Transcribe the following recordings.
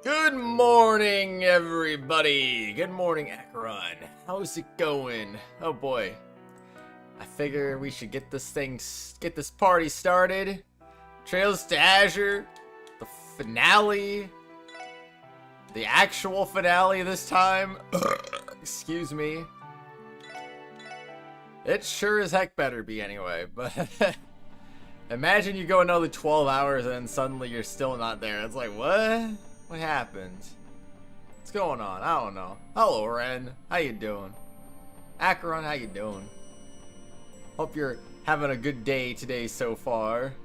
Good morning, everybody. Good morning, Akron. How's it going? Oh boy. I figure we should get this party started. Trails to Azure, the finale, the actual finale this time. Excuse me. It sure as heck better be anyway, but imagine you go another 12 hours and then suddenly you're still not there. It's like, what? What happened? What's going on? I don't know. Hello, Ren. How you doing? Akron, how you doing? Hope you're having a good day today so far.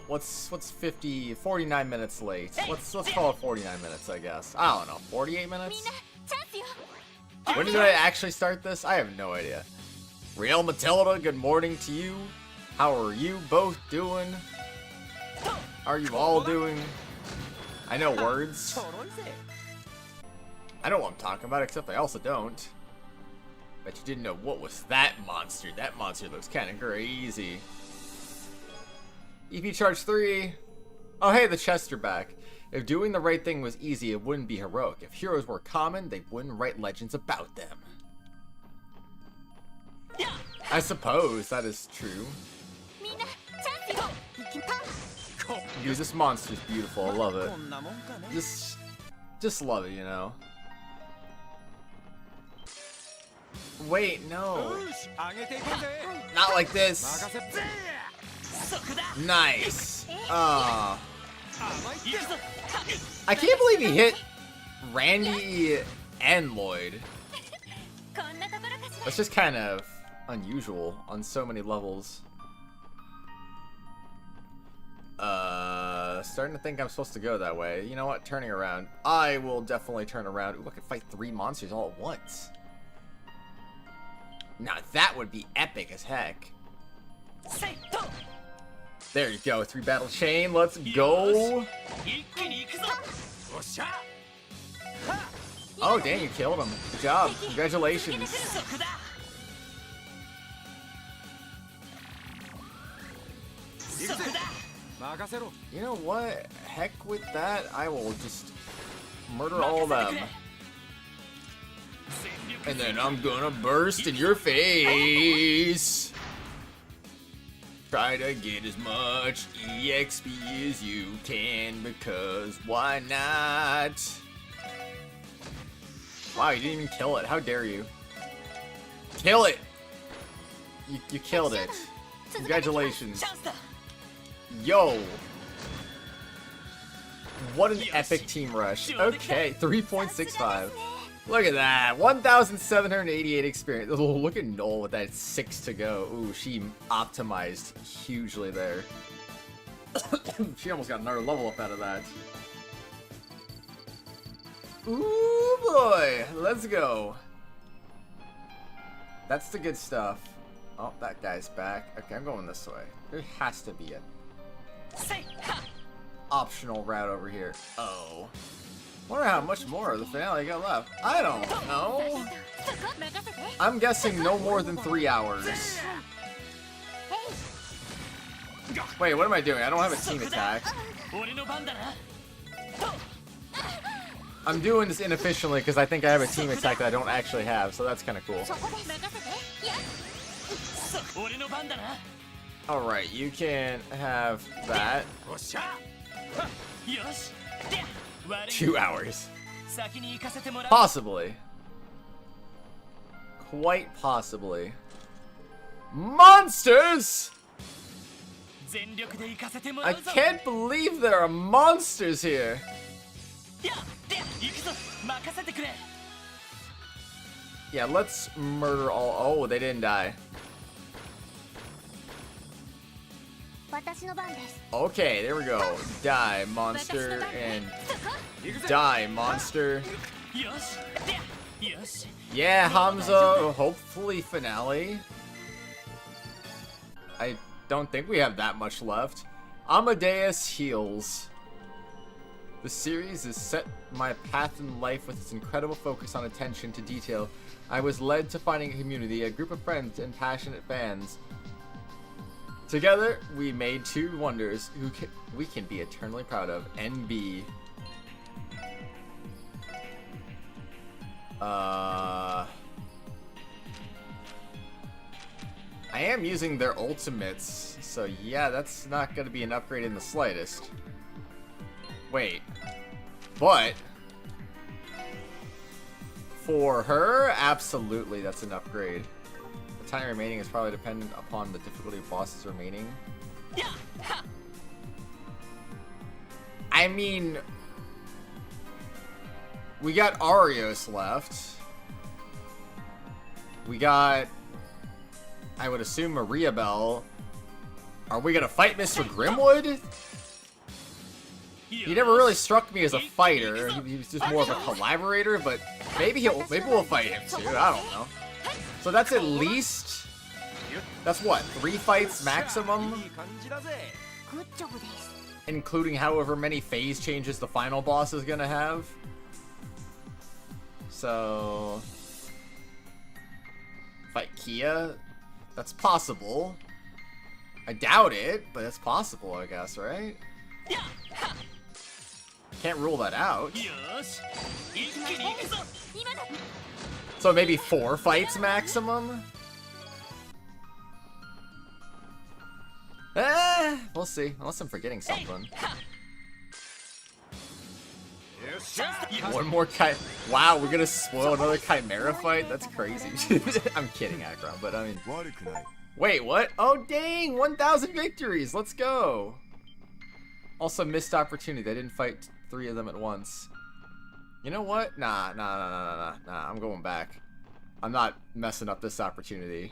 What's 49 minutes late? Let's call it 49 minutes, I guess. I don't know. 48 minutes? When did I actually start this? I have no idea. Real Matilda, good morning to you. How are you both doing? Are you all doing? I know words. I know what I'm talking about, except I also don't. Bet you didn't know what was that monster. That monster looks kind of crazy. EP charge 3. Oh hey, the chests are back. If doing the right thing was easy, it wouldn't be heroic. If heroes were common, they wouldn't write legends about them. I suppose that is true. Dude, this monster's beautiful. I love it. Just love it, you know. Wait, no. Not like this. Nice. I can't believe he hit Randy and Lloyd. That's just kind of unusual on so many levels. Starting to think I'm supposed to go that way. You know what? Turning around. I will definitely turn around. Ooh, I can fight 3 monsters all at once. Now that would be epic as heck. There you go, 3 battle chain. Let's go. Oh, dang, you killed him. Good job. Congratulations. You know what? Heck with that. I will just murder all of them. And then I'm gonna burst in your face. Try to get as much EXP as you can, because why not? Wow, you didn't even kill it. How dare you? Kill it! You killed it. Congratulations. Yo! What an epic team rush. Okay, 3.65. Look at that. 1,788 experience. Oh, look at Noel with that 6 to go. Ooh, she optimized hugely there. She almost got another level up out of that. Ooh, boy. Let's go. That's the good stuff. Oh, that guy's back. Okay, I'm going this way. There has to be a optional route over here. Oh. Wonder how much more of the finale I got left. I don't know. I'm guessing no more than 3 hours. Wait, what am I doing? I don't have a team attack. I'm doing this inefficiently because I think I have a team attack that I don't actually have, so that's kind of cool. Alright, you can have that. 2 hours. Possibly. Quite possibly. Monsters! I can't believe there are monsters here. Yeah, let's murder all. Oh, they didn't die. Okay, there we go. Die, monster, and die, monster. Yeah, Hamza, hopefully finale. I don't think we have that much left. Amadeus heals. The series has set my path in life with its incredible focus on attention to detail. I was led to finding a community, a group of friends and passionate fans Together, we made two wonders we can be eternally proud of. NB. I am using their ultimates, so yeah, that's not going to be an upgrade in the slightest. Wait. But for her, absolutely, that's an upgrade. The time remaining is probably dependent upon the difficulty of bosses remaining. I mean, we got Arios left. We got, I would assume, Maria Bell. Are we gonna fight Mr. Grimwood? He never really struck me as a fighter. He was just more of a collaborator, but maybe we'll fight him too. I don't know. So that's at least, that's what, 3 fights maximum? Including however many phase changes the final boss is gonna have. So, fight KeA? That's possible. I doubt it, but it's possible, I guess, right? Can't rule that out. So maybe 4 fights maximum? We'll see. Unless I'm forgetting something. One more Wow, we're gonna spoil another Chimera fight? That's crazy. I'm kidding, Akron, but I mean... Wait, what? Oh, dang! 1,000 victories! Let's go! Also, missed opportunity. They didn't fight 3 of them at once. You know what? Nah. I'm going back. I'm not messing up this opportunity.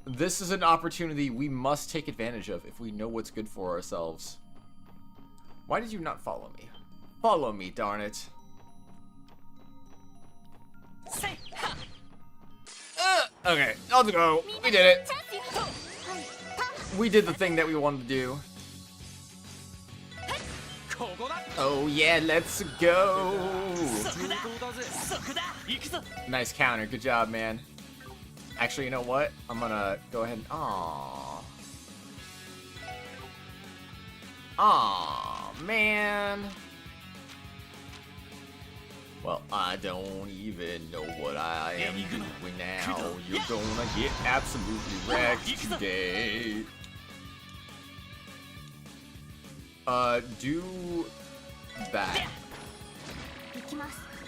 This is an opportunity we must take advantage of if we know what's good for ourselves. Why did you not follow me? Follow me, darn it. Okay, let's go. We did it. We did the thing that we wanted to do. Oh yeah, let's go. Nice counter. Good job, man. Actually, you know what? I'm gonna go ahead and... Aw, man. Well, I don't even know what I am doing now. You're gonna get absolutely wrecked today. Do that.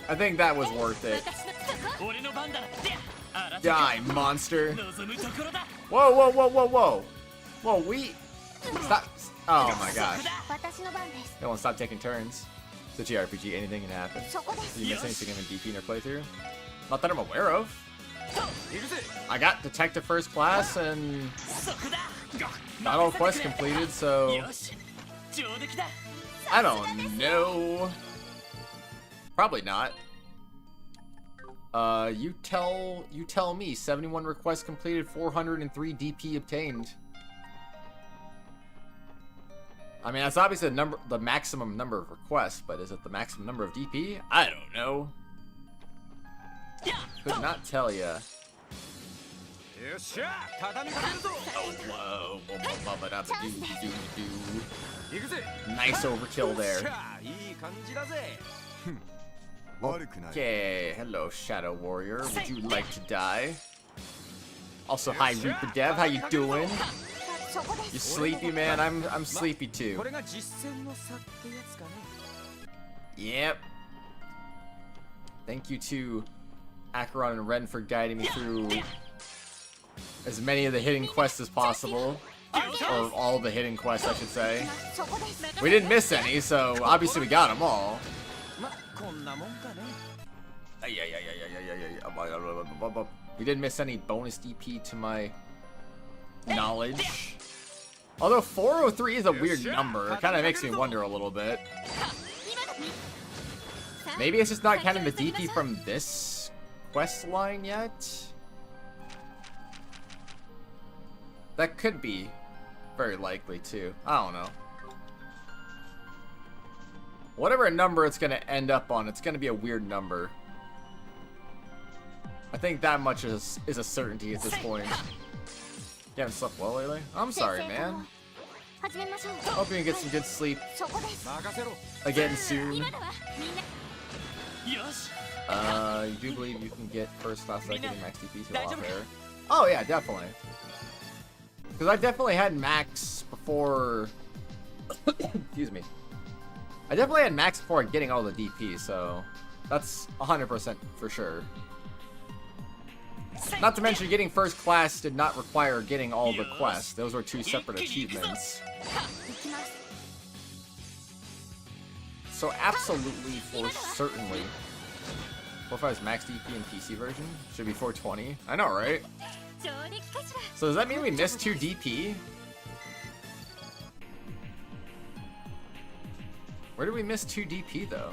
I think that was worth it. Die, monster. Whoa. Whoa, we... Stop. Oh my gosh. They won't stop taking turns. It's a JRPG, anything can happen. Did you miss anything in the DP in your playthrough? Not that I'm aware of. I got Detective First Class and not all quests completed, so I don't know. Probably not. You tell me. 71 requests completed, 403 DP obtained. I mean, that's obviously the maximum number of requests, but is it the maximum number of DP? I don't know. Could not tell ya. Oh, whoa. Nice overkill there. Okay, hello, Shadow Warrior. Would you like to die? Also, hi, Reaper Dev. How you doing? You sleepy, man? I'm sleepy too. Yep. Thank you to Acheron and Ren for guiding me through as many of the hidden quests as possible. Or all the hidden quests, I should say. We didn't miss any, so obviously we got them all. We didn't miss any bonus DP to my knowledge. Although 403 is a weird number, it kind of makes me wonder a little bit. Maybe it's just not counting the DP from this quest line yet? That could be very likely too. I don't know. Whatever number it's gonna end up on, it's gonna be a weird number. I think that much is a certainty at this point. You haven't slept well lately? I'm sorry, man. Hope you can get some good sleep again soon. You do believe you can get first class like getting max DP to a lot better? Oh yeah, definitely. Because I definitely had max before. Excuse me. I definitely had max before getting all the DP, so that's 100% for sure. Not to mention, getting first class did not require getting all the quests. Those were two separate achievements. So absolutely, for certainly. 4.5 is max DP in PC version? Should be 420. I know, right? So does that mean we missed 2 DP? Where did we miss 2 DP though?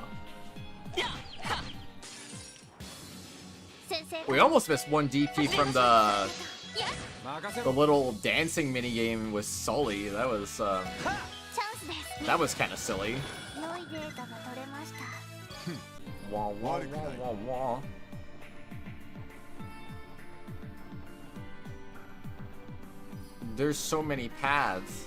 We almost missed 1 DP from the little dancing minigame with Sully. That was kind of silly. Wah, wah, wah, wah, wah. There's so many paths.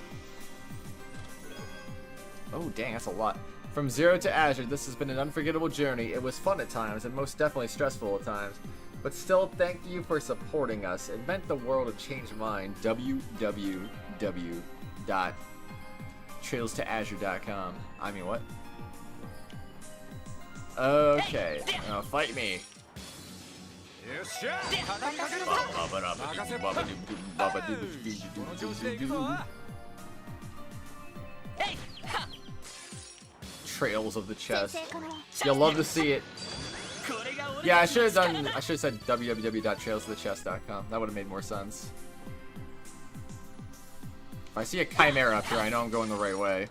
Oh dang, that's a lot. From Zero to Azure, this has been an unforgettable journey. It was fun at times, and most definitely stressful at times. But still, thank you for supporting us. It meant the world to change mine. www.trailstoazure.com. I mean, what? Okay, fight me. Trails of the chest. You'll love to see it. Yeah, I should have said www.trailsofthechest.com. That would have made more sense. If I see a chimera up here, I know I'm going the right way.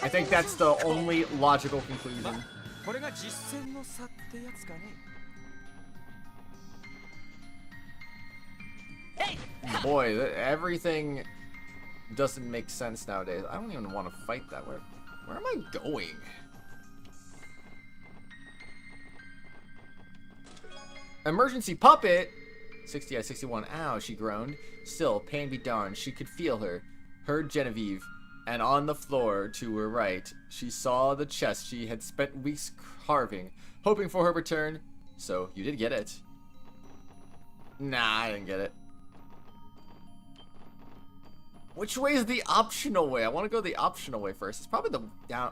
I think that's the only logical conclusion. Boy, everything doesn't make sense nowadays. I don't even want to fight that. Where am I going? Emergency puppet! 60 out of 61. Ow, she groaned. Still, pain be darned. She could feel her. Heard Genevieve. And on the floor to her right, she saw the chest she had spent weeks carving, hoping for her return. So, you did get it. Nah, I didn't get it. Which way is the optional way? I want to go the optional way first. It's probably the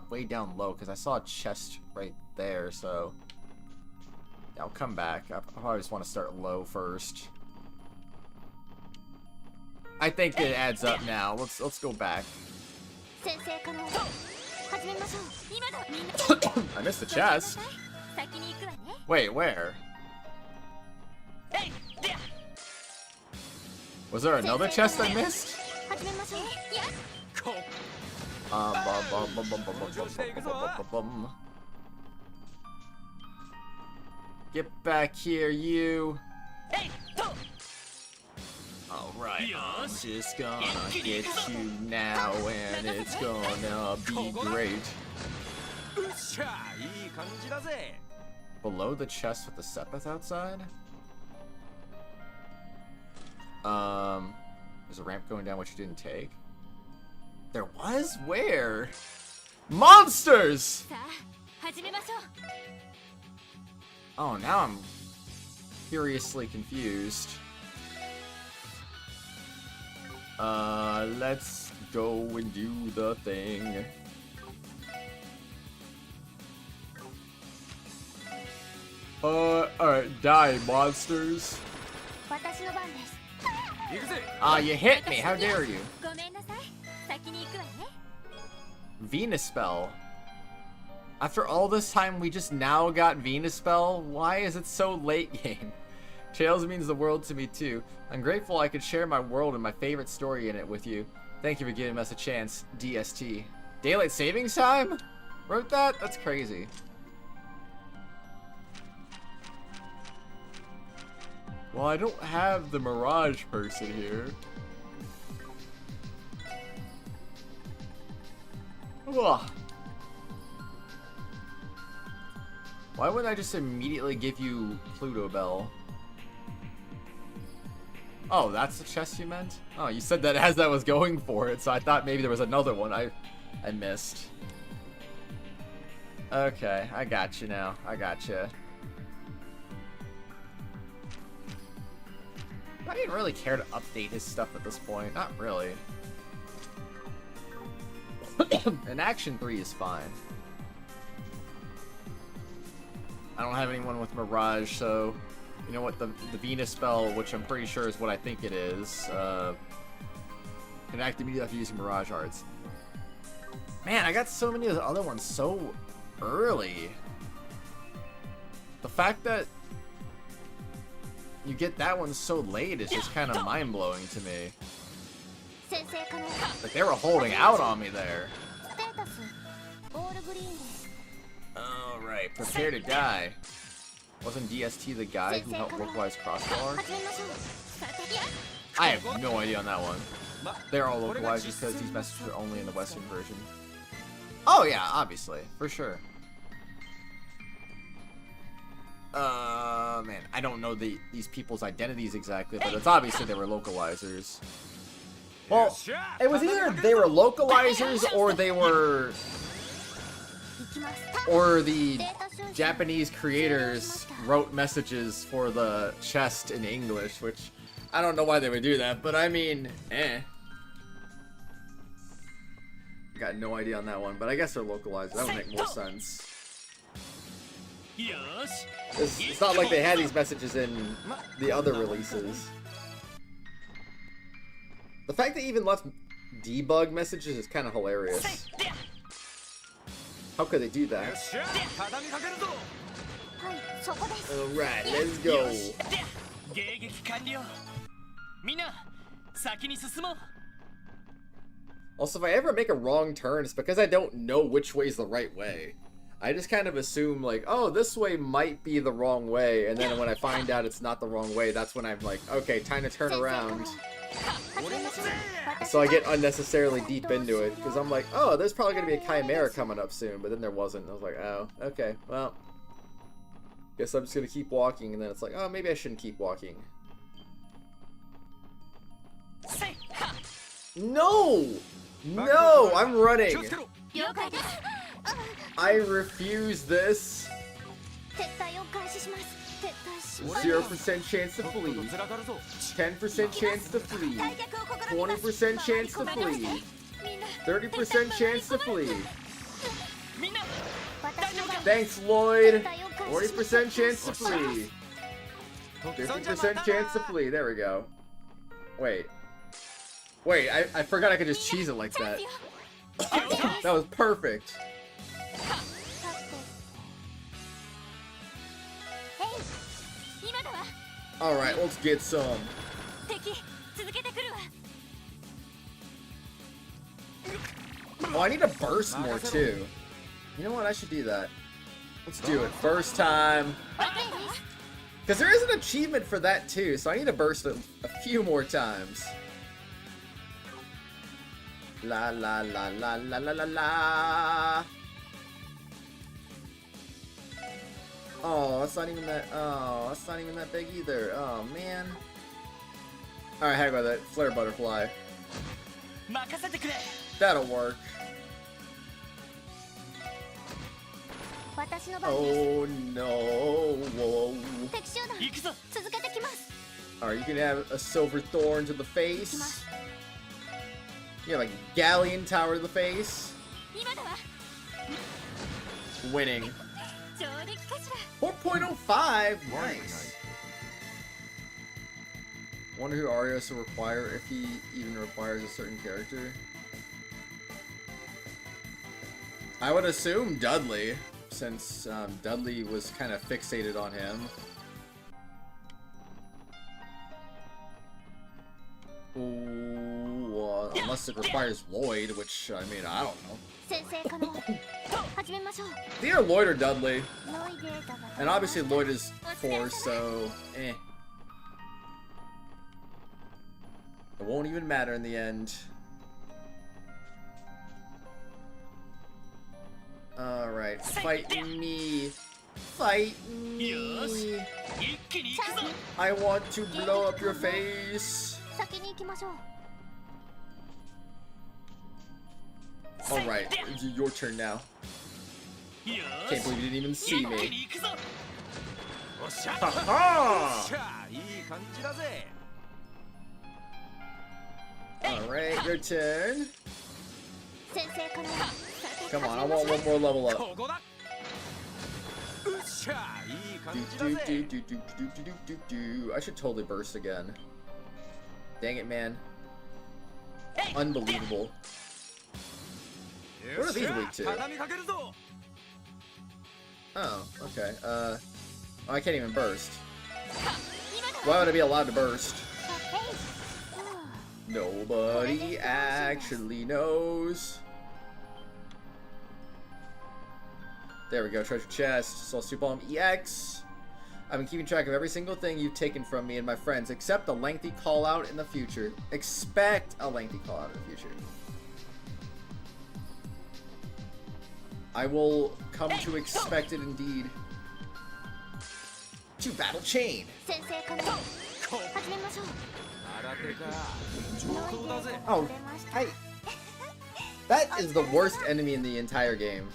way down low, because I saw a chest right there, so... I'll come back. I probably just want to start low first. I think it adds up now. Let's go back. I missed the chest. Wait, where? Was there another chest I missed? Get back here, you. Alright, I'm just gonna get you now, and it's gonna be great. Below the chest with the Sepeth outside? There's a ramp going down which you didn't take. There was? Where? Monsters! Oh, now I'm curiously confused. Let's go and do the thing. Alright, die, monsters. You hit me, how dare you? Venus Spell. After all this time, we just now got Venus Spell? Why is it so late game? Trails means the world to me too. I'm grateful I could share my world and my favorite story in it with you. Thank you for giving us a chance, DST. Daylight Savings Time? Wrote that? That's crazy. Well, I don't have the Mirage person here. Ugh. Why wouldn't I just immediately give you Pluto Bell? Oh, that's the chest you meant? Oh, you said that as I was going for it, so I thought maybe there was another one I missed. Okay, I got you now. I got you. I didn't really care to update his stuff at this point. Not really. And Action 3 is fine. I don't have anyone with Mirage, so you know what, the Venus spell, which I'm pretty sure is what I think it is, can act immediately after using Mirage Arts. Man, I got so many of the other ones so early. The fact that you get that one so late is just kind of mind-blowing to me. Like, they were holding out on me there. Alright, prepare to die. Wasn't DST the guy who helped localize Crossbell? I have no idea on that one. They're all localized just because these messages are only in the Western version. Oh yeah, obviously, for sure. Man, I don't know these people's identities exactly, but it's obviously they were localizers. Well, it was either they were localizers or they were... Or the Japanese creators wrote messages for the chest in English, which I don't know why they would do that, but I mean, eh. Got no idea on that one, but I guess they're localized. That would make more sense. It's not like they had these messages in the other releases. The fact they even left debug messages is kind of hilarious. How could they do that? Alright, let's go. Also, if I ever make a wrong turn, it's because I don't know which way's the right way. I just kind of assume, like, oh, this way might be the wrong way, and then when I find out it's not the wrong way, that's when I'm like, okay, time to turn around. So I get unnecessarily deep into it, because I'm like, oh, there's probably going to be a Chimera coming up soon, but then there wasn't. I was like, oh, okay, well, guess I'm just going to keep walking, and then it's like, oh, maybe I shouldn't keep walking. No! No! I'm running! I refuse this. 0% chance to flee. 10% chance to flee. 20% chance to flee. 30% chance to flee. Thanks, Lloyd. 40% chance to flee. 50% chance to flee. There we go. Wait. Wait, I forgot I could just cheese it like that. That was perfect. Alright, let's get some. Oh, I need to burst more too. You know what? I should do that. Let's do it. First time. Because there is an achievement for that too, so I need to burst a few more times. La la la la la la la la. Oh, that's not even that. Oh, that's not even that big either. Oh man. All right, how about that flare butterfly? That'll work. Oh no! Whoa! All right, you can have a silver thorn to the face. You have a galleon tower to the face. Winning. 4.05. Nice. Wonder who Arios will require, if he even requires a certain character. I would assume Dudley, since Dudley was kind of fixated on him. Ooh, unless it requires Lloyd, which, I mean, I don't know. It's either Lloyd or Dudley. And obviously Lloyd is 4, so eh. It won't even matter in the end. Alright, fight me. Fight me. I want to blow up your face. Alright, your turn now. Can't believe you didn't even see me. Alright, your turn. Come on, I want one more level up. I should totally burst again. Dang it, man. Unbelievable. What are these weak to? Oh, okay. Oh, I can't even burst. Why would I be allowed to burst? Nobody actually knows. There we go, treasure chest, Soul Soup Bomb EX. I've been keeping track of every single thing you've taken from me and my friends, except a lengthy call out in the future. Expect a lengthy call out in the future. I will come to expect it indeed. To battle chain. Oh, hey. That is the worst enemy in the entire game.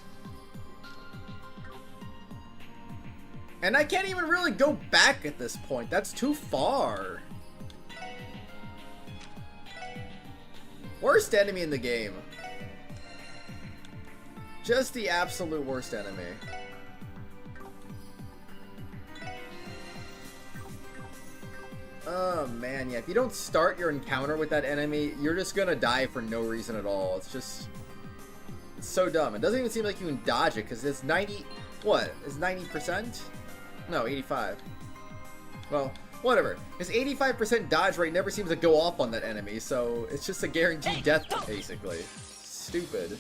And I can't even really go back at this point. That's too far. Worst enemy in the game. Just the absolute worst enemy. Oh man, yeah. If you don't start your encounter with that enemy, you're just gonna die for no reason at all. It's just... It's so dumb. It doesn't even seem like you can dodge it, because it's 90... What? It's 90%? No, 85. Well, whatever. His 85% dodge rate never seems to go off on that enemy, so it's just a guaranteed death, basically. Stupid.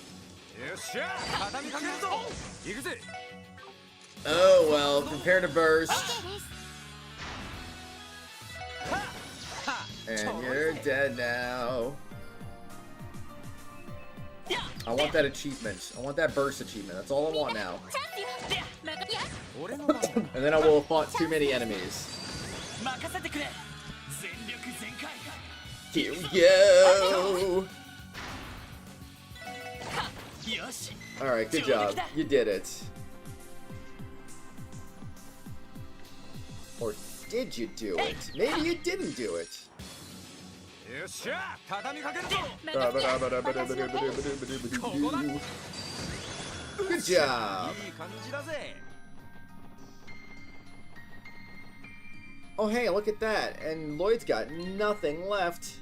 Oh well, prepare to burst. And you're dead now. I want that achievement. I want that burst achievement. That's all I want now. And then I will have fought too many enemies. Here we go! Alright, good job. You did it. Or did you do it? Maybe you didn't do it. Good job. Oh hey, look at that. And Lloyd's got nothing left.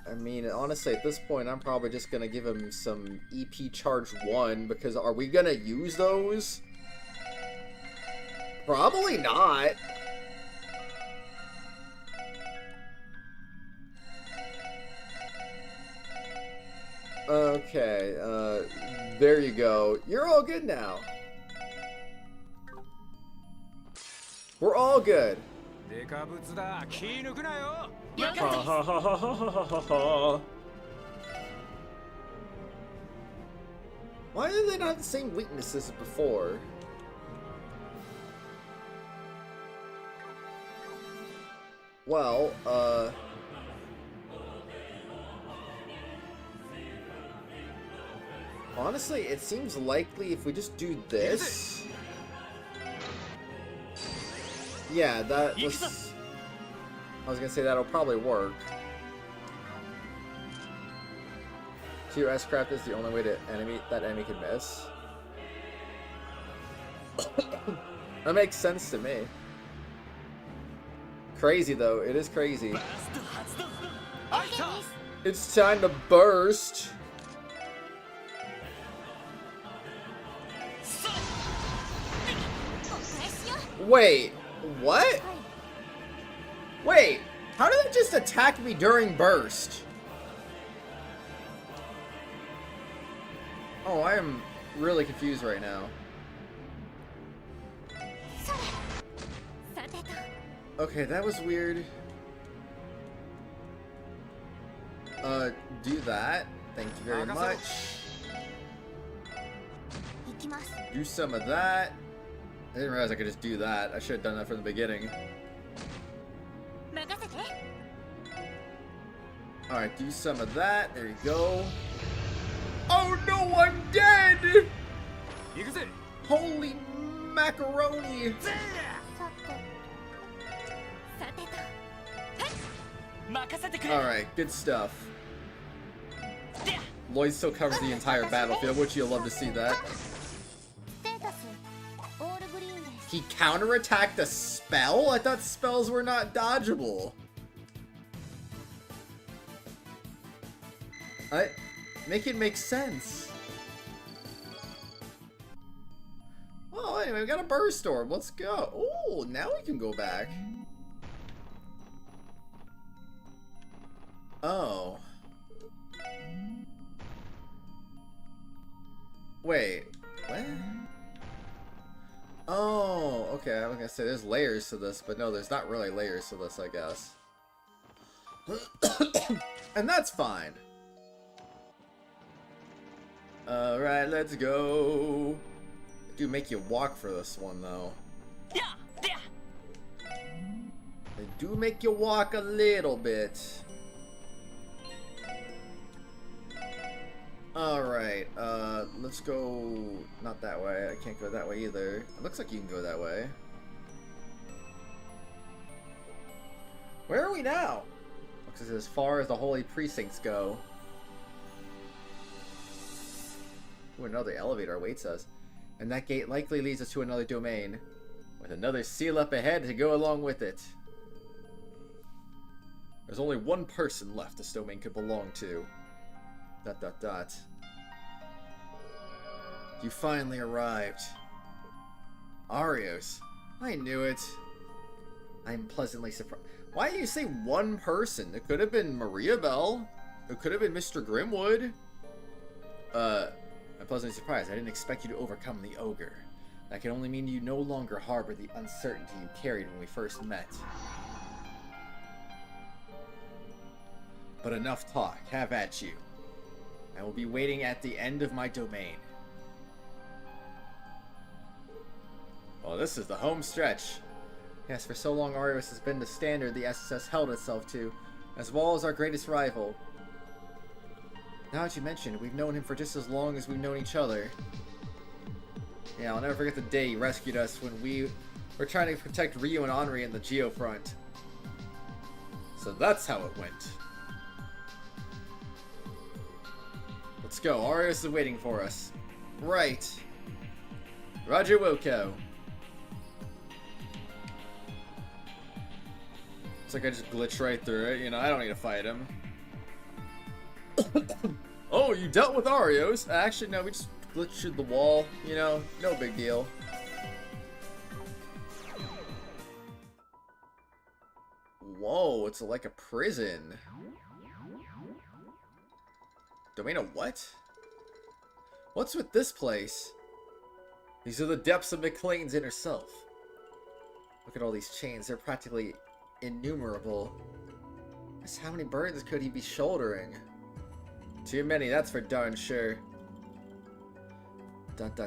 I mean, honestly, at this point, I'm probably just gonna give him some EP Charge 1, because are we gonna use those? Probably not. Okay, there you go. You're all good now. We're all good. Why do they not have the same weaknesses as before? Well, honestly, it seems likely if we just do this. Yeah, that was... I was gonna say that'll probably work. Tier S craft is the only way that enemy can miss. That makes sense to me. Crazy though, it is crazy. It's time to burst. Wait, what? Wait, how did it just attack me during burst? Oh, I am really confused right now. Okay, that was weird. Do that. Thank you very much. Do some of that. I didn't realize I could just do that. I should have done that from the beginning. Alright, do some of that. There you go. Oh no, I'm dead! Holy macaroni! Alright, good stuff. Lloyd still covers the entire battlefield, which you'll love to see that. He counterattacked a spell? I thought spells were not dodgeable. Make it make sense. Well, anyway, we got a burst orb. Let's go. Oh, now we can go back. Oh. Wait. What? Oh, okay. I was gonna say there's layers to this, but no, there's not really layers to this, I guess. And that's fine. Alright, let's go. They do make you walk for this one, though. They do make you walk a little bit. Alright, let's go... Not that way. I can't go that way either. It looks like you can go that way. Where are we now? Looks as far as the holy precincts go. Ooh, another elevator awaits us. And that gate likely leads us to another domain. With another seal up ahead to go along with it. There's only one person left this domain could belong to. ... You finally arrived. Arios. I knew it. I'm pleasantly surprised. Why do you say one person? It could have been Maria Bell. It could have been Mr. Grimwood. I'm pleasantly surprised. I didn't expect you to overcome the ogre. That can only mean you no longer harbor the uncertainty you carried when we first met. But enough talk. Have at you. I will be waiting at the end of my domain. Well, this is the home stretch. Yes, for so long Arios has been the standard the SSS held itself to, as well as our greatest rival. Now that you mention it, we've known him for just as long as we've known each other. Yeah, I'll never forget the day he rescued us when we were trying to protect Ryu and Henri in the Geo front. So that's how it went. Let's go, Arios is waiting for us. Right. Roger Wilco. Looks like I just glitched right through it, you know, I don't need to fight him. Oh, you dealt with Arios? Actually, no, we just glitched through the wall, you know, no big deal. Whoa, it's like a prison. Domain of what? What's with this place? These are the depths of McLean's inner self. Look at all these chains, they're practically innumerable. Just how many burdens could he be shouldering? Too many, that's for darn sure. ... The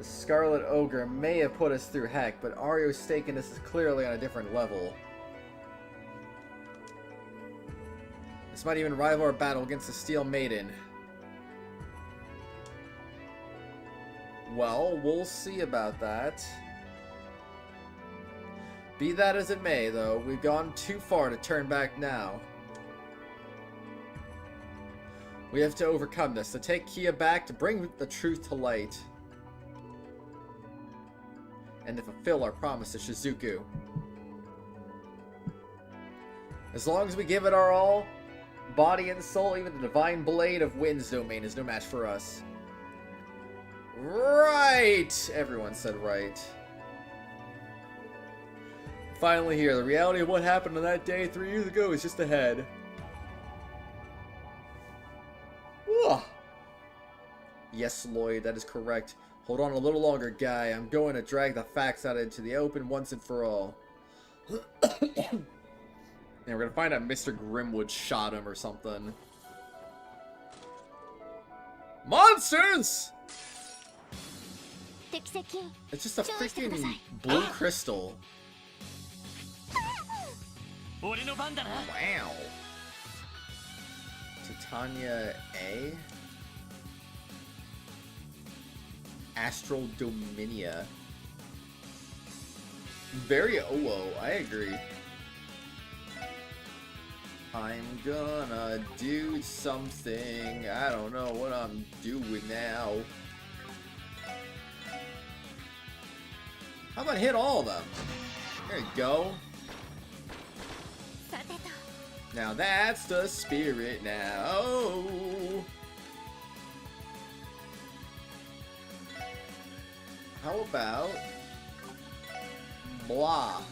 Scarlet Ogre may have put us through heck, but Ario's stake in this is clearly on a different level. This might even rival our battle against the Steel Maiden. Well, we'll see about that. Be that as it may, though, we've gone too far to turn back now. We have to overcome this, to take KeA back, to bring the truth to light. And to fulfill our promise to Shizuku. As long as we give it our all, body and soul, even the divine blade of Wind's domain is no match for us. Right! Everyone said right. Finally here, the reality of what happened on that day 3 years ago is just ahead. Ugh. Yes, Lloyd, that is correct. Hold on a little longer, guy. I'm going to drag the facts out into the open once and for all. And we're going to find out Mr. Grimwood shot him or something. Monsters! It's just a freaking blue crystal. Wow. Titania A. Astral Dominia. Very OO, I agree. I'm gonna do something. I don't know what I'm doing now. How about hit all of them? There you go. Now that's the spirit now. Oh. How about blah?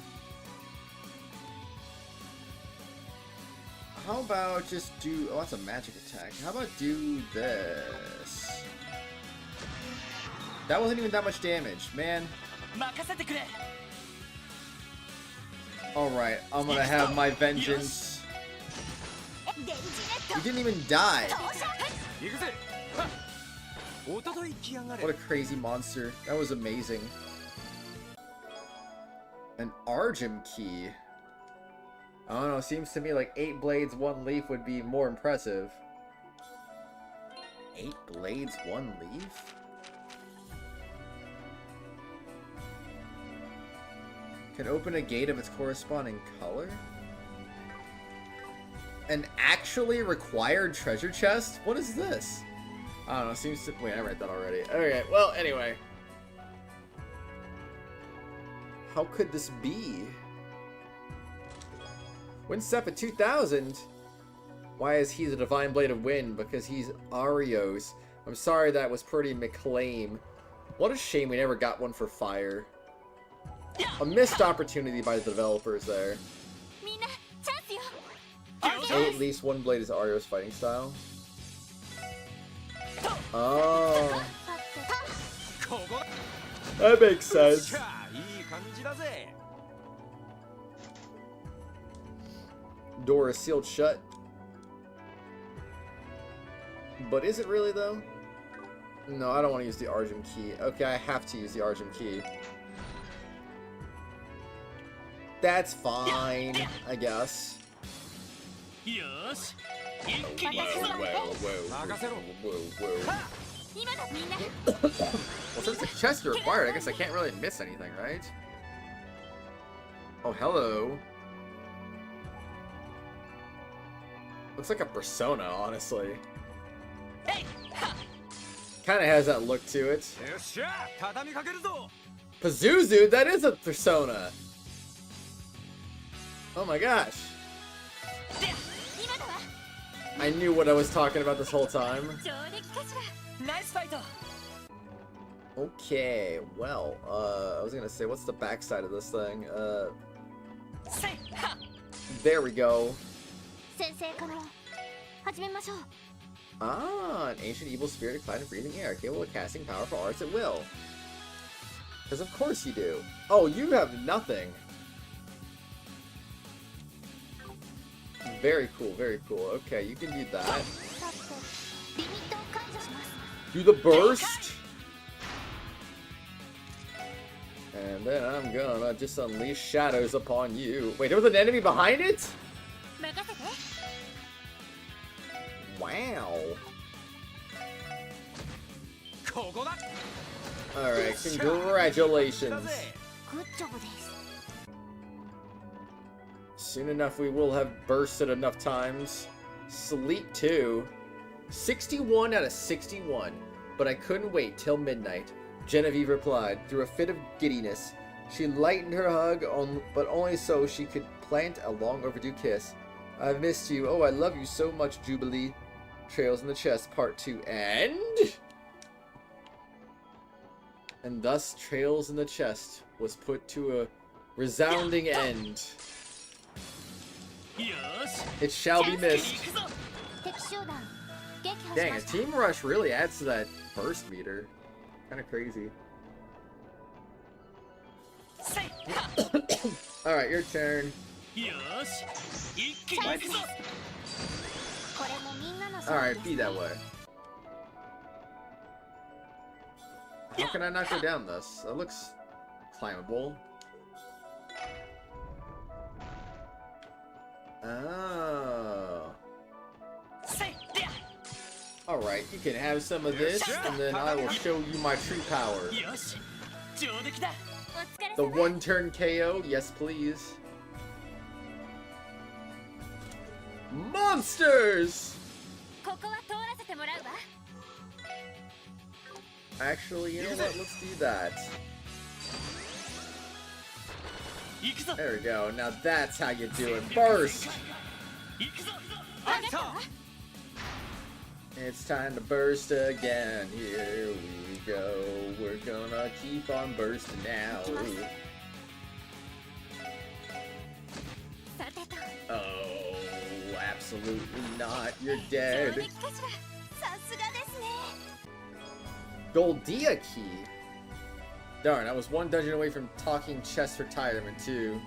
How about just do... Oh, that's a magic attack. How about do this? That wasn't even that much damage, man. Alright, I'm gonna have my vengeance. You didn't even die. What a crazy monster. That was amazing. An Argem key. I don't know, seems to me like 8 blades, 1 leaf would be more impressive. 8 blades, 1 leaf? Can open a gate of its corresponding color? An actually required treasure chest? What is this? I don't know, seems to... Wait, I read that already. Okay, well, anyway. How could this be? When Sept at 2000? Why is he the Divine Blade of Wind? Because he's Arios. I'm sorry, that was pretty McLame. What a shame we never got one for Fire. A missed opportunity by the developers there. Oh, at least 1 blade is Arios' fighting style. Oh. That makes sense. Door is sealed shut. But is it really, though? No, I don't want to use the Argem key. Okay, I have to use the Argem key. That's fine, I guess. Whoa. Well, since the chests are required, I guess I can't really miss anything, right? Oh, hello. Looks like a persona, honestly. Kinda has that look to it. Pazuzu, that is a persona! Oh my gosh. I knew what I was talking about this whole time. Okay, well, I was gonna say, what's the backside of this thing? There we go. Ah, an ancient evil spirit clad in breathing air, capable of casting powerful arts at will. Because of course you do. Oh, you have nothing. Very cool, very cool. Okay, you can do that. Do the burst. And then I'm gonna just unleash shadows upon you. Wait, there was an enemy behind it? Wow. Alright, congratulations. Soon enough we will have bursted enough times. Sleep too. 61 out of 61. But I couldn't wait till midnight. Genevieve replied. Through a fit of giddiness, she lightened her hug, but only so she could plant a long overdue kiss. I've missed you. Oh, I love you so much, Jubilee. Trails in the Chest, Part 2. And thus, Trails in the Chest was put to a resounding end. It shall be missed. Dang, a team rush really adds to that burst meter. Kind of crazy. Alright, your turn. Alright, be that way. How can I not go down this? That looks climbable. Oh. Alright, you can have some of this, and then I will show you my true power. The one-turn KO? Yes, please. Monsters! Actually, you know what? Let's do that. There we go. Now that's how you do it. Burst! It's time to burst again. Here we go. We're gonna keep on bursting now. Oh, absolutely not. You're dead. KeA key. Darn, I was one dungeon away from talking chess retirement too.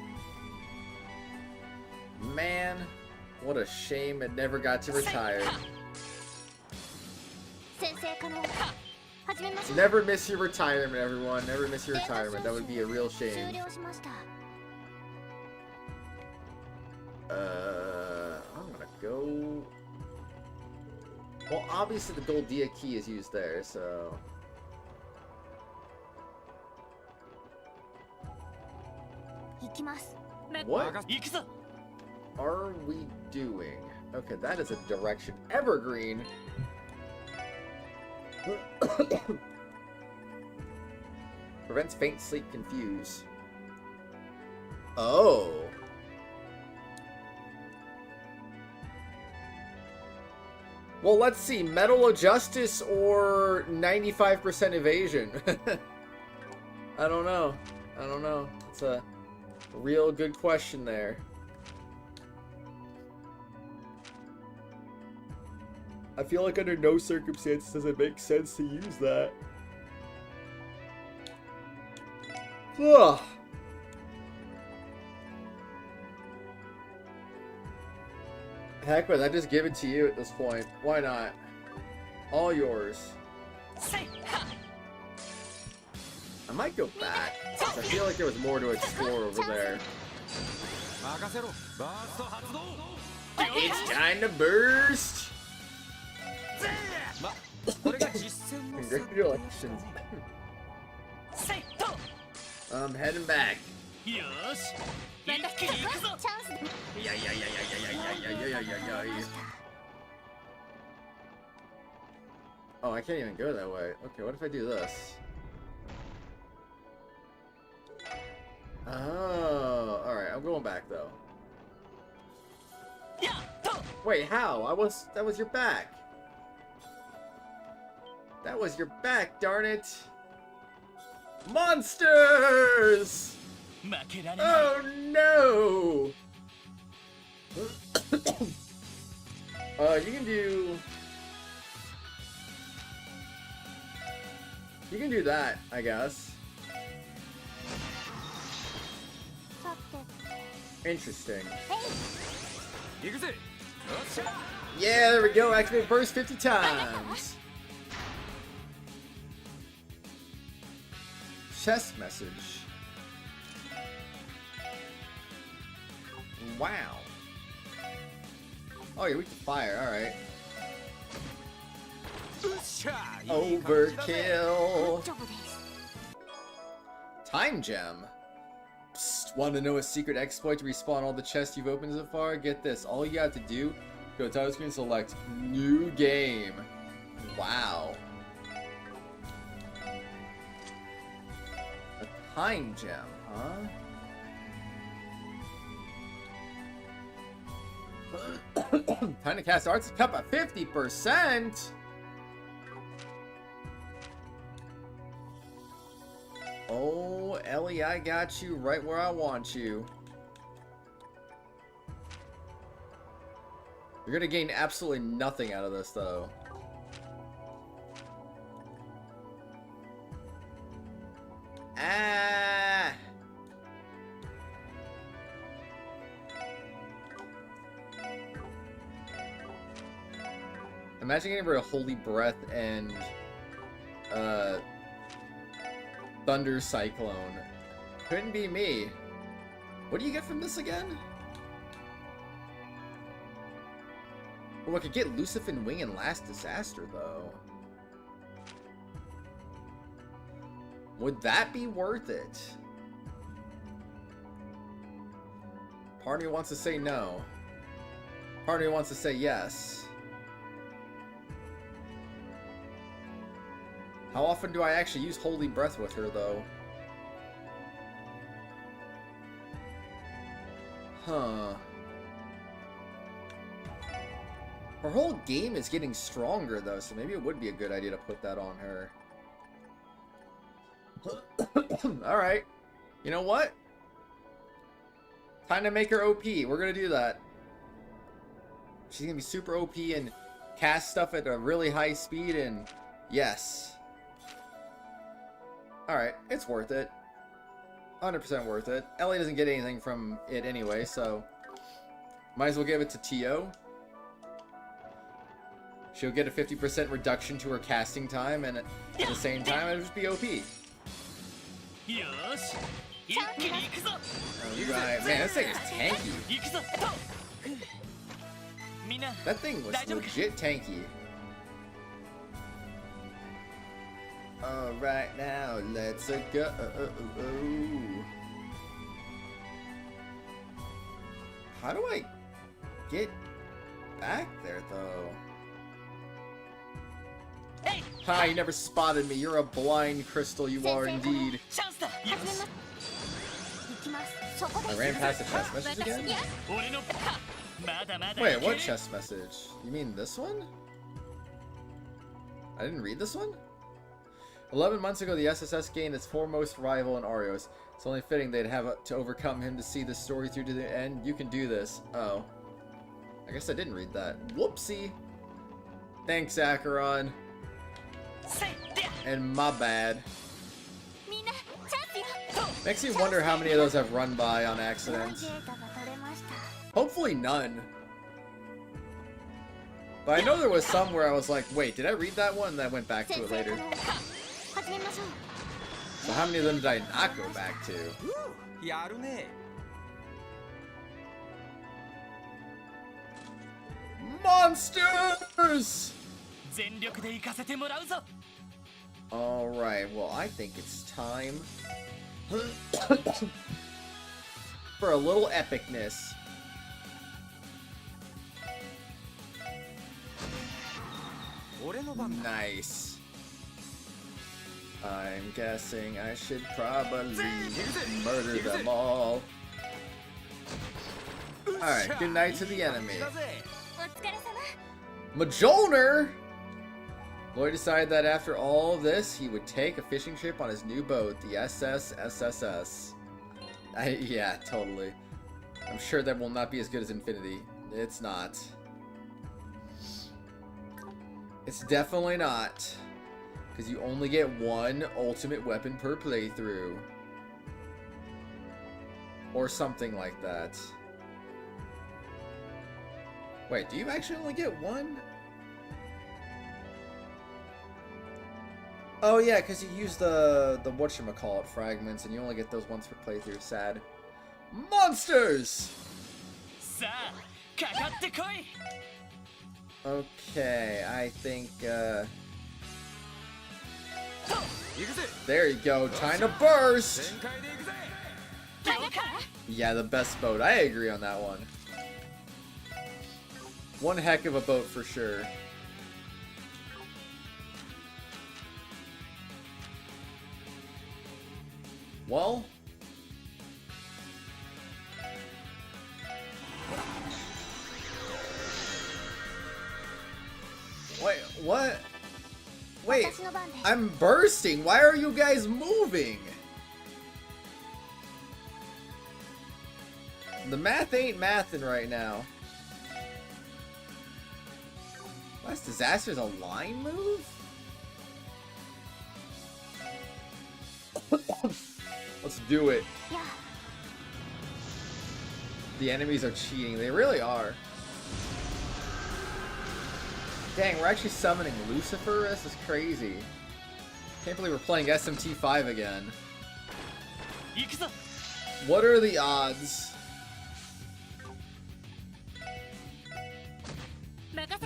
Man, what a shame it never got to retire. Never miss your retirement, everyone. Never miss your retirement. That would be a real shame. I'm gonna go... Well, obviously the KeA key is used there, so... What are we doing? Okay, that is a direction. Evergreen! Prevents faint sleep, confuse. Oh. Well, let's see. Medal of Justice or 95% evasion? I don't know. I don't know. It's a real good question there. I feel like under no circumstances does it make sense to use that. Ugh. Heck with it, I just give it to you at this point. Why not? All yours. I might go back, because I feel like there was more to explore over there. It's time to burst! Congratulations. I'm heading back. Oh, I can't even go that way. Okay, what if I do this? Oh, alright, I'm going back though. Wait, how? That was your back. That was your back, darn it! Monsters! Oh no! You can do that, I guess. Interesting. Yeah, there we go. Activate burst 50 times. Chest message. Wow. Oh, you're weak to fire. Alright. Overkill. Time gem. Psst, want to know a secret exploit to respawn all the chests you've opened so far? Get this. All you have to do, go to title screen, select new game. Wow. A time gem, huh? Time to cast Arts Cup at 50%. Oh, Ellie, I got you right where I want you. You're gonna gain absolutely nothing out of this, though. Ah! Imagine getting rid of Holy Breath and, Thunder Cyclone. Couldn't be me. What do you get from this again? Oh, I could get Lucifin Wing and Last Disaster, though. Would that be worth it? Part of me wants to say no. Part of me wants to say yes. How often do I actually use Holy Breath with her, though? Huh. Her whole game is getting stronger, though, so maybe it would be a good idea to put that on her. Alright. You know what? Time to make her OP. We're gonna do that. She's gonna be super OP and cast stuff at a really high speed, and yes. Alright, it's worth it. 100% worth it. Ellie doesn't get anything from it anyway, so might as well give it to Tio. She'll get a 50% reduction to her casting time, and at the same time, it'll just be OP. Alright, man, this thing is tanky. That thing was legit tanky. Alright, now, let's go. How do I get back there, though? Ha, you never spotted me. You're a blind crystal, you are indeed. I ran past the chest message again? Wait, what chest message? You mean this one? I didn't read this one? 11 months ago, the SSS gained its foremost rival in Arios. It's only fitting they'd have to overcome him to see the story through to the end. You can do this. Oh. I guess I didn't read that. Whoopsie. Thanks, Acheron. And my bad. Makes me wonder how many of those have run by on accident. Hopefully none. But I know there was some where I was like, wait, did I read that one? And then I went back to it later. So how many of them did I not go back to? Monsters! Alright, well, I think it's time for a little epicness. Nice. I'm guessing I should probably murder them all. Alright, good night to the enemy. Mjolnir! Lloyd decided that after all of this, he would take a fishing trip on his new boat, the SSS. Yeah, totally. I'm sure that will not be as good as Infinity. It's not. It's definitely not. Because you only get one ultimate weapon per playthrough. Or something like that. Wait, do you actually only get one? Oh yeah, because you use the whatchamacallit fragments, and you only get those once per playthrough. Sad. Monsters! Okay, I think, there you go, time to burst! Yeah, the best boat. I agree on that one. One heck of a boat for sure. Well, wait, what? Wait, I'm bursting. Why are you guys moving? The math ain't mathin' right now. Last Disaster's a line move? Let's do it. The enemies are cheating. They really are. Dang, we're actually summoning Lucifer? This is crazy. Can't believe we're playing SMT5 again. What are the odds?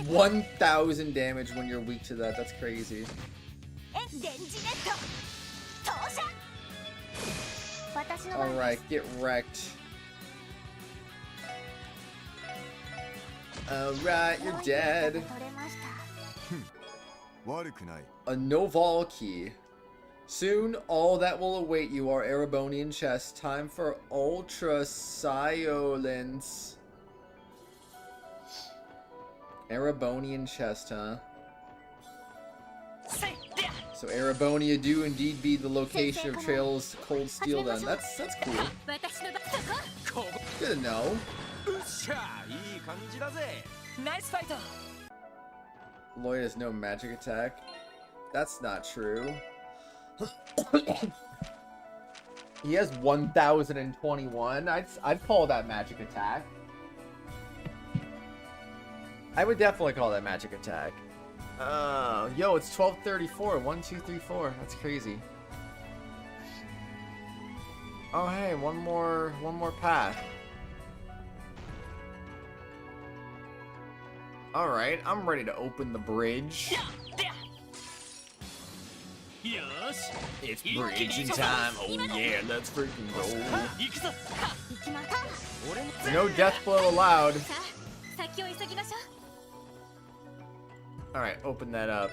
1,000 damage when you're weak to that. That's crazy. Alright, get wrecked. Alright, you're dead. A Noval key. Soon, all that will await you are Erebonian chests. Time for Ultra Silence. Erebonian chest, huh? So Erebonia do indeed be the location of Trail's cold steel then. That's cool. Good to know. Lloyd has no magic attack. That's not true. He has 1,021. I'd call that magic attack. I would definitely call that magic attack. Yo, it's 12:34. 1, 2, 3, 4. That's crazy. Oh, hey, one more path. All right, I'm ready to open the bridge. It's bridging time. Oh yeah, let's freaking go. No death blow allowed. Alright, open that up.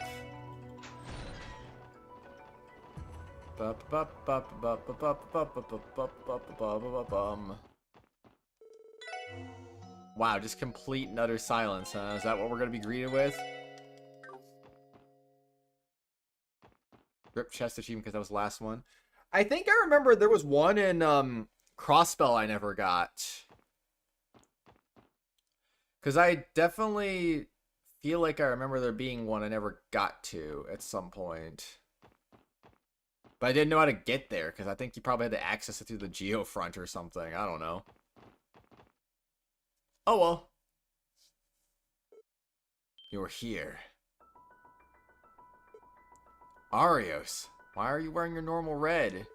Wow, just complete and utter silence, huh? Is that what we're gonna be greeted with? Rip chest achievement because that was the last one. I think I remember there was one in Crossbell I never got. Because I definitely feel like I remember there being one I never got to at some point. But I didn't know how to get there because I think you probably had to access it through the geofront or something. I don't know. Oh well. You're here. Arios, why are you wearing your normal red?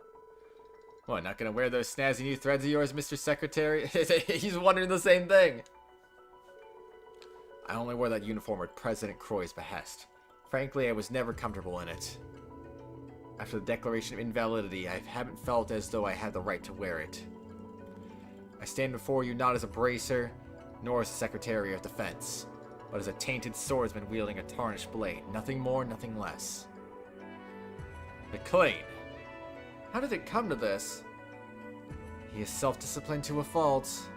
What, not gonna wear those snazzy new threads of yours, Mr. Secretary? He's wondering the same thing. I only wore that uniform at President Croy's behest. Frankly, I was never comfortable in it. After the declaration of invalidity, I haven't felt as though I had the right to wear it. I stand before you not as a bracer, nor as a Secretary of Defense, but as a tainted swordsman wielding a tarnished blade. Nothing more, nothing less. McLean. How did it come to this? He is self-disciplined to a fault.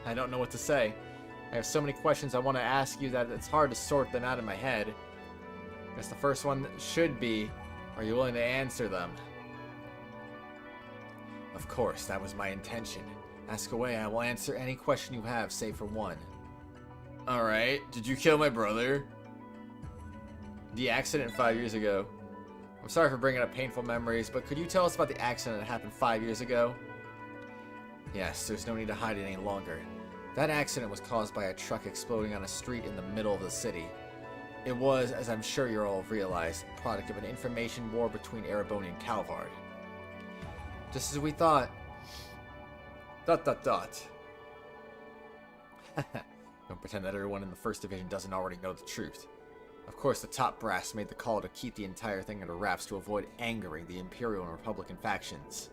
I don't know what to say. I have so many questions I want to ask you that it's hard to sort them out in my head. I guess the first one should be, are you willing to answer them? Of course, that was my intention. Ask away, I will answer any question you have, save for one. Alright, did you kill my brother? The accident 5 years ago. I'm sorry for bringing up painful memories, but could you tell us about the accident that happened 5 years ago? Yes, there's no need to hide it any longer. That accident was caused by a truck exploding on a street in the middle of the city. It was, as I'm sure you all realize, a product of an information war between Ereboni and Calvard. Just as we thought. ... Don't pretend that everyone in the 1st Division doesn't already know the truth. Of course, the top brass made the call to keep the entire thing under wraps to avoid angering the Imperial and Republican factions.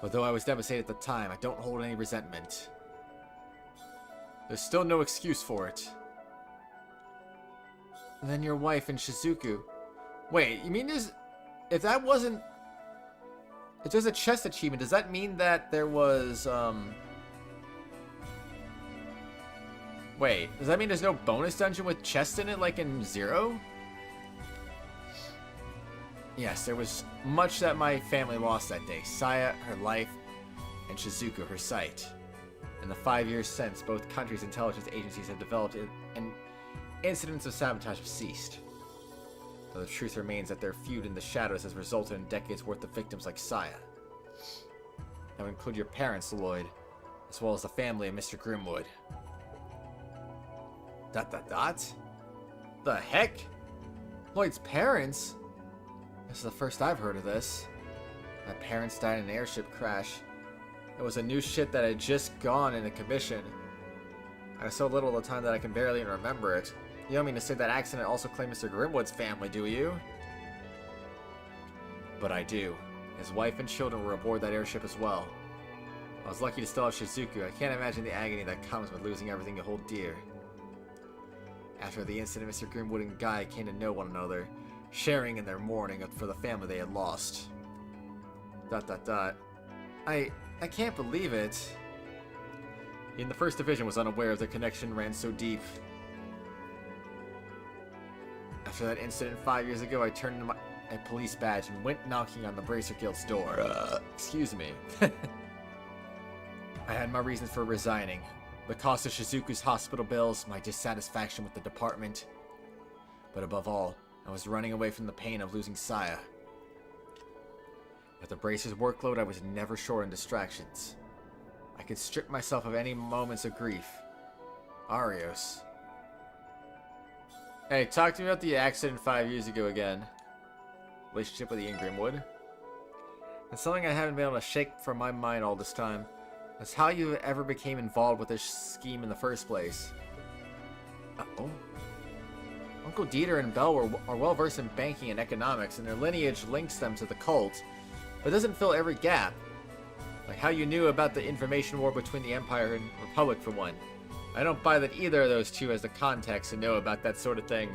Although I was devastated at the time, I don't hold any resentment. There's still no excuse for it. And then your wife and Shizuku. Wait, you mean there's... If that wasn't... If there's a chest achievement, does that mean that there was, Wait, does that mean there's no bonus dungeon with chests in it like in Zero? Yes, there was much that my family lost that day. Saya, her life, and Shizuku, her sight. In the 5 years since, both countries' intelligence agencies have developed and incidents of sabotage have ceased. Though the truth remains that their feud in the shadows has resulted in decades worth of victims like Saya. That would include your parents, Lloyd, as well as the family of Mr. Grimwood. ... The heck? Lloyd's parents? This is the first I've heard of this. My parents died in an airship crash. It was a new ship that had just gone into commission. I have so little of the time that I can barely even remember it. You don't mean to say that accident also claimed Mr. Grimwood's family, do you? But I do. His wife and children were aboard that airship as well. I was lucky to still have Shizuku. I can't imagine the agony that comes with losing everything you hold dear. After the incident, Mr. Grimwood and Guy came to know one another, sharing in their mourning for the family they had lost. ... I can't believe it. He in the First Division was unaware of their connection ran so deep. After that incident 5 years ago, I turned in my police badge and went knocking on the Bracer Guild's door. Excuse me. I had my reasons for resigning. The cost of Shizuku's hospital bills, my dissatisfaction with the department. But above all, I was running away from the pain of losing Saya. With the Bracer's workload, I was never short on distractions. I could strip myself of any moments of grief. Arios. Hey, talk to me about the accident 5 years ago again. Relationship with Ian Grimwood. It's something I haven't been able to shake from my mind all this time. That's how you ever became involved with this scheme in the first place. Uh-oh. Uncle Dieter and Bell are well versed in banking and economics, and their lineage links them to the cult, but doesn't fill every gap. Like how you knew about the information war between the Empire and Republic, for one. I don't buy that either of those two has the context to know about that sort of thing.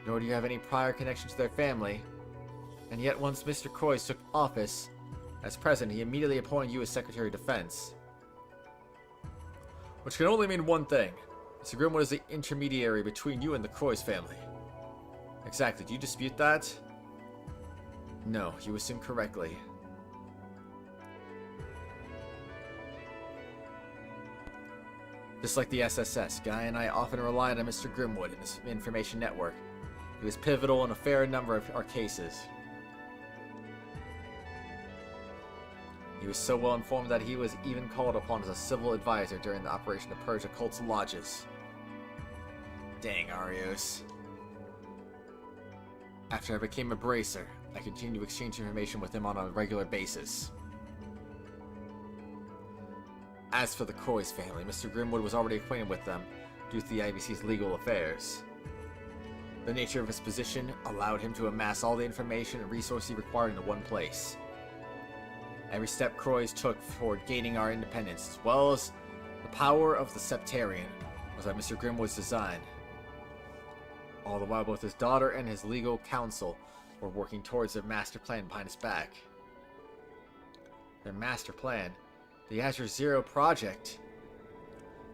Nor do you have any prior connection to their family. And yet once Mr. Croix took office, as president, he immediately appointed you as Secretary of Defense. Which can only mean one thing. Mr. Grimwood is the intermediary between you and the Croix family. Exactly, do you dispute that? No, you assume correctly. Just like the SSS, Guy and I often relied on Mr. Grimwood in his information network. He was pivotal in a fair number of our cases. He was so well informed that he was even called upon as a civil advisor during the operation to purge occult's lodges. Dang, Arios. After I became a Bracer, I continued to exchange information with him on a regular basis. As for the Croix family, Mr. Grimwood was already acquainted with them due to the IBC's legal affairs. The nature of his position allowed him to amass all the information and resources he required into one place. Every step Croix took toward gaining our independence, as well as the power of the Sept-Terrion, was by Mr. Grimwood's design. All the while, both his daughter and his legal counsel were working towards their master plan behind his back. Their master plan? The Azure Zero project.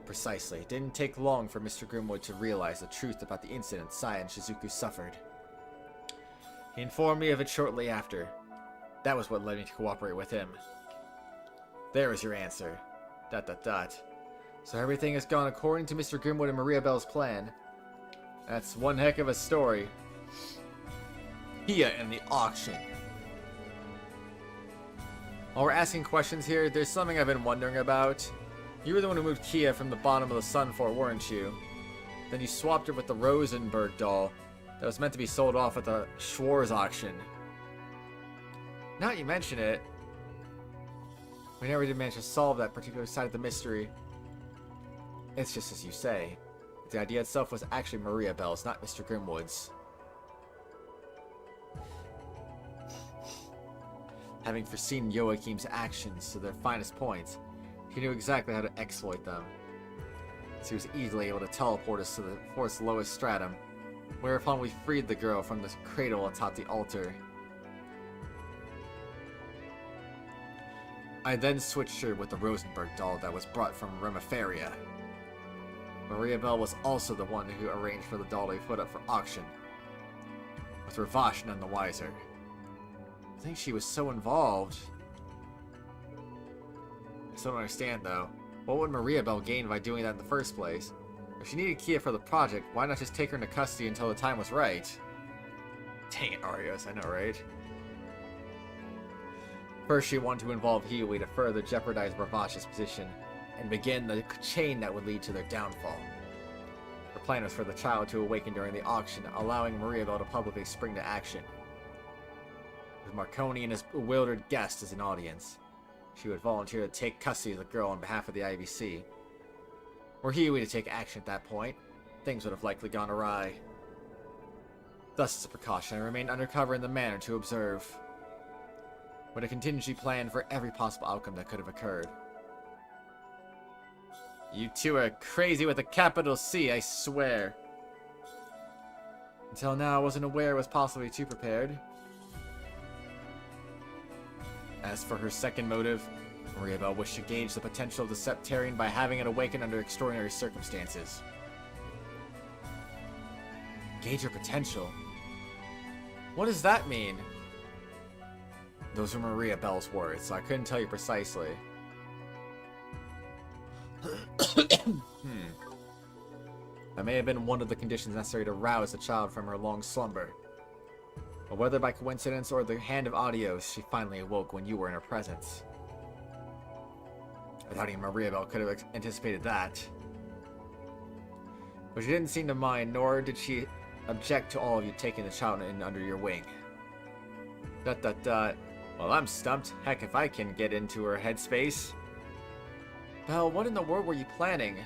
Precisely. It didn't take long for Mr. Grimwood to realize the truth about the incident Saya and Shizuku suffered. He informed me of it shortly after. That was what led me to cooperate with him. There is your answer. ... So everything has gone according to Mr. Grimwood and Maria Bell's plan. That's one heck of a story. KeA and the auction. While we're asking questions here, there's something I've been wondering about. You were the one who moved KeA from the bottom of the sun for, weren't you? Then you swapped her with the Rosenberg doll that was meant to be sold off at the Schwarz auction. Now that you mention it, we never did manage to solve that particular side of the mystery. It's just as you say. The idea itself was actually Maria Bell's, not Mr. Grimwood's. Having foreseen Joachim's actions to their finest points, he knew exactly how to exploit them. So he was easily able to teleport us to the forest's lowest stratum, whereupon we freed the girl from the cradle atop the altar. I then switched her with the Rosenberg doll that was brought from Remiferia. Maria Bell was also the one who arranged for the doll to be put up for auction, with Ravash none the wiser. I think she was so involved. I still don't understand though. What would Maria Bell gain by doing that in the first place? If she needed KeA for the project, why not just take her into custody until the time was right? Dang it, Arios, I know, right? First, she wanted to involve Hiwi to further jeopardize Ravash's position, and begin the chain that would lead to their downfall. Her plan was for the child to awaken during the auction, allowing Mariabelle to publicly spring to action. With Marconi and his bewildered guest as an audience, she would volunteer to take custody of the girl on behalf of the IVC. Were he to take action at that point, things would have likely gone awry. Thus, as a precaution, I remained undercover in the manor to observe, with a contingency plan for every possible outcome that could have occurred. You two are crazy with a capital C, I swear. Until now, I wasn't aware I was possibly too prepared. As for her second motive, Mariabelle wished to gauge the potential of the Sept-Terrion by having it awaken under extraordinary circumstances. Gauge her potential? What does that mean? Those were Mariabelle's words, so I couldn't tell you precisely. That may have been one of the conditions necessary to rouse the child from her long slumber. But whether by coincidence or the hand of Adios, she finally awoke when you were in her presence. I doubt even Mariabelle could have anticipated that. But she didn't seem to mind, nor did she object to all of you taking the child in under your wing. ... Well, I'm stumped. Heck, if I can get into her headspace. Belle, what in the world were you planning?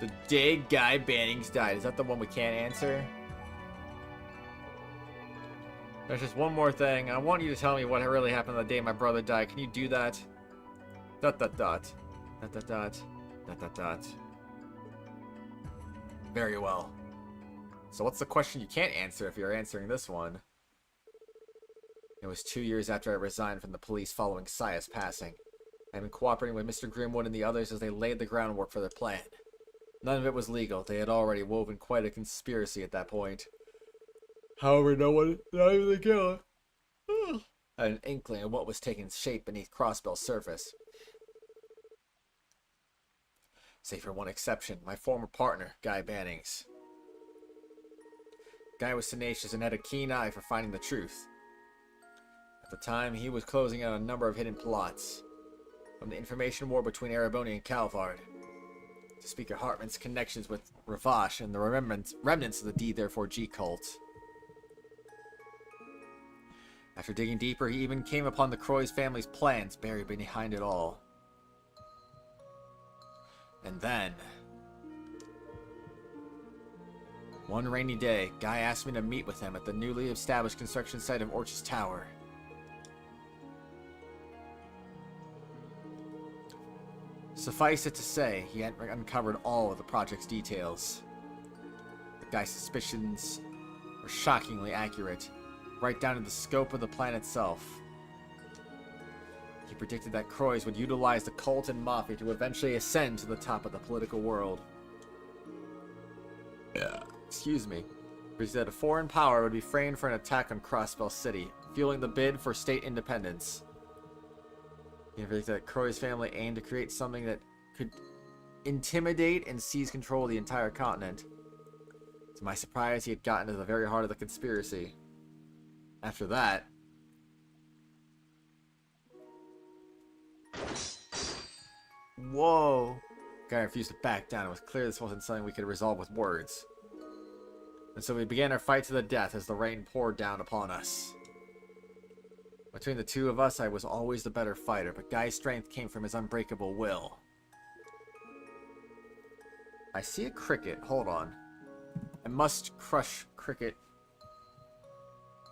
The day Guy Bannings died. Is that the one we can't answer? There's just one more thing. I want you to tell me what really happened the day my brother died. Can you do that? ... Very well. So what's the question you can't answer if you're answering this one? It was 2 years after I resigned from the police following Saya's passing. I'd been cooperating with Mr. Grimwood and the others as they laid the groundwork for their plan. None of it was legal. They had already woven quite a conspiracy at that point. However, no one, not even the killer, had an inkling of what was taking shape beneath Crossbell's surface. Save for one exception, my former partner, Guy Bannings. Guy was tenacious and had a keen eye for finding the truth. At the time, he was closing out a number of hidden plots, from the information war between Ereboni and Calvard, to Speaker Hartman's connections with Ravash and the remnants of the D-Therefore-G cult. After digging deeper, he even came upon the Croix family's plans buried behind it all. And then, one rainy day, Guy asked me to meet with him at the newly established construction site of Orch's Tower. Suffice it to say, he hadn't uncovered all of the project's details. The guy's suspicions were shockingly accurate, right down to the scope of the plan itself. He predicted that Croix would utilize the cult and mafia to eventually ascend to the top of the political world. Excuse me. He said a foreign power would be framed for an attack on Crossbell City, fueling the bid for state independence. He predicted that Croix's family aimed to create something that could intimidate and seize control of the entire continent. To my surprise, he had gotten to the very heart of the conspiracy. After that, whoa! Guy refused to back down. It was clear this wasn't something we could resolve with words. And so we began our fight to the death as the rain poured down upon us. Between the two of us, I was always the better fighter, but Guy's strength came from his unbreakable will. I see a cricket. Hold on. I must crush cricket.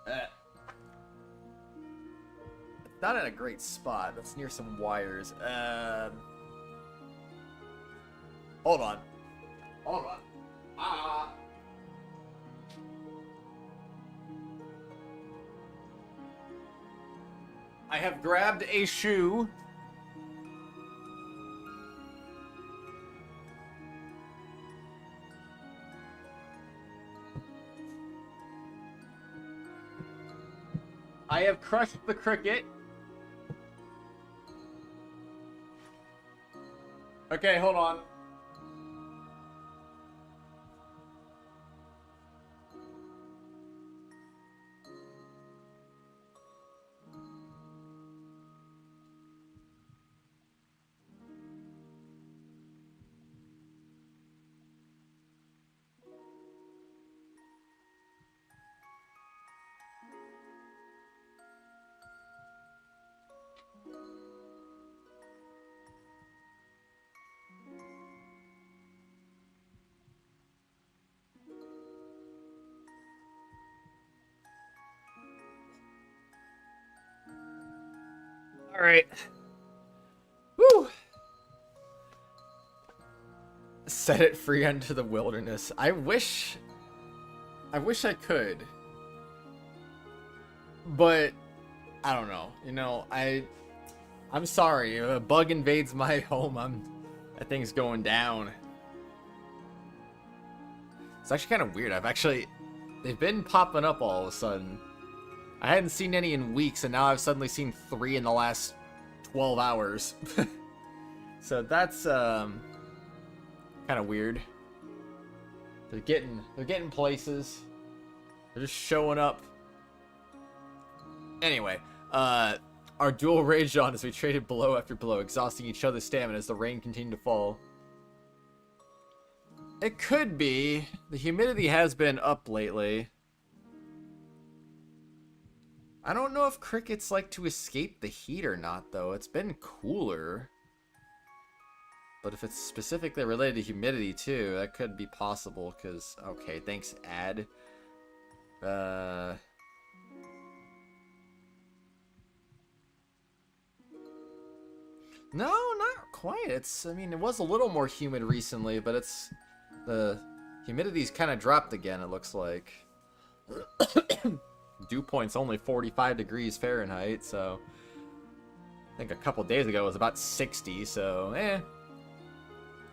It's not in a great spot. That's near some wires. Hold on. Hold on. I have grabbed a shoe. I have crushed the cricket. Okay, hold on. Alright. Woo! Set it free into the wilderness. I wish I could. But I don't know. You know, I'm sorry. If a bug invades my home, that thing's going down. It's actually kind of weird. They've been popping up all of a sudden. I hadn't seen any in weeks, and now I've suddenly seen 3 in the last 12 hours. So that's kind of weird. They're getting places. They're just showing up. Anyway, our duel raged on as we traded blow after blow, exhausting each other's stamina as the rain continued to fall. It could be. The humidity has been up lately. I don't know if crickets like to escape the heat or not, though. It's been cooler. But if it's specifically related to humidity, too, that could be possible, because... Okay, thanks, ad. No, not quite. I mean, it was a little more humid recently, but the humidity's kind of dropped again, it looks like. Dew point's only 45 degrees Fahrenheit, so I think a couple days ago it was about 60, so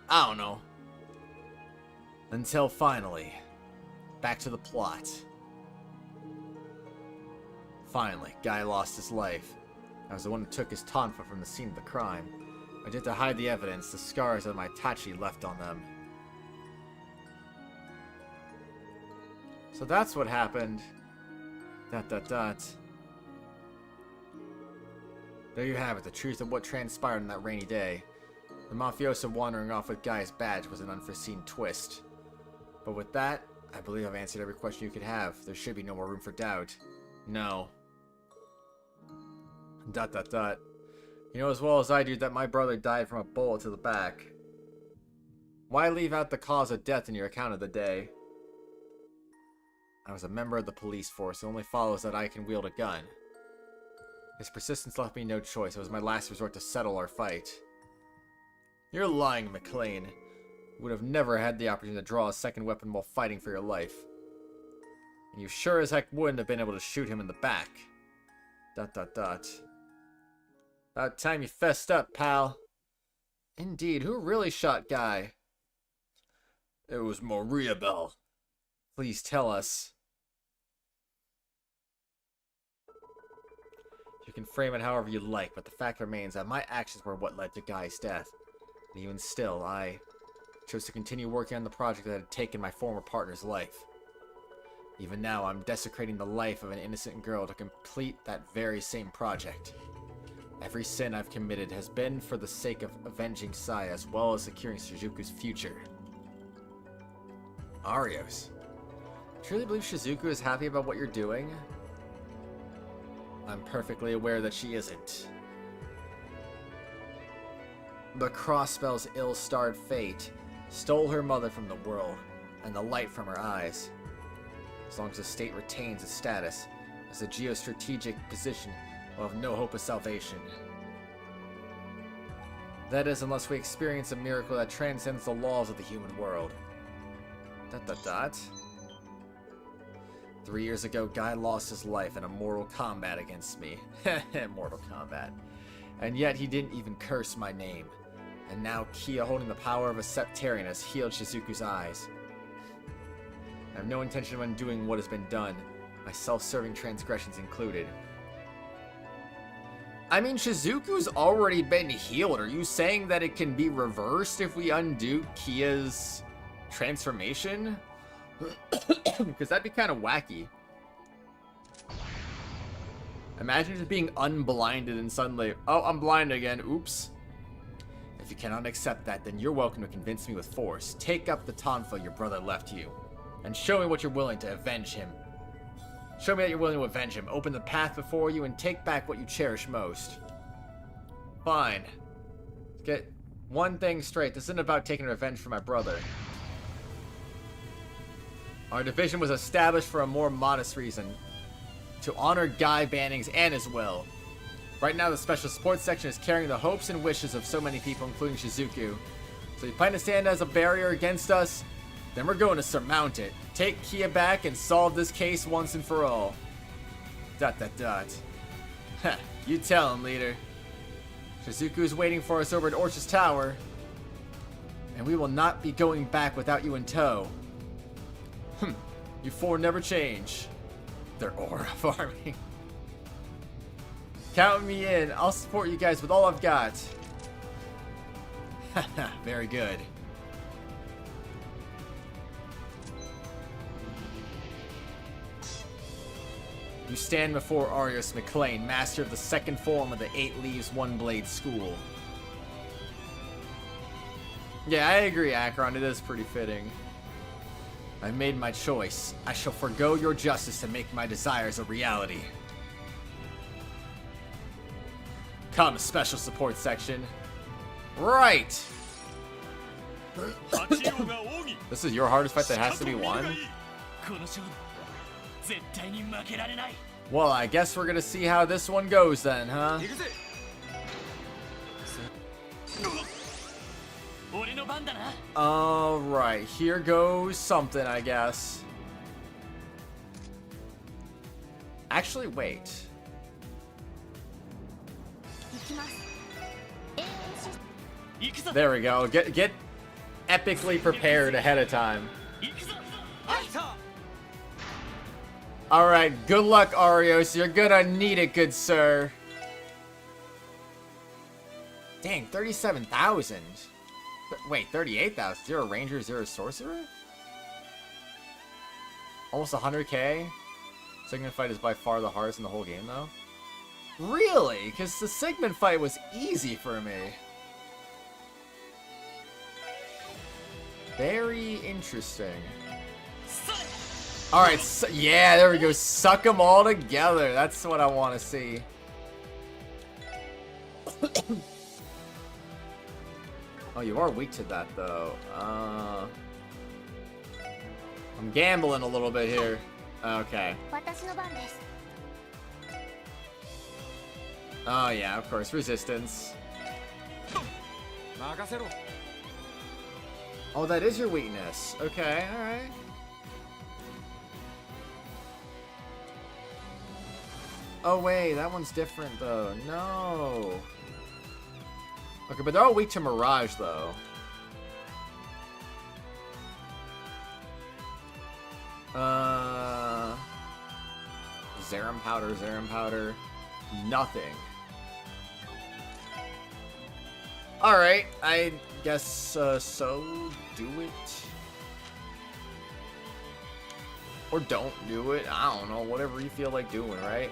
I don't know. Until finally, back to the plot. Finally, Guy lost his life. I was the one who took his tonfa from the scene of the crime. I did to hide the evidence, the scars that my Tachi left on them. So that's what happened. ... There you have it, the truth of what transpired on that rainy day. The mafioso wandering off with Guy's badge was an unforeseen twist. But with that, I believe I've answered every question you could have. There should be no more room for doubt. No. ... You know as well as I do that my brother died from a bullet to the back. Why leave out the cause of death in your account of the day? I was a member of the police force. It only follows that I can wield a gun. His persistence left me no choice. It was my last resort to settle our fight. You're lying, McLean. You would have never had the opportunity to draw a second weapon while fighting for your life. And you sure as heck wouldn't have been able to shoot him in the back. ... About time you fessed up, pal. Indeed, who really shot Guy? It was Maria Bell. Please tell us. You can frame it however you like, but the fact remains that my actions were what led to Guy's death. And even still, I chose to continue working on the project that had taken my former partner's life. Even now, I'm desecrating the life of an innocent girl to complete that very same project. Every sin I've committed has been for the sake of avenging Sai as well as securing Shizuku's future. Arios. Truly believe Shizuku is happy about what you're doing? I'm perfectly aware that she isn't. The Crossbell's ill-starred fate stole her mother from the world and the light from her eyes. As long as the state retains its status as a geostrategic position, we'll have no hope of salvation. That is, unless we experience a miracle that transcends the laws of the human world. ... 3 years ago, Guy lost his life in a mortal combat against me. Mortal combat. And yet he didn't even curse my name. And now KeA, holding the power of a Sept-Terrion, has healed Shizuku's eyes. I have no intention of undoing what has been done, my self-serving transgressions included. I mean, Shizuku's already been healed. Are you saying that it can be reversed if we undo KeA's transformation? Because that'd be kind of wacky. Imagine just being unblinded and suddenly, oh, I'm blind again, oops. If you cannot accept that, then you're welcome to convince me with force. Take up the tonfa your brother left you, and show me what you're willing to avenge him. Show me that you're willing to avenge him. Open the path before you and take back what you cherish most. Fine. Let's get one thing straight. This isn't about taking revenge for my brother. Our division was established for a more modest reason. To honor Guy Bannings and his will. Right now, the special support section is carrying the hopes and wishes of so many people, including Shizuku. So you plan to stand as a barrier against us? Then we're going to surmount it. Take KeA back and solve this case once and for all. ... Heh, you tell him, leader. Shizuku is waiting for us over at Orch's Tower. And we will not be going back without you in tow. You four never change. Their aura farming. Count me in. I'll support you guys with all I've got. Haha, very good. You stand before Arios McLean, master of the second form of the 8 Leaves, 1 Blade School. Yeah, I agree, Akron. It is pretty fitting. I've made my choice. I shall forgo your justice to make my desires a reality. Come, special support section. Right! This is your hardest fight that has to be won? Well, I guess we're gonna see how this one goes then, huh? Alright, here goes something, I guess. Actually, wait. There we go. Get epically prepared ahead of time. Alright, good luck, Arios. You're gonna need it, good sir. Dang, 37,000. Wait, 38,000. 0 ranger, 0 sorcerer? Almost 100k? Sigmund fight is by far the hardest in the whole game, though. Really? Because the Sigmund fight was easy for me. Very interesting. Alright, so, yeah, there we go. Suck them all together. That's what I want to see. Oh, you are weak to that, though. I'm gambling a little bit here. Okay. Oh, yeah, of course. Resistance. Oh, that is your weakness. Okay, alright. Oh, wait, that one's different, though. No. Okay, but they're all weak to Mirage, though. Zerum Powder. Nothing. Alright, I guess, so do it. Or don't do it. I don't know, whatever you feel like doing, right?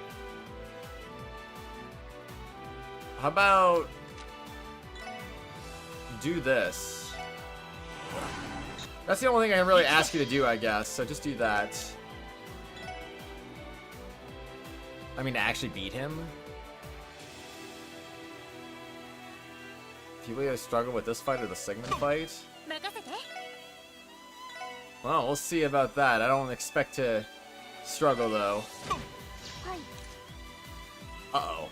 How about do this? That's the only thing I can really ask you to do, I guess. So just do that. I mean, to actually beat him. If you really struggle with this fight or the Sigmund fight. Well, we'll see about that. I don't expect to struggle, though. Uh-oh.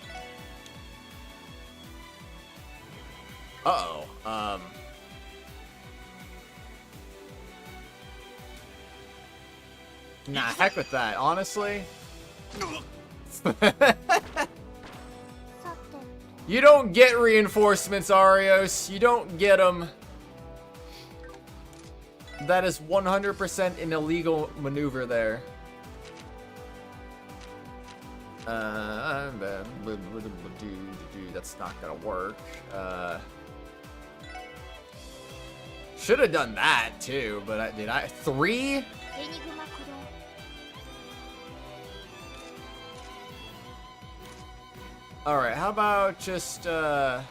Uh-oh. Nah, heck with that, honestly. You don't get reinforcements, Arios. You don't get them. That is 100% an illegal maneuver there. That's not gonna work. Should have done that too, but did I? 3? Alright, how about just, yeah,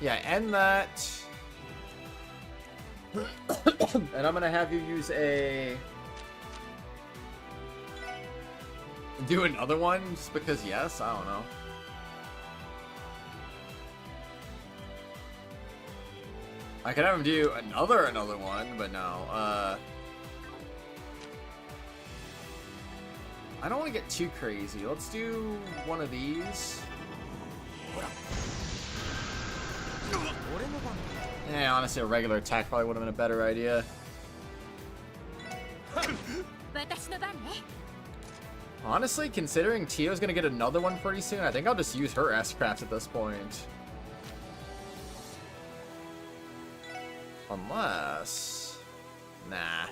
end that. And I'm gonna have you use a... Do another one, just because yes? I don't know. I could have him do another one, but no, I don't want to get too crazy. Let's do one of these. Yeah, honestly, a regular attack probably would have been a better idea. Honestly, considering Tio's gonna get another one pretty soon, I think I'll just use her S-Craft at this point. Unless... Nah.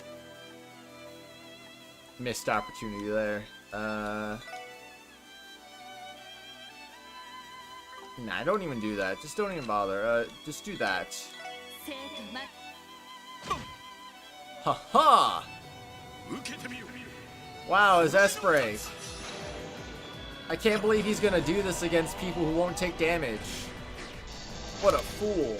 Missed opportunity there. Nah, don't even do that. Just don't even bother. Just do that. Haha! Wow, his S-Spray. I can't believe he's gonna do this against people who won't take damage. What a fool.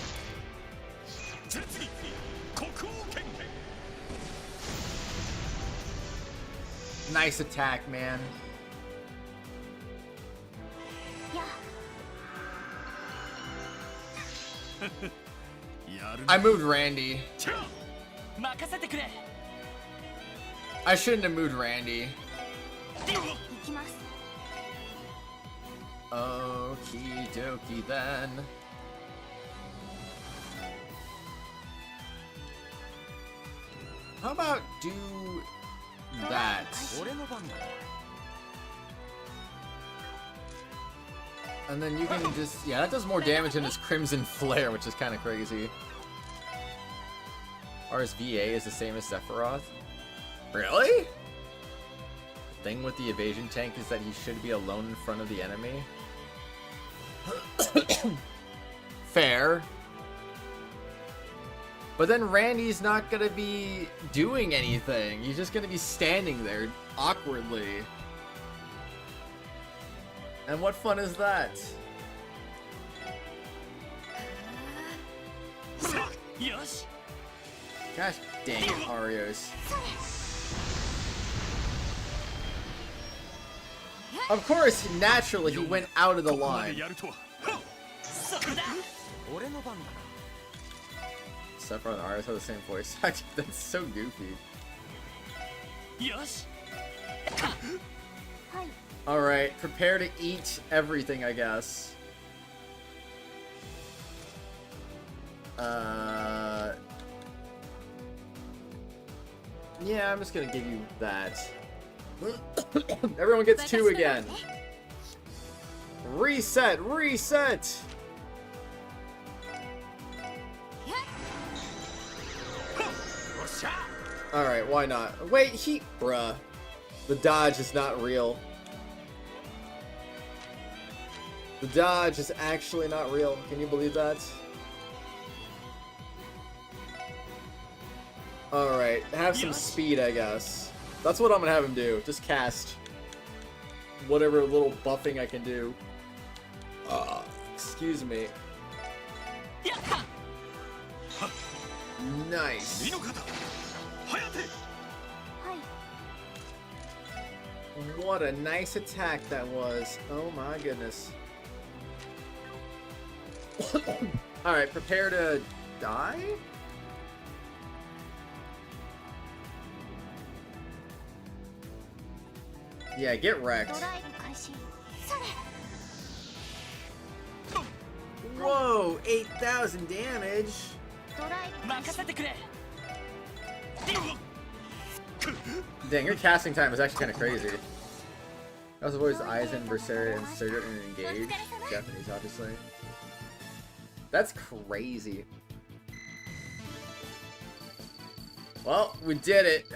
Nice attack, man. I moved Randy. I shouldn't have moved Randy. Okie dokie then. How about do that? And then you can just... Yeah, that does more damage than his Crimson Flare, which is kind of crazy. Or his VA is the same as Sephiroth. Really? The thing with the evasion tank is that he should be alone in front of the enemy. Fair. But then Randy's not gonna be doing anything. He's just gonna be standing there awkwardly. And what fun is that? Gosh dang it, Arios. Of course, naturally, he went out of the line. Sephiroth and Arios have the same voice. That's so goofy. Alright, prepare to eat everything, I guess. Yeah, I'm just gonna give you that. Everyone gets 2 again. Reset! Reset! Alright, why not? Wait, bruh. The dodge is not real. The dodge is actually not real. Can you believe that? Alright, have some speed, I guess. That's what I'm gonna have him do. Just cast whatever little buffing I can do. Excuse me. Nice. What a nice attack that was. Oh my goodness. Alright, prepare to die? Yeah, get wrecked. Whoa, 8,000 damage. Dang, your casting time is actually kind of crazy. I also voiced Aizen, Berseria, and Surgeon and Engage. Japanese, obviously. That's crazy. Well, we did it.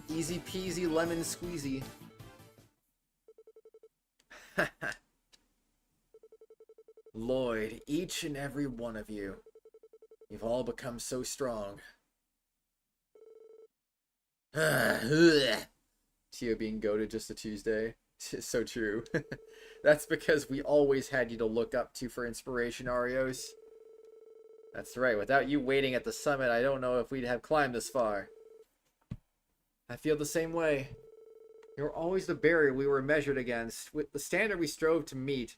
Easy peasy lemon squeezy. Lloyd, each and every one of you, you've all become so strong. Tio being goated just a Tuesday. It's so true. That's because we always had you to look up to for inspiration, Arios. That's right, without you waiting at the summit, I don't know if we'd have climbed this far. I feel the same way. You were always the barrier we were measured against, with the standard we strove to meet.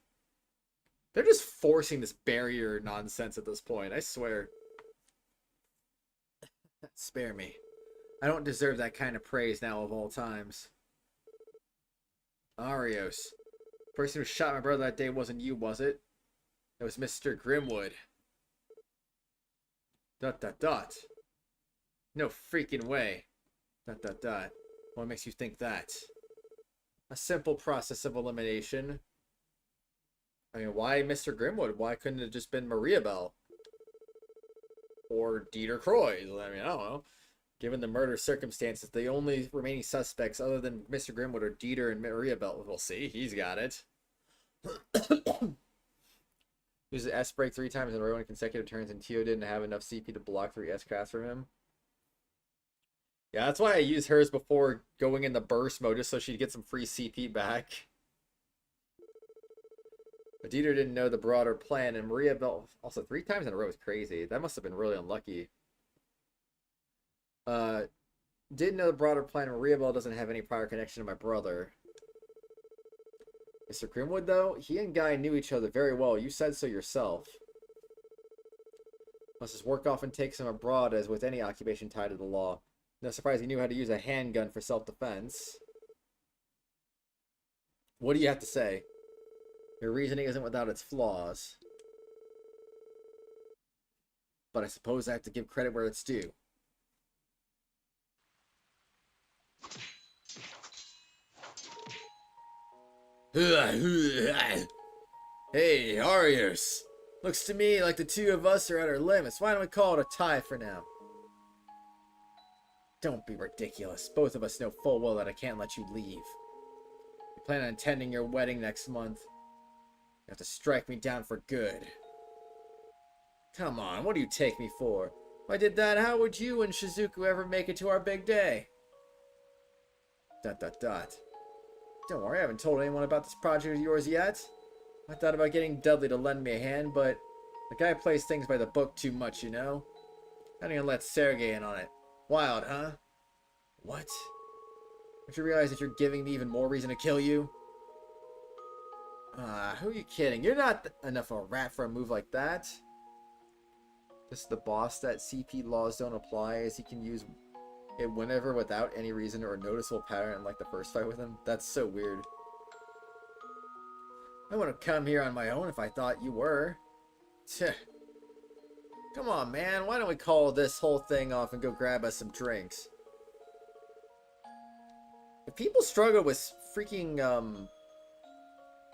They're just forcing this barrier nonsense at this point, I swear. Spare me. I don't deserve that kind of praise now of all times. Arios. The person who shot my brother that day wasn't you, was it? It was Mr. Grimwood. ... No freaking way. ... What makes you think that? A simple process of elimination. I mean, why Mr. Grimwood? Why couldn't it have just been Maria Bell? Or Dieter Croy? I mean, I don't know. Given the murder circumstances, the only remaining suspects other than Mr. Grimwood are Dieter and Maria Bell. We'll see. He's got it. Uses S brake 3 times in a row in consecutive turns, and Tio didn't have enough CP to block 3 S crafts from him. Yeah, that's why I used hers before going in the burst mode, just so she'd get some free CP back. But Dieter didn't know the broader plan, and Maria Bell also 3 times in a row is crazy. That must have been really unlucky. Didn't know the broader plan. Maria Bell doesn't have any prior connection to my brother. Mr. Grimwood, though, he and Guy knew each other very well. You said so yourself. Must his work often takes him abroad, as with any occupation tied to the law. No surprise he knew how to use a handgun for self-defense. What do you have to say? Your reasoning isn't without its flaws. But I suppose I have to give credit where it's due. Hey, Arios. Looks to me like the two of us are at our limits. Why don't we call it a tie for now? Don't be ridiculous. Both of us know full well that I can't let you leave. You plan on attending your wedding next month. You have to strike me down for good. Come on, what do you take me for? If I did that, how would you and Shizuku ever make it to our big day? ... Don't worry, I haven't told anyone about this project of yours yet. I thought about getting Dudley to lend me a hand, but the guy plays things by the book too much, you know? I'm gonna let Sergey in on it. Wild, huh? What? Don't you realize that you're giving me even more reason to kill you? Who are you kidding? You're not enough of a rat for a move like that. This is the boss that CP laws don't apply, as he can use it whenever without any reason or noticeable pattern, like the first fight with him. That's so weird. I wouldn't have come here on my own if I thought you were. Come on, man. Why don't we call this whole thing off and go grab us some drinks? If people struggle with freaking,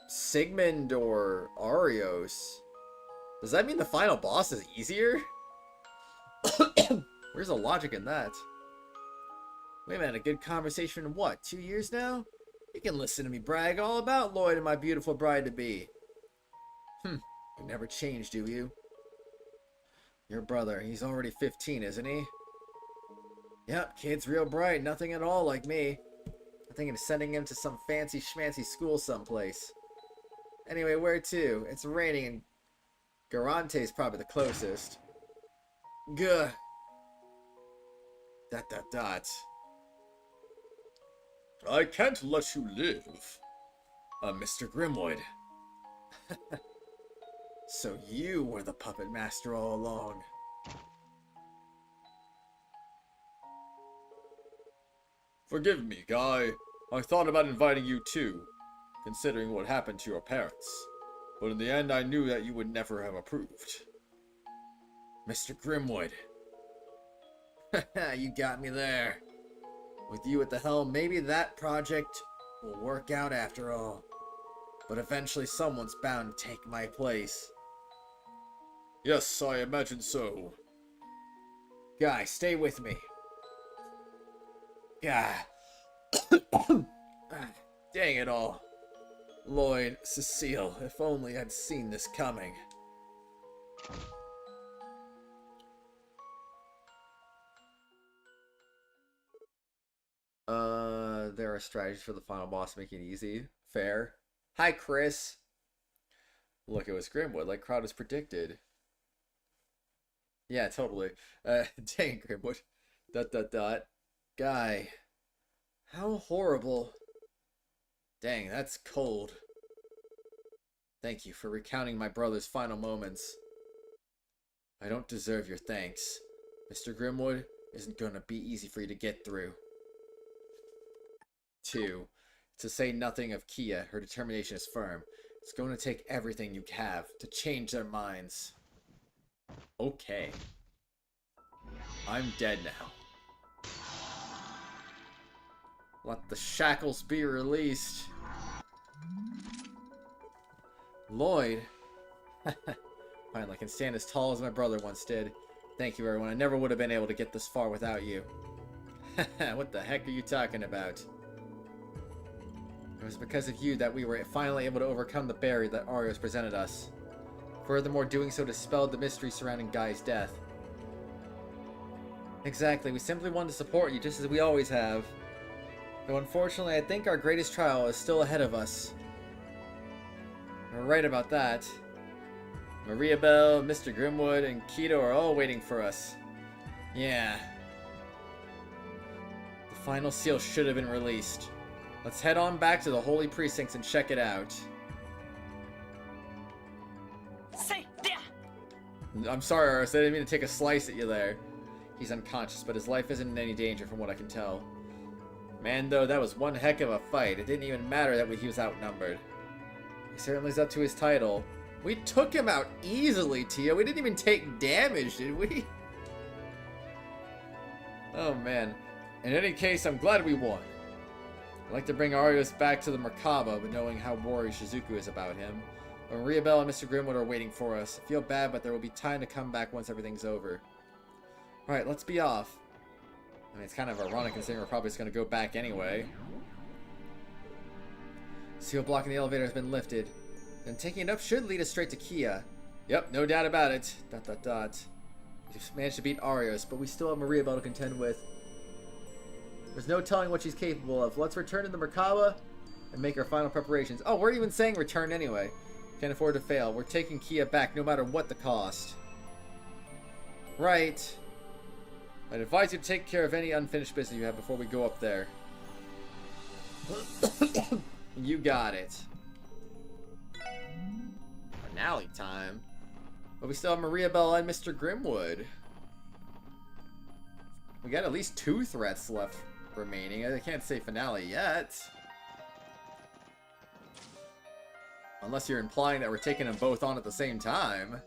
Sigmund or Arios, does that mean the final boss is easier? Where's the logic in that? Wait a minute, a good conversation in what, 2 years now? You can listen to me brag all about Lloyd and my beautiful bride-to-be. You never change, do you? Your brother, he's already 15, isn't he? Yep, kid's real bright, nothing at all like me. I'm thinking of sending him to some fancy schmancy school someplace. Anyway, where to? It's raining and Garante's probably the closest. Gah. ... I can't let you live. Mr. Grimwood. So you were the puppet master all along. Forgive me, Guy. I thought about inviting you too, considering what happened to your parents. But in the end, I knew that you would never have approved. Mr. Grimwood. You got me there. With you at the helm, maybe that project will work out after all. But eventually someone's bound to take my place. Yes, I imagine so. Guy, stay with me. Gah. Dang it all. Lloyd, Cecile, if only I'd seen this coming. There are strategies for the final boss to make it easy. Fair. Hi, Chris. Look, it was Grimwood, like Kratos predicted. Yeah, totally. Dang, Grimwood. ... Guy. How horrible. Dang, that's cold. Thank you for recounting my brother's final moments. I don't deserve your thanks. Mr. Grimwood isn't gonna be easy for you to get through. 2. To say nothing of KeA, her determination is firm. It's going to take everything you have to change their minds. Okay. I'm dead now. Let the shackles be released. Lloyd. Finally, I can stand as tall as my brother once did. Thank you, everyone. I never would have been able to get this far without you. What the heck are you talking about? It was because of you that we were finally able to overcome the barrier that Arios presented us. Furthermore, doing so dispelled the mystery surrounding Guy's death. Exactly, we simply wanted to support you just as we always have. Though unfortunately, I think our greatest trial is still ahead of us. We're right about that. Maria Bell, Mr. Grimwood, and Keto are all waiting for us. Yeah. The final seal should have been released. Let's head on back to the Holy Precincts and check it out. I'm sorry, Aris, I didn't mean to take a slice at you there. He's unconscious, but his life isn't in any danger from what I can tell. Man, though, that was one heck of a fight. It didn't even matter that he was outnumbered. He certainly is up to his title. We took him out easily, Tia. We didn't even take damage, did we? Oh, man. In any case, I'm glad we won. I'd like to bring Arios back to the Merkaba, but knowing how worried Shizuku is about him. But Maria Bell and Mr. Grimwood are waiting for us. I feel bad, but there will be time to come back once everything's over. Alright, let's be off. I mean, it's kind of ironic considering we're probably just going to go back anyway. Seal blocking the elevator has been lifted. And taking it up should lead us straight to KeA. Yep, no doubt about it. ... We've managed to beat Arios, but we still have Maria Bell to contend with. There's no telling what she's capable of. Let's return to the Merkaba and make our final preparations. Oh, we're even saying return anyway. Can't afford to fail. We're taking KeA back no matter what the cost. Right. I'd advise you to take care of any unfinished business you have before we go up there. You got it. Finale time. But we still have Maria Bell and Mr. Grimwood. We got at least 2 threats left remaining. I can't say finale yet. Unless you're implying that we're taking them both on at the same time.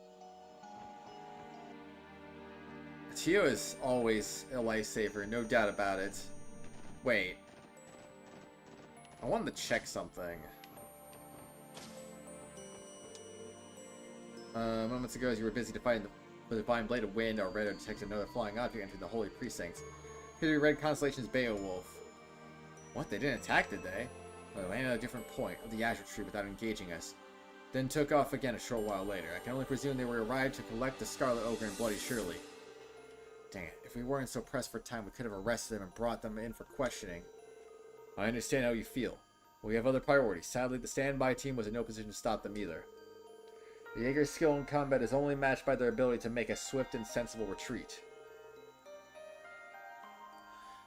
Tio is always a lifesaver, no doubt about it. Wait. I wanted to check something. Moments ago, as you were busy fighting the divine blade of wind, our radar detected another flying object entering the holy precincts. Here we read Constellation's Beowulf. What? They didn't attack, did they? Well, they landed at a different point of the Azure tree without engaging us. Then took off again a short while later. I can only presume they were arrived to collect the Scarlet Ogre and Bloody Shirley. Dang it. If we weren't so pressed for time, we could have arrested them and brought them in for questioning. I understand how you feel. But we have other priorities. Sadly, the standby team was in no position to stop them either. The Jaeger's skill in combat is only matched by their ability to make a swift and sensible retreat.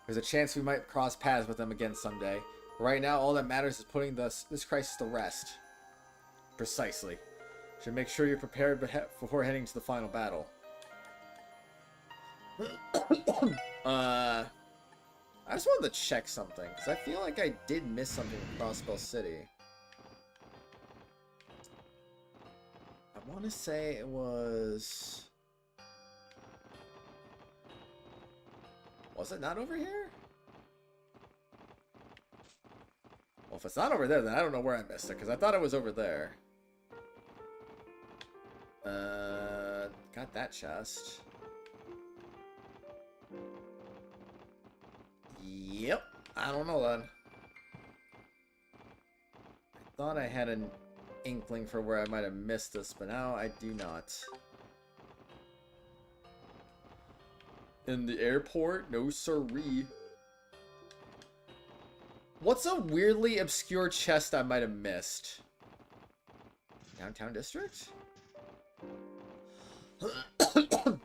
There's a chance we might cross paths with them again someday. But right now, all that matters is putting this crisis to rest. Precisely. Should make sure you're prepared before heading to the final battle. I just wanted to check something, because I feel like I did miss something in Crossbell City. I want to say it was... Was it not over here? Well, if it's not over there, then I don't know where I missed it, because I thought it was over there. Got that chest. Yep. I don't know then. I thought I had an inkling for where I might have missed this, but now I do not. In the airport? No siree. What's a weirdly obscure chest I might have missed? Downtown District?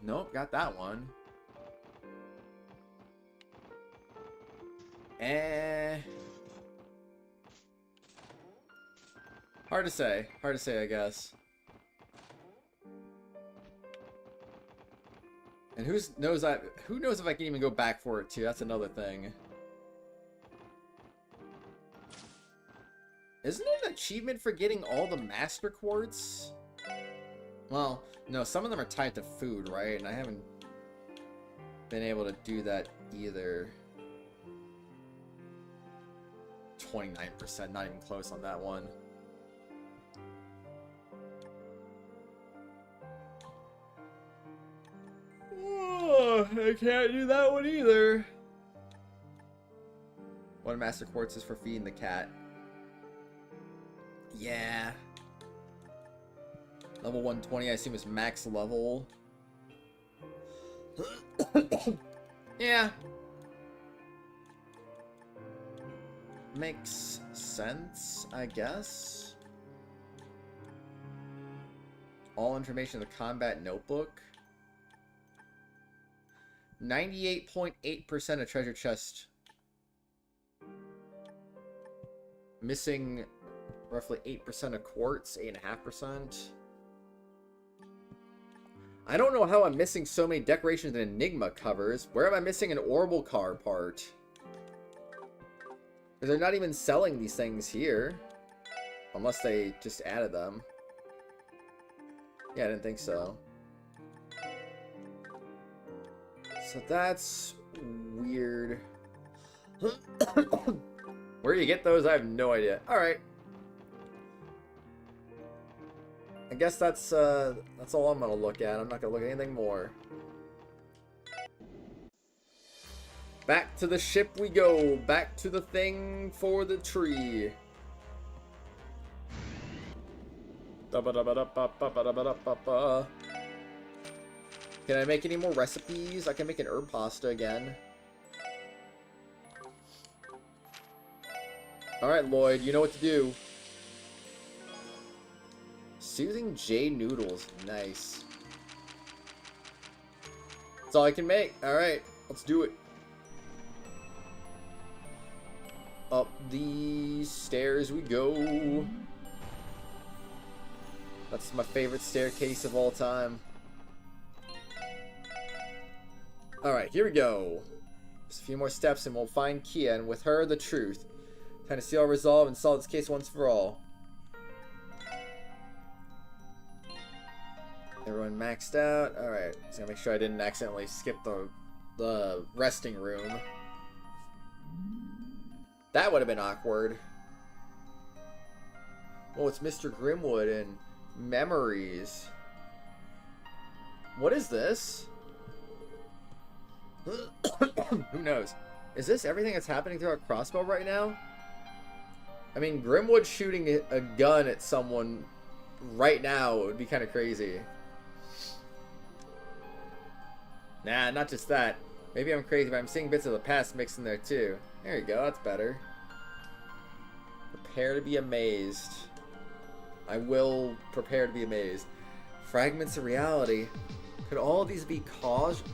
Nope, got that one. Hard to say. Hard to say, I guess. And who knows if I can even go back for it too? That's another thing. Isn't it an achievement for getting all the Master Quartz? Well, no, some of them are tied to food, right? And I haven't been able to do that either. 29%, not even close on that one. Oh, I can't do that one either. One Master Quartz is for feeding the cat. Yeah. Level 120, I assume is max level. Yeah. Makes sense, I guess. All information in the combat notebook. 98.8% of treasure chest. Missing roughly 8% of quartz, 8.5%. I don't know how I'm missing so many decorations and Enigma covers. Where am I missing an Orbital car part? Because they're not even selling these things here. Unless they just added them. Yeah, I didn't think so. So that's weird. Where do you get those? I have no idea. Alright. I guess that's all I'm gonna look at. I'm not gonna look at anything more. Back to the ship we go. Back to the thing for the tree. Can I make any more recipes? I can make an herb pasta again. Alright, Lloyd, you know what to do. Soothing jade noodles. Nice. That's all I can make. Alright, let's do it. Up these stairs we go. That's my favorite staircase of all time. Alright, here we go. Just a few more steps and we'll find KeA, and with her, the truth. Time to see all resolve and solve this case once for all. Everyone maxed out. Alright, just gonna make sure I didn't accidentally skip the resting room. That would have been awkward. Oh, it's Mr. Grimwood and memories. What is this? Who knows? Is this everything that's happening throughout Crossbell right now? I mean, Grimwood shooting a gun at someone right now would be kind of crazy. Nah, not just that. Maybe I'm crazy, but I'm seeing bits of the past mixed in there too. There you go, that's better. Prepare to be amazed. I will prepare to be amazed. Fragments of reality. Could all of these be causal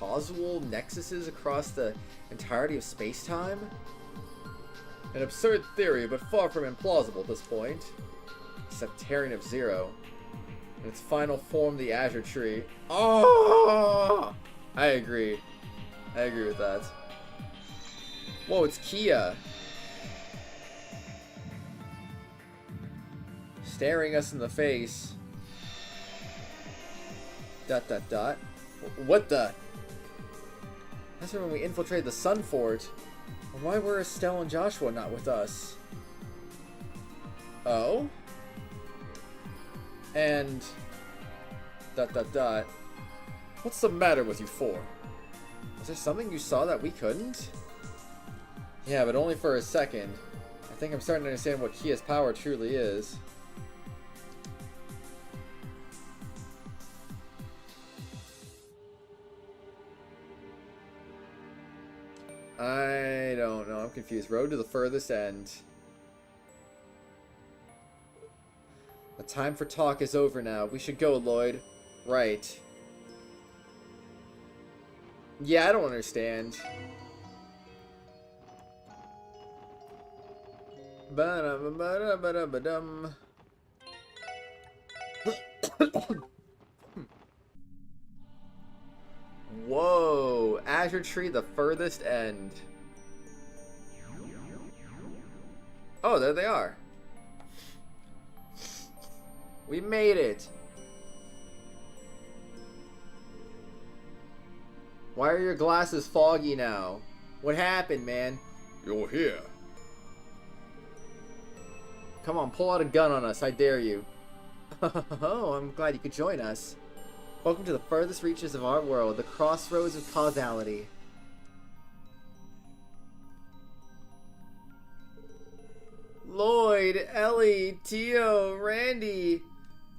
nexuses across the entirety of space-time? An absurd theory, but far from implausible at this point. Sept-Terrion of Zero. In its final form, the Azure tree. Oh! I agree. I agree with that. Whoa, it's KeA. Staring us in the face. ... What the? That's when we infiltrated the Sun Fort. Why were Estelle and Joshua not with us? Oh? And... ... What's the matter with you four? Was there something you saw that we couldn't? Yeah, but only for a second. I think I'm starting to understand what KeA's power truly is. I don't know. I'm confused. Road to the furthest end. The time for talk is over now. We should go, Lloyd. Right. Yeah, I don't understand. Ba-da-ba-da-ba-da-ba-dum. Whoa, Azure tree, the furthest end. Oh, there they are. We made it. Why are your glasses foggy now? What happened, man? You're here. Come on, pull out a gun on us, I dare you. Oh, I'm glad you could join us. Welcome to the furthest reaches of our world, the crossroads of causality. Lloyd, Ellie, Tio, Randy.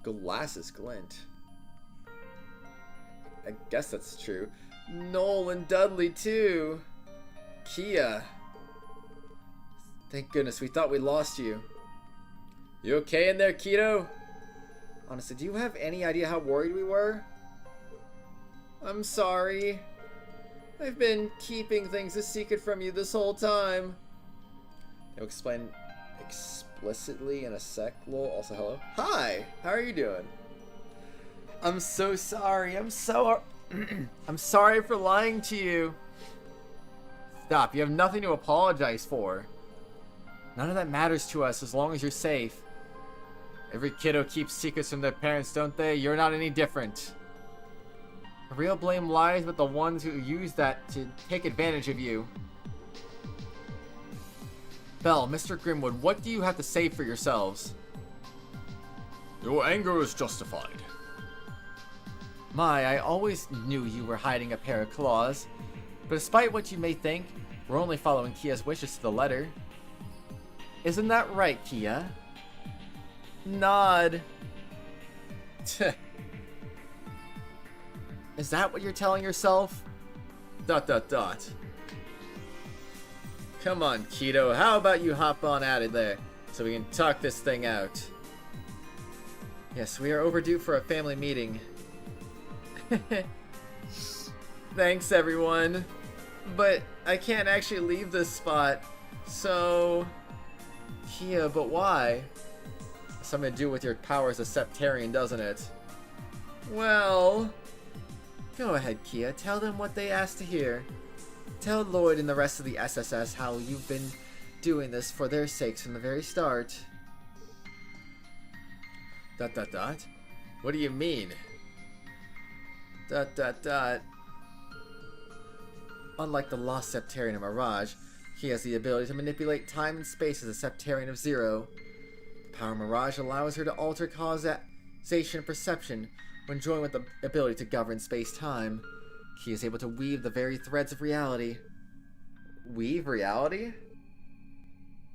Glasses glint. I guess that's true. Noel and Dudley, too. KeA. Thank goodness, we thought we lost you. You okay in there, Keto? Honestly, do you have any idea how worried we were? I'm sorry. I've been keeping things a secret from you this whole time. I'll explain explicitly in a sec. Lol. Also, hello. Hi! How are you doing? I'm so sorry. I'm sorry for lying to you. Stop. You have nothing to apologize for. None of that matters to us as long as you're safe. Every kiddo keeps secrets from their parents, don't they? You're not any different. The real blame lies with the ones who use that to take advantage of you. Belle, Mr. Grimwood, what do you have to say for yourselves? Your anger is justified. I always knew you were hiding a pair of claws. But despite what you may think, we're only following KeA's wishes to the letter. Isn't that right, KeA? Nod. Is that what you're telling yourself? ... Come on, Keto, how about you hop on out of there, so we can talk this thing out. Yes, we are overdue for a family meeting. Thanks, everyone. But I can't actually leave this spot, so... KeA, but why? Something to do with your powers as Sept-Terrion, doesn't it? Well... Go ahead, KeA. Tell them what they asked to hear. Tell Lloyd and the rest of the SSS how you've been doing this for their sakes from the very start. ... What do you mean? ... Unlike the lost Sept-Terrion and Mirage, he has the ability to manipulate time and space as a Sept-Terrion of Zero. The power of Mirage allows her to alter causation and perception when joined with the ability to govern space-time. He is able to weave the very threads of reality. Weave reality?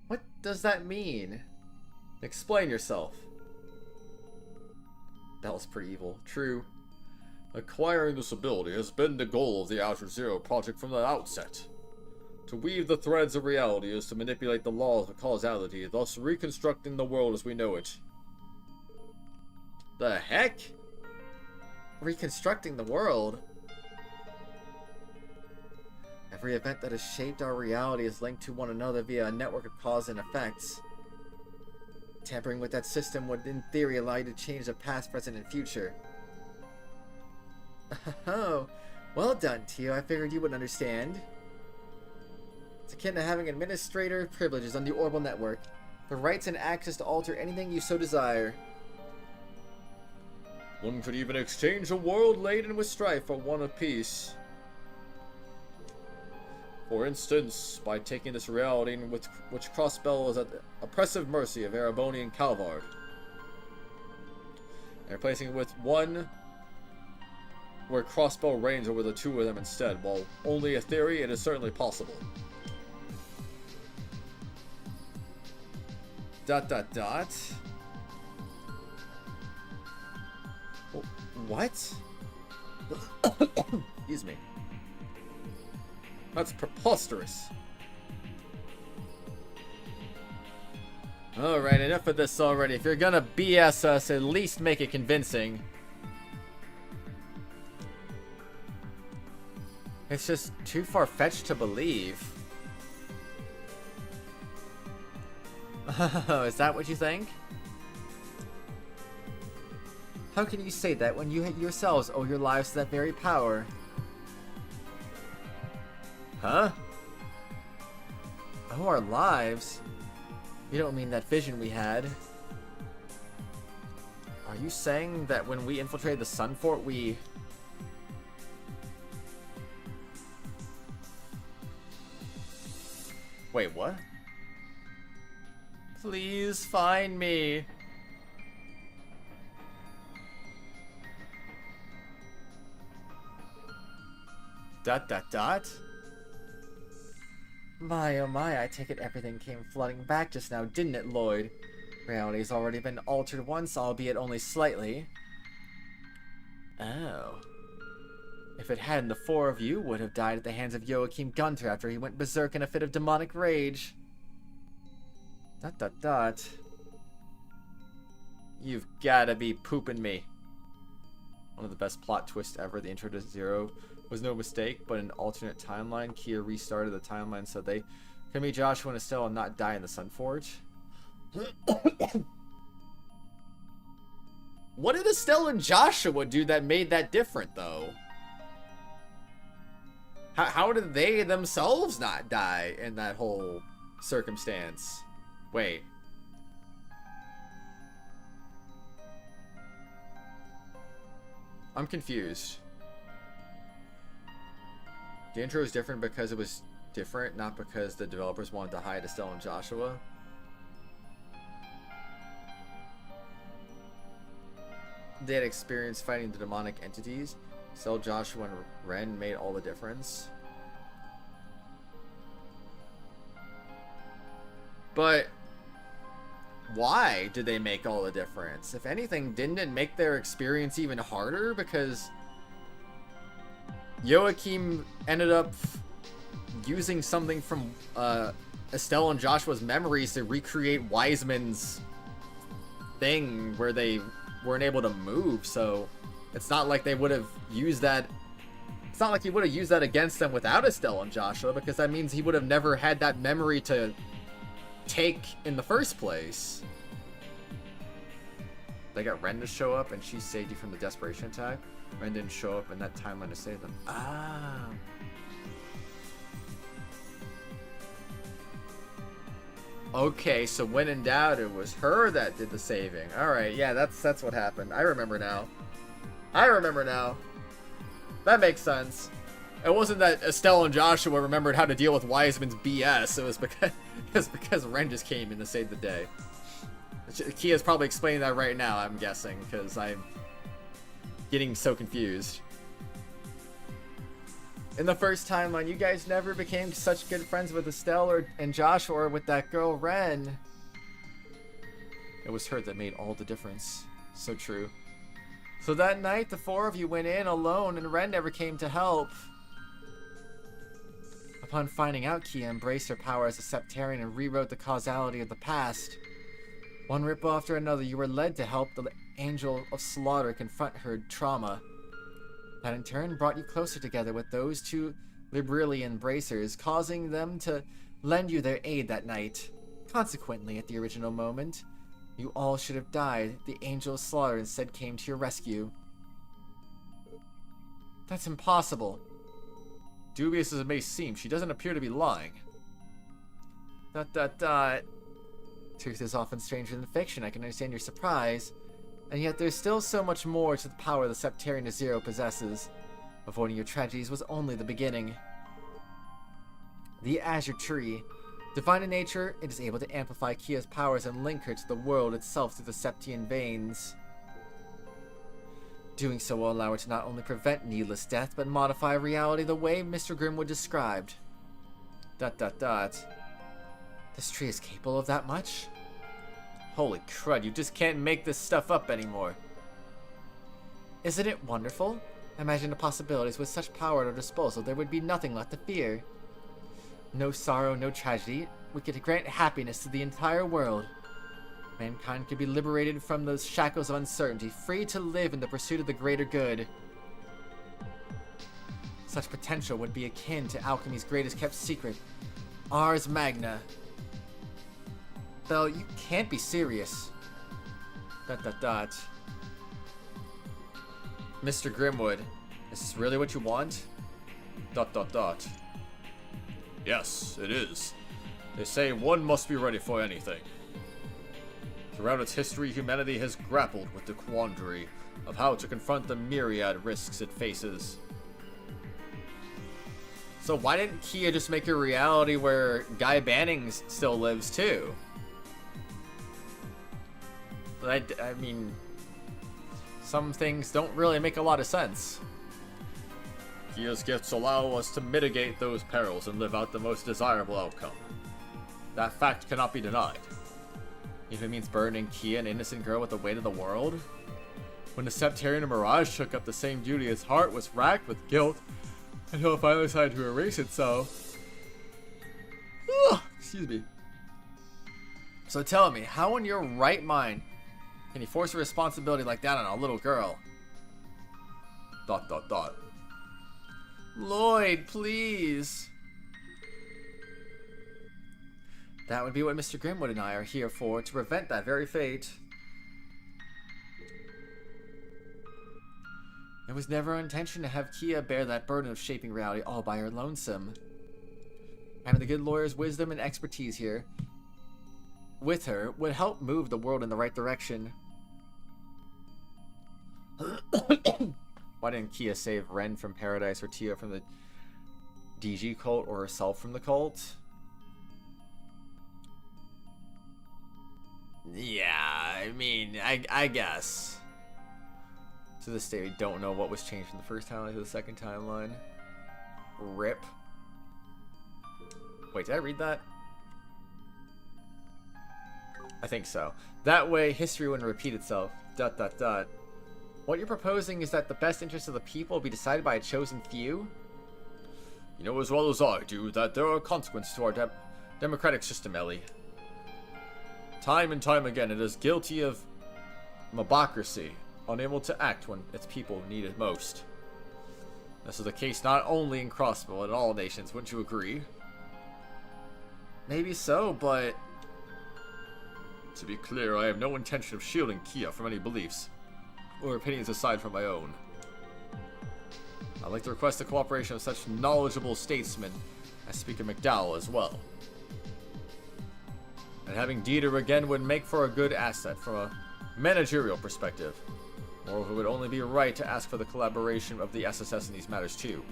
What does that mean? Explain yourself. That was pretty evil. True. Acquiring this ability has been the goal of the Azure Zero project from the outset. To weave the threads of reality is to manipulate the laws of causality, thus reconstructing the world as we know it. The heck? Reconstructing the world? Every event that has shaped our reality is linked to one another via a network of cause and effects. Tampering with that system would, in theory, allow you to change the past, present, and future. Oh, well done, Tio. I figured you would understand. It's akin to having administrator privileges on the Orbital Network. The rights and access to alter anything you so desire. One could even exchange a world laden with strife for one of peace. For instance, by taking this reality in which Crossbell is at the oppressive mercy of Ereboni and Calvard, and replacing it with one where Crossbell reigns over the two of them instead. While only a theory, it is certainly possible. ... What? Excuse me. That's preposterous. Alright, enough of this already. If you're gonna BS us, at least make it convincing. It's just too far-fetched to believe. Oh, is that what you think? How can you say that when you yourselves owe your lives to that very power? Huh? Oh, our lives? You don't mean that vision we had. Are you saying that when we infiltrated the Sun Fort, we... Wait, what? Please find me. Dot dot dot. My oh my, I take it everything came flooding back just now, didn't it, Lloyd? Reality's already been altered once, albeit only slightly. Oh. If it hadn't, the four of you would have died at the hands of Joachim Gunter after he went berserk in a fit of demonic rage. Dot dot dot. You've gotta be pooping me. One of the best plot twists ever, the intro to Zero was no mistake, but in an alternate timeline, KeA restarted the timeline so they could meet Joshua and Estelle and not die in the Sunforge. What did Estelle and Joshua do that made that different, though? How did they themselves not die in that whole circumstance? Wait. I'm confused. The intro is different because it was different, not because the developers wanted to hide Estelle and Joshua. They had experience fighting the demonic entities. Estelle, Joshua, and Ren made all the difference. But why did they make all the difference? If anything, didn't it make their experience even harder? Because Joachim ended up using something from Estelle and Joshua's memories to recreate Wiseman's thing where they weren't able to move, so it's not like they would have used that. It's not like he would have used that against them without Estelle and Joshua, because that means he would have never had that memory to take in the first place. They got Ren to show up and she saved you from the desperation attack. Ren didn't show up in that timeline to save them. Ah. Okay, so when in doubt, it was her that did the saving. Alright, yeah, that's what happened. I remember now. That makes sense. It wasn't that Estelle and Joshua remembered how to deal with Wiseman's BS. It was because Ren just came in to save the day. KeA's probably explaining that right now, I'm guessing, because I'm getting so confused. In the first timeline, you guys never became such good friends with Estelle and Joshua or with that girl, Ren. It was her that made all the difference. So true. So that night, the four of you went in alone and Ren never came to help. Upon finding out, KeA embraced her power as a Sept-Terrion and rewrote the causality of the past. One rip after another, you were led to help the Angel of Slaughter confront her trauma. That in turn brought you closer together with those two Librilian bracers, causing them to lend you their aid that night. Consequently, at the original moment, you all should have died. The Angel of Slaughter instead came to your rescue. That's impossible. Dubious as it may seem, she doesn't appear to be lying. ... Truth is often stranger than fiction. I can understand your surprise. And yet there's still so much more to the power the Sept-Terrion Zero possesses. Avoiding your tragedies was only the beginning. The Azure Tree. Divine in nature, it is able to amplify KeA's powers and link her to the world itself through the Septian veins. Doing so will allow her to not only prevent needless death, but modify reality the way Mr. Grimwood described. ... This tree is capable of that much? Holy crud, you just can't make this stuff up anymore. Isn't it wonderful? Imagine the possibilities. With such power at our disposal, there would be nothing left to fear. No sorrow, no tragedy. We could grant happiness to the entire world. Mankind could be liberated from the shackles of uncertainty, free to live in the pursuit of the greater good. Such potential would be akin to alchemy's greatest kept secret, Ars Magna. Belle, you can't be serious. ... Mr. Grimwood, is this really what you want? ... Yes, it is. They say one must be ready for anything. Throughout its history, humanity has grappled with the quandary of how to confront the myriad risks it faces. So why didn't KeA just make a reality where Guy Bannings still lives too? I mean, some things don't really make a lot of sense. KeA's gifts allow us to mitigate those perils and live out the most desirable outcome. That fact cannot be denied. If it means burdening KeA, an innocent girl, with the weight of the world? When the Sept-Terrion Mirage took up the same duty, its heart was racked with guilt until it finally decided to erase itself. Excuse me. So tell me, how in your right mind can you force a responsibility like that on a little girl? ... Lloyd, please. That would be what Mr. Grimwood and I are here for, to prevent that very fate. It was never our intention to have KeA bear that burden of shaping reality all by her lonesome. Having the good lawyer's wisdom and expertise here with her would help move the world in the right direction. Why didn't KeA save Ren from paradise, or Tia from the DG cult, or herself from the cult? Yeah, I mean, I guess. To this day, we don't know what was changed from the first timeline to the second timeline. RIP. Wait, did I read that? I think so. That way, history wouldn't repeat itself. ... What you're proposing is that the best interests of the people be decided by a chosen few? You know as well as I do that there are consequences to our democratic system, Ellie. Time and time again, it is guilty of mobocracy, unable to act when its people need it most. This is the case not only in Crossbell, but in all nations, wouldn't you agree? Maybe so, but... To be clear, I have no intention of shielding KeA from any beliefs or opinions aside from my own. I'd like to request the cooperation of such knowledgeable statesmen as Speaker McDowell as well. And having Dieter again would make for a good asset from a managerial perspective. Moreover, it would only be right to ask for the collaboration of the SSS in these matters too.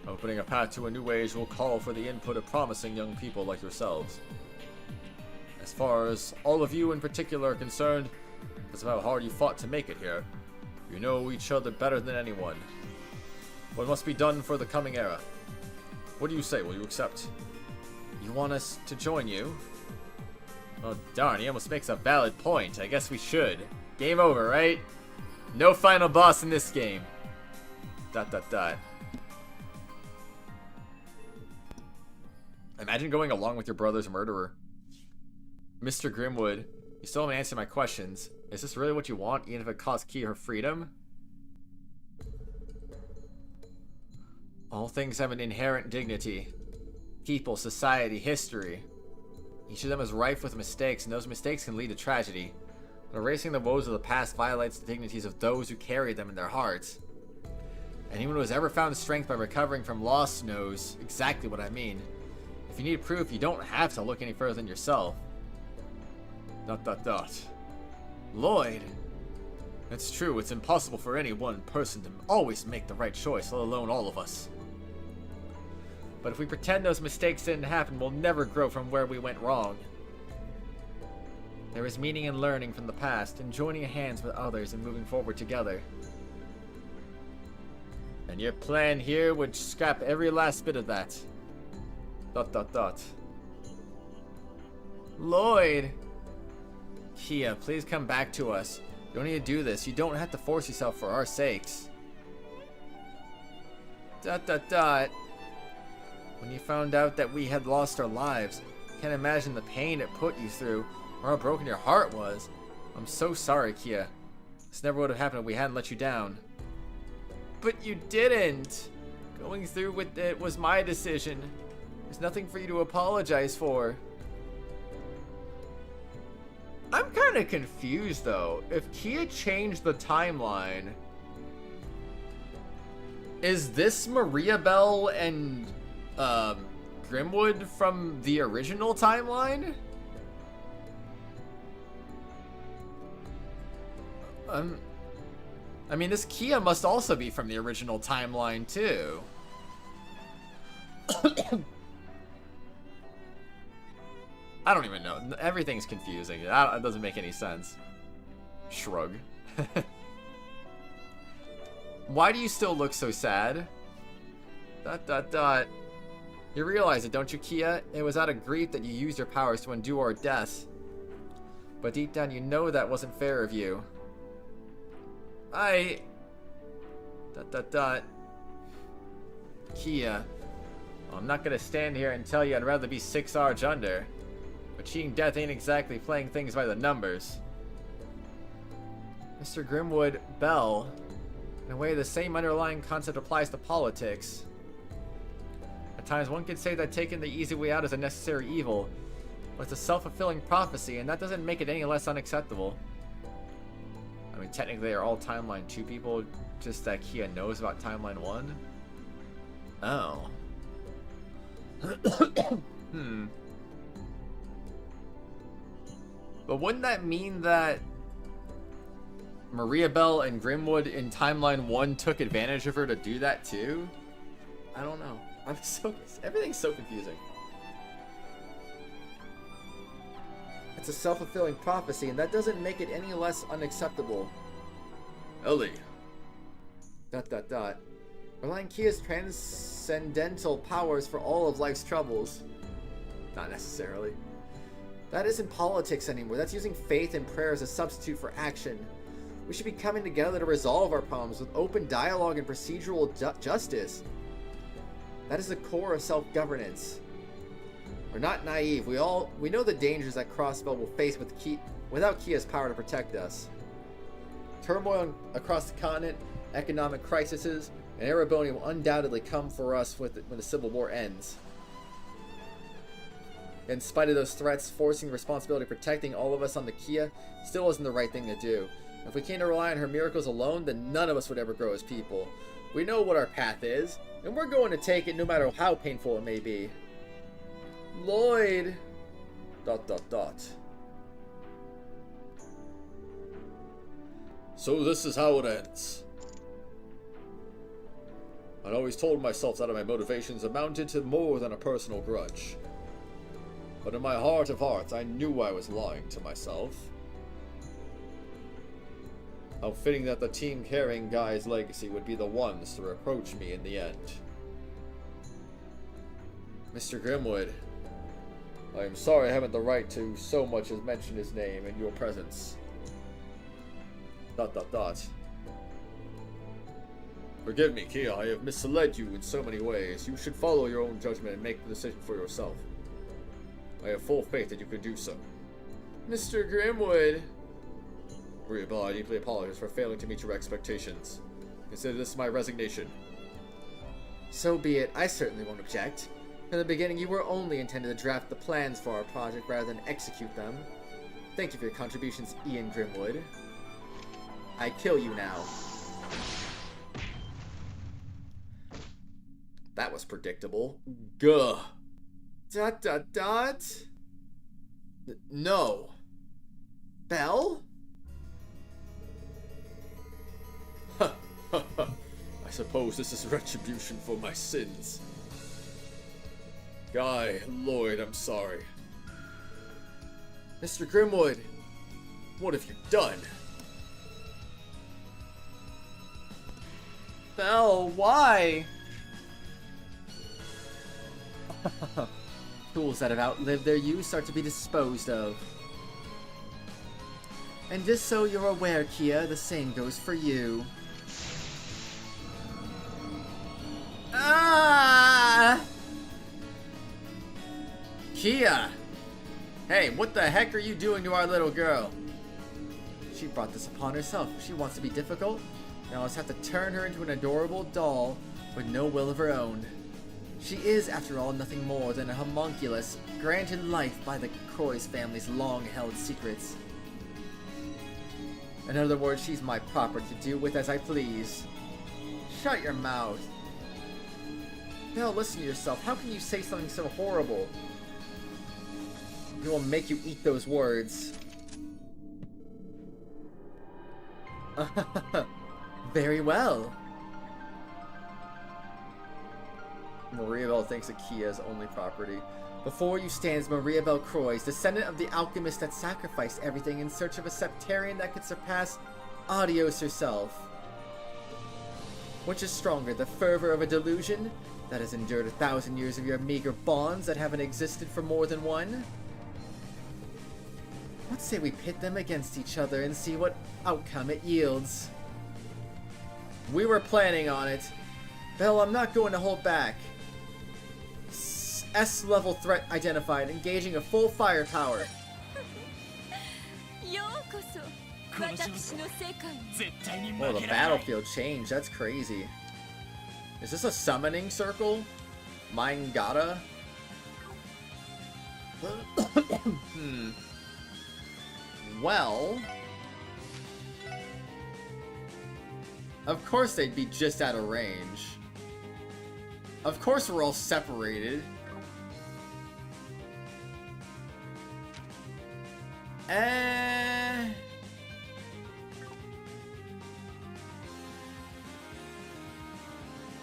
Opening a path to a new age will call for the input of promising young people like yourselves. As far as all of you in particular are concerned, it's about how hard you fought to make it here. You know each other better than anyone. What must be done for the coming era? What do you say? Will you accept? You want us to join you? Oh darn, he almost makes a valid point. I guess we should. Game over, right? No final boss in this game. ... Imagine going along with your brother's murderer. Mr. Grimwood, you still haven't answered my questions. Is this really what you want, even if it costs KeA her freedom? All things have an inherent dignity. People, society, history. Each of them is rife with mistakes, and those mistakes can lead to tragedy. But erasing the woes of the past violates the dignities of those who carry them in their hearts. Anyone who has ever found strength by recovering from loss knows exactly what I mean. If you need proof, you don't have to look any further than yourself. ... Lloyd! It's true, it's impossible for any one person to always make the right choice, let alone all of us. But if we pretend those mistakes didn't happen, we'll never grow from where we went wrong. There is meaning in learning from the past and joining hands with others and moving forward together. And your plan here would scrap every last bit of that. ... Lloyd! KeA, please come back to us. You don't need to do this. You don't have to force yourself for our sakes. ... When you found out that we had lost our lives, can't imagine the pain it put you through, or how broken your heart was. I'm so sorry, KeA. This never would have happened if we hadn't let you down. But you didn't! Going through with it was my decision. There's nothing for you to apologize for. I'm kind of confused, though. If KeA changed the timeline, is this Maria Bell and Grimwood from the original timeline? I mean, this KeA must also be from the original timeline, too. I don't even know. Everything's confusing. It doesn't make any sense. Shrug. Why do you still look so sad? ... You realize it, don't you, KeA? It was out of grief that you used your powers to undo our death. But deep down you know that wasn't fair of you. KeA. Well, I'm not gonna stand here and tell you I'd rather be 6 Arch under. But cheating death ain't exactly playing things by the numbers. Mr. Grimwood, Bell. In a way, the same underlying concept applies to politics. At times, one could say that taking the easy way out is a necessary evil. But it's a self-fulfilling prophecy, and that doesn't make it any less unacceptable. I mean, technically, they're all Timeline 2 people, just that KeA knows about Timeline 1. Oh. But wouldn't that mean that Maria Bell and Grimwood in Timeline 1 took advantage of her to do that too? I don't know. Everything's so confusing. It's a self-fulfilling prophecy, and that doesn't make it any less unacceptable. Ellie. ... Relying KeA's transcendental powers for all of life's troubles. Not necessarily. That isn't politics anymore. That's using faith and prayer as a substitute for action. We should be coming together to resolve our problems with open dialogue and procedural justice. That is the core of self-governance. We're not naive. We know the dangers that Crossbell will face without KeA's power to protect us. Turmoil across the continent, economic crises, and Ereboni will undoubtedly come for us when the Civil War ends. In spite of those threats, forcing the responsibility of protecting all of us onto KeA still wasn't the right thing to do. If we came to rely on her miracles alone, then none of us would ever grow as people. We know what our path is, and we're going to take it no matter how painful it may be. Lloyd... ... So this is how it ends. I'd always told myself that my motivations amounted to more than a personal grudge. But in my heart of hearts, I knew I was lying to myself. How fitting that the team carrying Guy's legacy would be the ones to reproach me in the end. Mr. Grimwood, I am sorry I haven't the right to so much as mention his name in your presence. ... Forgive me, KeA, I have misled you in so many ways. You should follow your own judgment and make the decision for yourself. I have full faith that you can do so. Mr. Grimwood... Maria Bell, I deeply apologize for failing to meet your expectations. Consider this my resignation. So be it. I certainly won't object. From the beginning, you were only intended to draft the plans for our project rather than execute them. Thank you for your contributions, Ian Grimwood. I kill you now. That was predictable. Gah. ... No. Bell? I suppose this is retribution for my sins. Guy, Lloyd, I'm sorry. Mr. Grimwood, what have you done? Bell, why? Tools that have outlived their use are to be disposed of. And just so you're aware, KeA, the same goes for you. Ah! KeA! Hey, what the heck are you doing to our little girl? She brought this upon herself. If she wants to be difficult, now let's have to turn her into an adorable doll with no will of her own. She is, after all, nothing more than a homunculus granted life by the Croix family's long-held secrets. In other words, she's my property to do with as I please. Shut your mouth. Belle, listen to yourself. How can you say something so horrible? He will make you eat those words. Very well. Mariabelle thinks of KeA's only property. Before you stands Mariabelle Croix, descendant of the alchemist that sacrificed everything in search of a Sept-Terrion that could surpass Adios herself. Which is stronger, the fervor of a delusion that has endured 1,000 years of your meager bonds that haven't existed for more than one? Let's say we pit them against each other and see what outcome it yields. We were planning on it. Belle, I'm not going to hold back. S-level threat identified, engaging a full firepower. Oh, the battlefield changed. That's crazy. Is this a summoning circle? Mine-gata? Well... Of course they'd be just out of range. Of course we're all separated.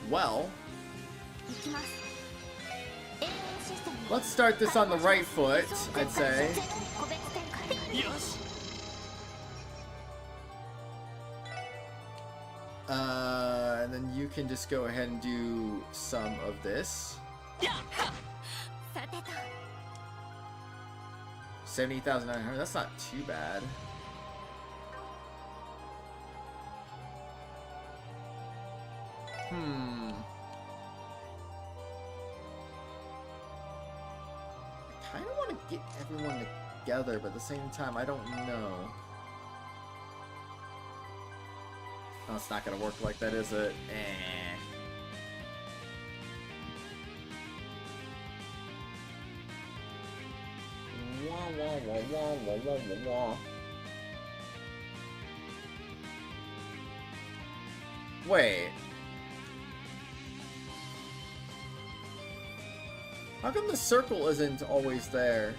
Well, let's start this on the right foot, I'd say. And then you can just go ahead and do some of this. 70,900, that's not too bad. I kind of want to get everyone together, but at the same time, I don't know. Oh, it's not gonna work like that, is it? Wah, wah, wah, wah, wah, wah, wah, wah. Wait. How come the circle isn't always there?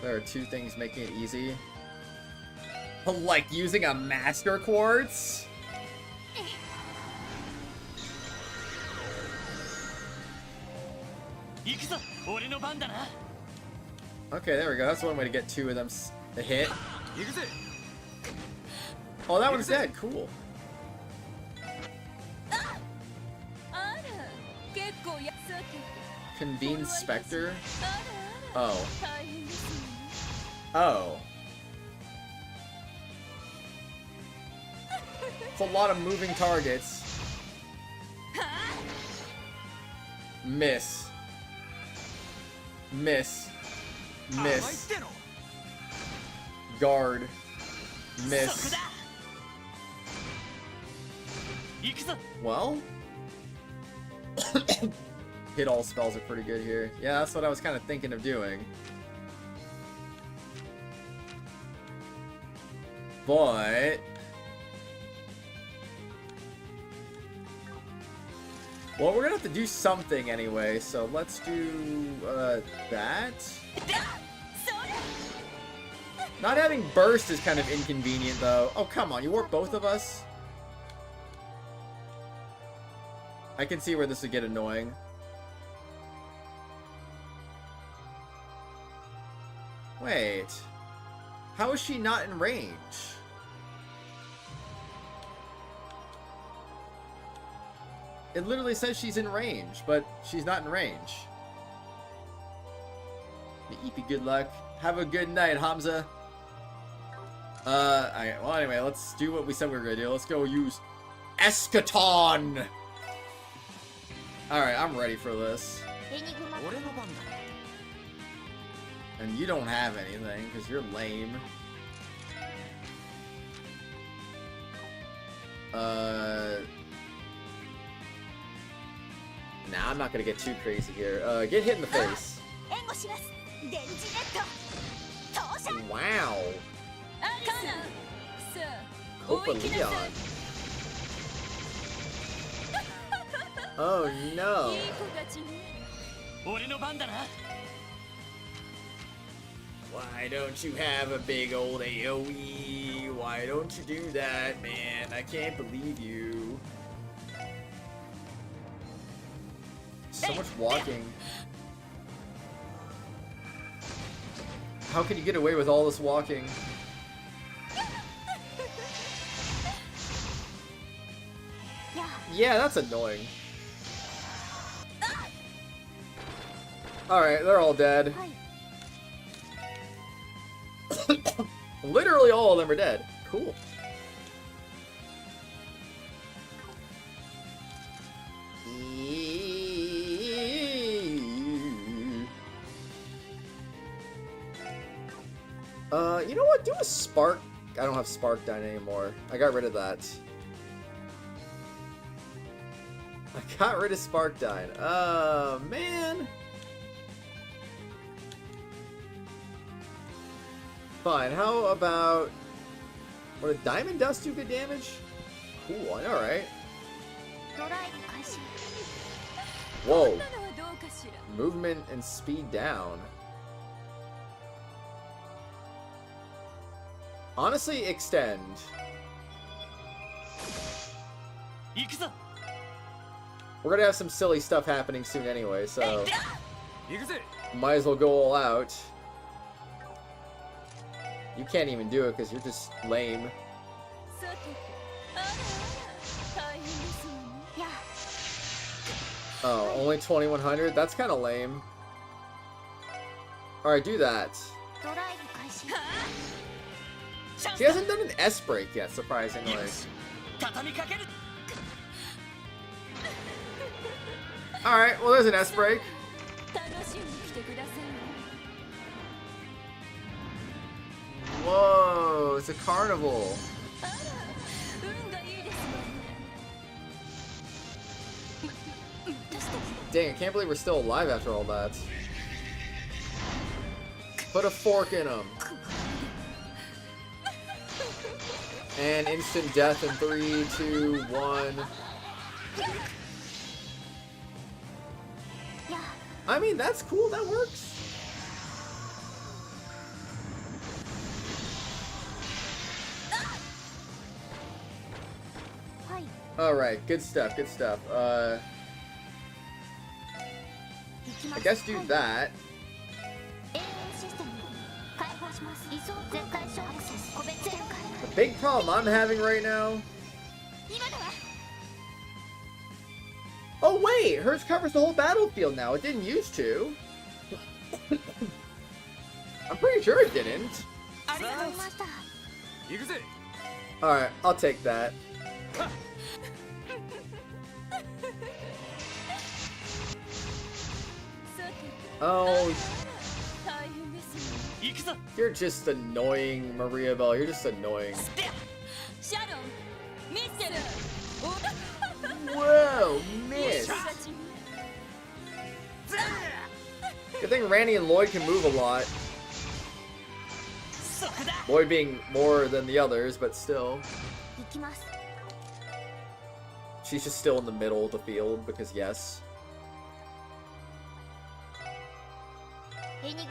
There are two things making it easy. Like using a master quartz? Okay, there we go. That's one way to get two of them a hit. Oh, that one's dead. Cool. Convene Spectre? Oh. Oh. It's a lot of moving targets. Miss. Miss. Miss. Guard. Miss. Well? Hit all spells are pretty good here. Yeah, that's what I was kind of thinking of doing. But... well, we're gonna have to do something anyway, so let's do that. Not having burst is kind of inconvenient, though. Oh, come on, you warp both of us? I can see where this would get annoying. Wait. How is she not in range? It literally says she's in range, but she's not in range. Eepy, good luck. Have a good night, Hamza. Alright, well, anyway, let's do what we said we were gonna do. Let's go use Eschaton! Alright, I'm ready for this. And you don't have anything, because you're lame. Nah, I'm not gonna get too crazy here. Get hit in the face. Wow. Copa Leon. Oh no. Why don't you have a big old AoE? Why don't you do that, man? I can't believe you. So much walking. How can you get away with all this walking? Yeah, that's annoying. Alright, they're all dead. Literally all of them are dead. Cool. You know what? Do a spark. I don't have spark dyne anymore. I got rid of that. I got rid of spark dyne. Man. Fine. How about... Would a diamond dust do good damage? Cool. Alright. Whoa. Movement and speed down. Honestly, extend. We're gonna have some silly stuff happening soon anyway, so... Might as well go all out. You can't even do it because you're just lame. Oh, only 2100? That's kind of lame. Alright, do that. She hasn't done an S break yet, surprisingly. Alright, well there's an S break. Whoa, it's a carnival. Dang, I can't believe we're still alive after all that. Put a fork in him. And instant death in 3, 2, 1. I mean, that's cool. That works. Alright, good stuff, good stuff. I guess do that. The big problem I'm having right now... Oh wait, hers covers the whole battlefield now. It didn't used to. I'm pretty sure it didn't. Alright, I'll take that. Oh, you're just annoying, Maria Bell. You're just annoying. Whoa, miss. Good thing Randy and Lloyd can move a lot. Lloyd being more than the others, but still. She's just still in the middle of the field because yes.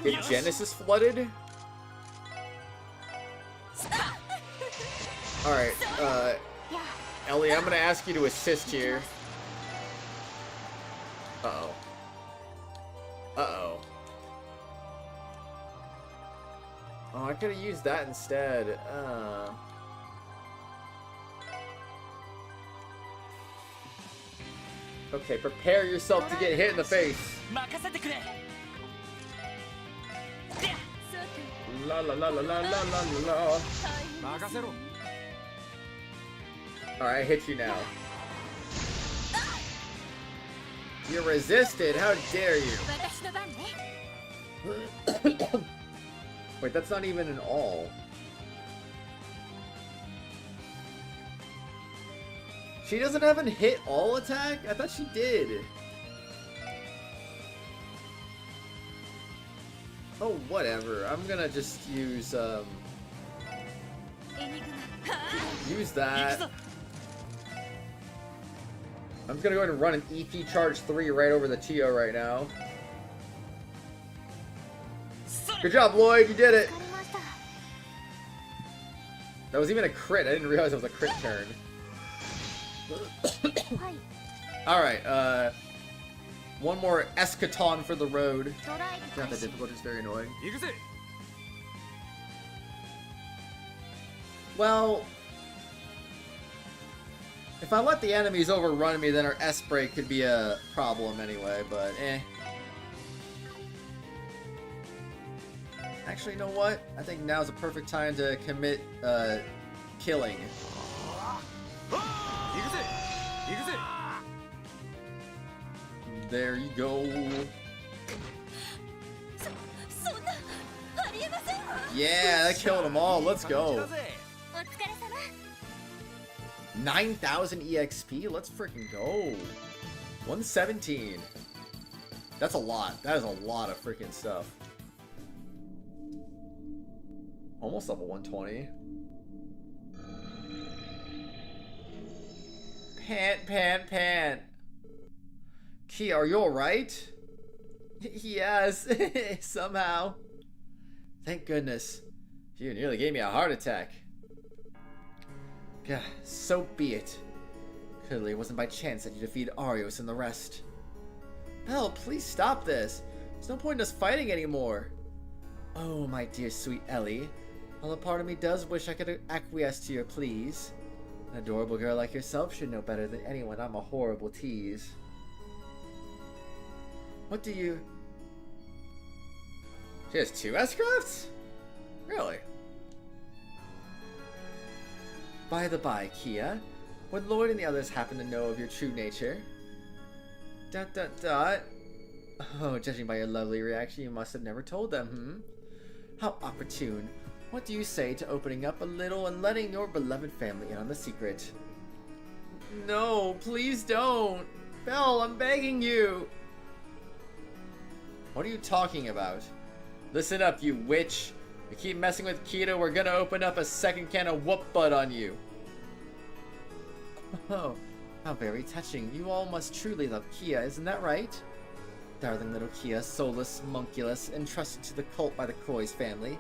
Get Genesis flooded? Alright, Ellie, I'm gonna ask you to assist here. Uh-oh. Uh-oh. Oh, I could've used that instead. Okay, prepare yourself to get hit in the face. La la la la la la la la. Alright, I hit you now. You resisted, how dare you? Wait, that's not even an all. She doesn't have an hit all attack? I thought she did. Oh, whatever. I'm gonna just use, use that. I'm just gonna go ahead and run an EP Charge 3 right over the Tio right now. Good job, Lloyd. You did it. That was even a crit. I didn't realize it was a crit turn. Alright, one more eschaton for the road. It's not that difficult, it's very annoying. Well, if I let the enemies overrun me, then our S-break could be a problem anyway, but eh. Actually, you know what? I think now's a perfect time to commit, killing. There you go. Yeah, that killed them all. Let's go. 9,000 EXP? Let's freaking go. 117. That's a lot. That is a lot of freaking stuff. Almost level 120. Pant. KeA, are you alright? Yes, somehow. Thank goodness. You nearly gave me a heart attack. God, so be it. Clearly it wasn't by chance that you defeated Arios and the rest. Belle, please stop this. There's no point in us fighting anymore. Oh, my dear sweet Ellie. While a part of me does wish I could acquiesce to your pleas. An adorable girl like yourself should know better than anyone I'm a horrible tease. What do you... She has 2 S-crafts? Really? By the by, KeA, would Lloyd and the others happen to know of your true nature? ... Oh, judging by your lovely reaction, you must have never told them, How opportune. What do you say to opening up a little and letting your beloved family in on the secret? No, please don't. Belle, I'm begging you. What are you talking about? Listen up, you witch. You keep messing with KeA, we're gonna open up a second can of whoop butt on you. Oh, how very touching. You all must truly love KeA, isn't that right? Darling little KeA, soulless, monkulous, entrusted to the cult by the Croix family.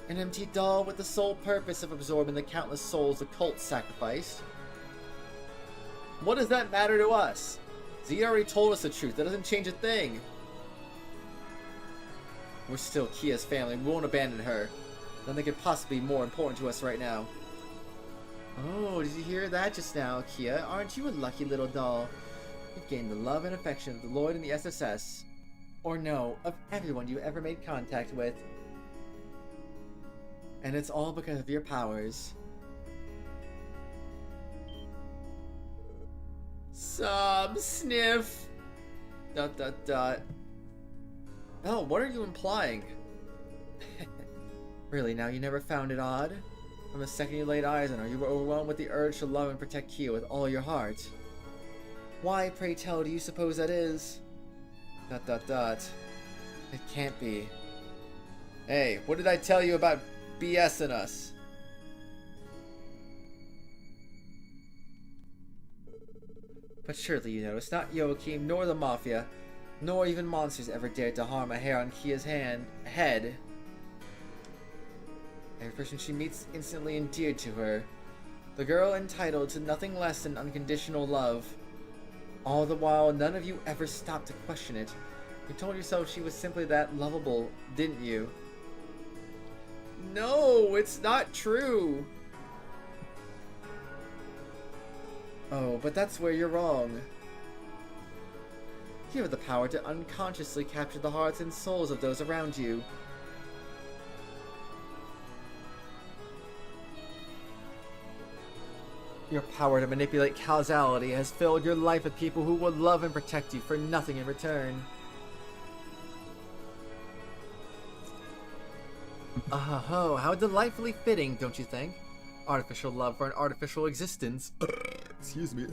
An empty doll with the sole purpose of absorbing the countless souls the cult sacrificed. What does that matter to us? Z already told us the truth. That doesn't change a thing. We're still KeA's family. We won't abandon her. Nothing could possibly be more important to us right now. Oh, did you hear that just now, KeA? Aren't you a lucky little doll? You've gained the love and affection of the Lord and the SSS. Or no, of everyone you ever made contact with. And it's all because of your powers. Sob, sniff. ... Oh, what are you implying? Really, now you never found it odd? From the second you laid eyes on her, you were overwhelmed with the urge to love and protect KeA with all your heart. Why, pray tell, do you suppose that is? ... It can't be. Hey, what did I tell you about BSing us? But surely you know, it's not Joachim nor the Mafia, nor even monsters ever dared to harm a hair on KeA's head. Every person she meets instantly endeared to her. The girl entitled to nothing less than unconditional love. All the while, none of you ever stopped to question it. You told yourself she was simply that lovable, didn't you? No, it's not true. Oh, but that's where you're wrong. You have the power to unconsciously capture the hearts and souls of those around you. Your power to manipulate causality has filled your life with people who will love and protect you for nothing in return. Oh, how delightfully fitting, don't you think? Artificial love for an artificial existence. Excuse me.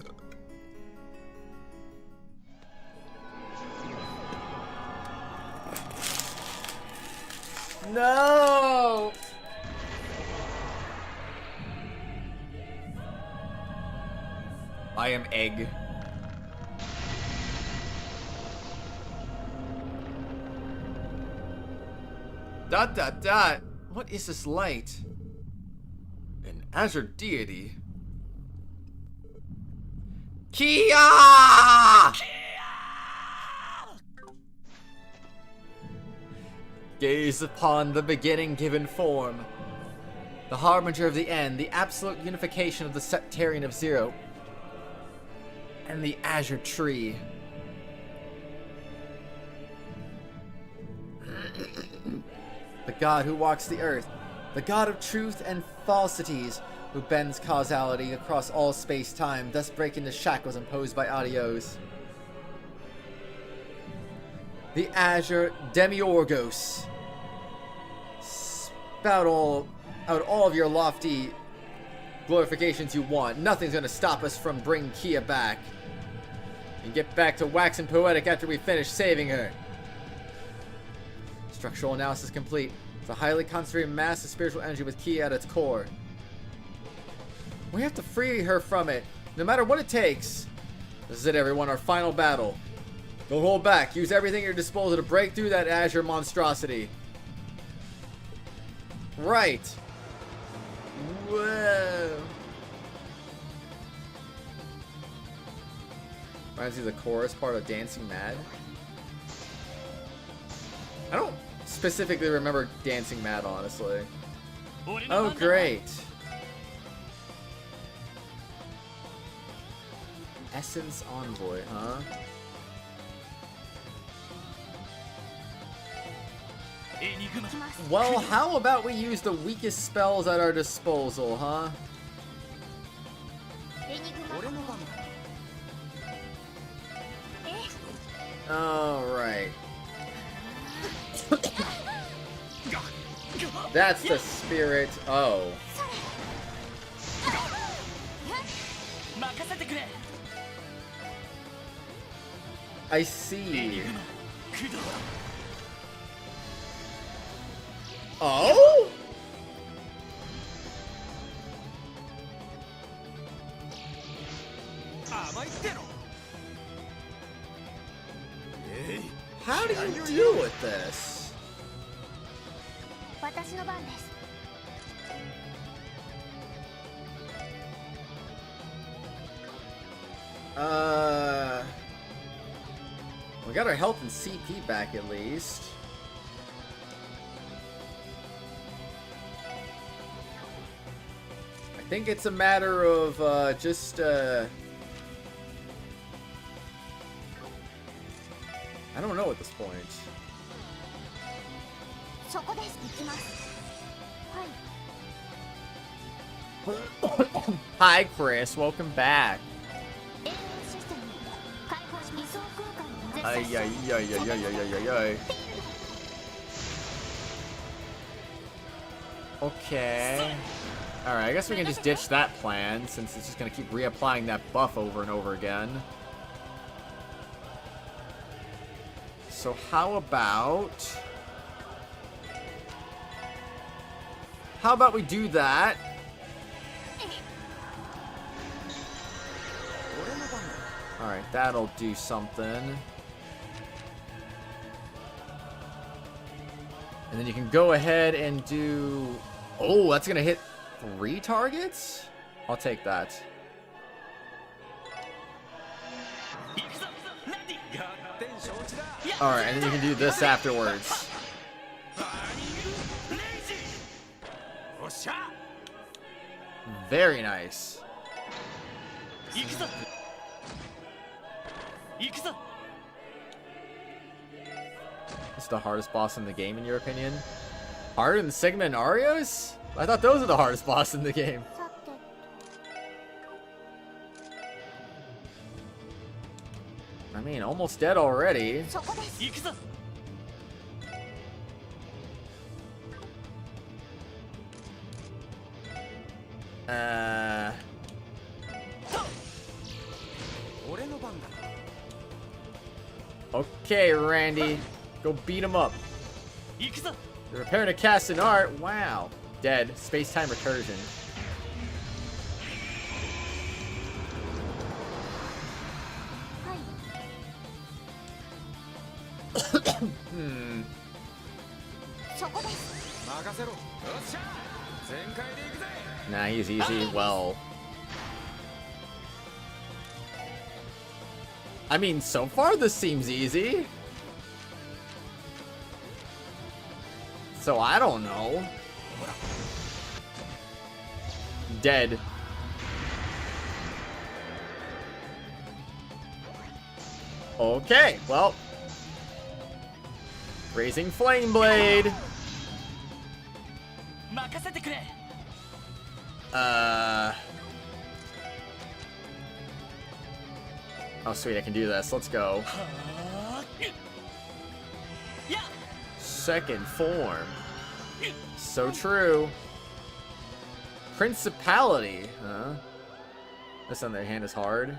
No! I am egg. Dot dot dot. What is this light? An Azure deity. KeA! Gaze upon the beginning given form. The harbinger of the end, the absolute unification of the Sept-Terrion of Zero. And the Azure tree. The god who walks the earth. The god of truth and falsities, who bends causality across all space-time, thus breaking the shackles imposed by audios. The Azure Demiurgos. Spout out all of your lofty glorifications you want. Nothing's gonna stop us from bringing KeA back. And get back to waxing poetic after we finish saving her. Structural analysis complete. It's a highly concentrated mass of spiritual energy with KeA at its core. We have to free her from it, no matter what it takes. This is it, everyone, our final battle. Don't hold back. Use everything at your disposal to break through that Azure monstrosity. Right. Whoa. Reminds me of the chorus part of Dancing Mad. I don't specifically remember Dancing Mad, honestly. Oh, great. Essence Envoy, huh? Well, how about we use the weakest spells at our disposal, huh? Alright. That's the spirit. Oh. I see. Oh? How do you deal with this? We got our health and CP back at least. I think it's a matter of just I don't know at this point. Hi Chris, welcome back. Ay, ay, ay, ay, ay, ay, ay, ay. Okay. Alright, I guess we can just ditch that plan, since it's just gonna keep reapplying that buff over and over again. So how about we do that? Alright, that'll do something. And then you can go ahead and do... Oh, that's gonna hit 3 targets? I'll take that. Alright, and then you can do this afterwards. Very nice. This is the hardest boss in the game, in your opinion? Harder than Sigma and Arios? I thought those were the hardest boss in the game. I mean, almost dead already. Okay, Randy. Go beat him up. You're preparing to cast an art? Wow. Dead. Space-time recursion. Nah, he's easy. Well, I mean, so far this seems easy. So I don't know. Dead. Okay, well. Raising Flame Blade. Oh, sweet, I can do this. Let's go. Second form. So true. Principality. Huh? This on their hand is hard.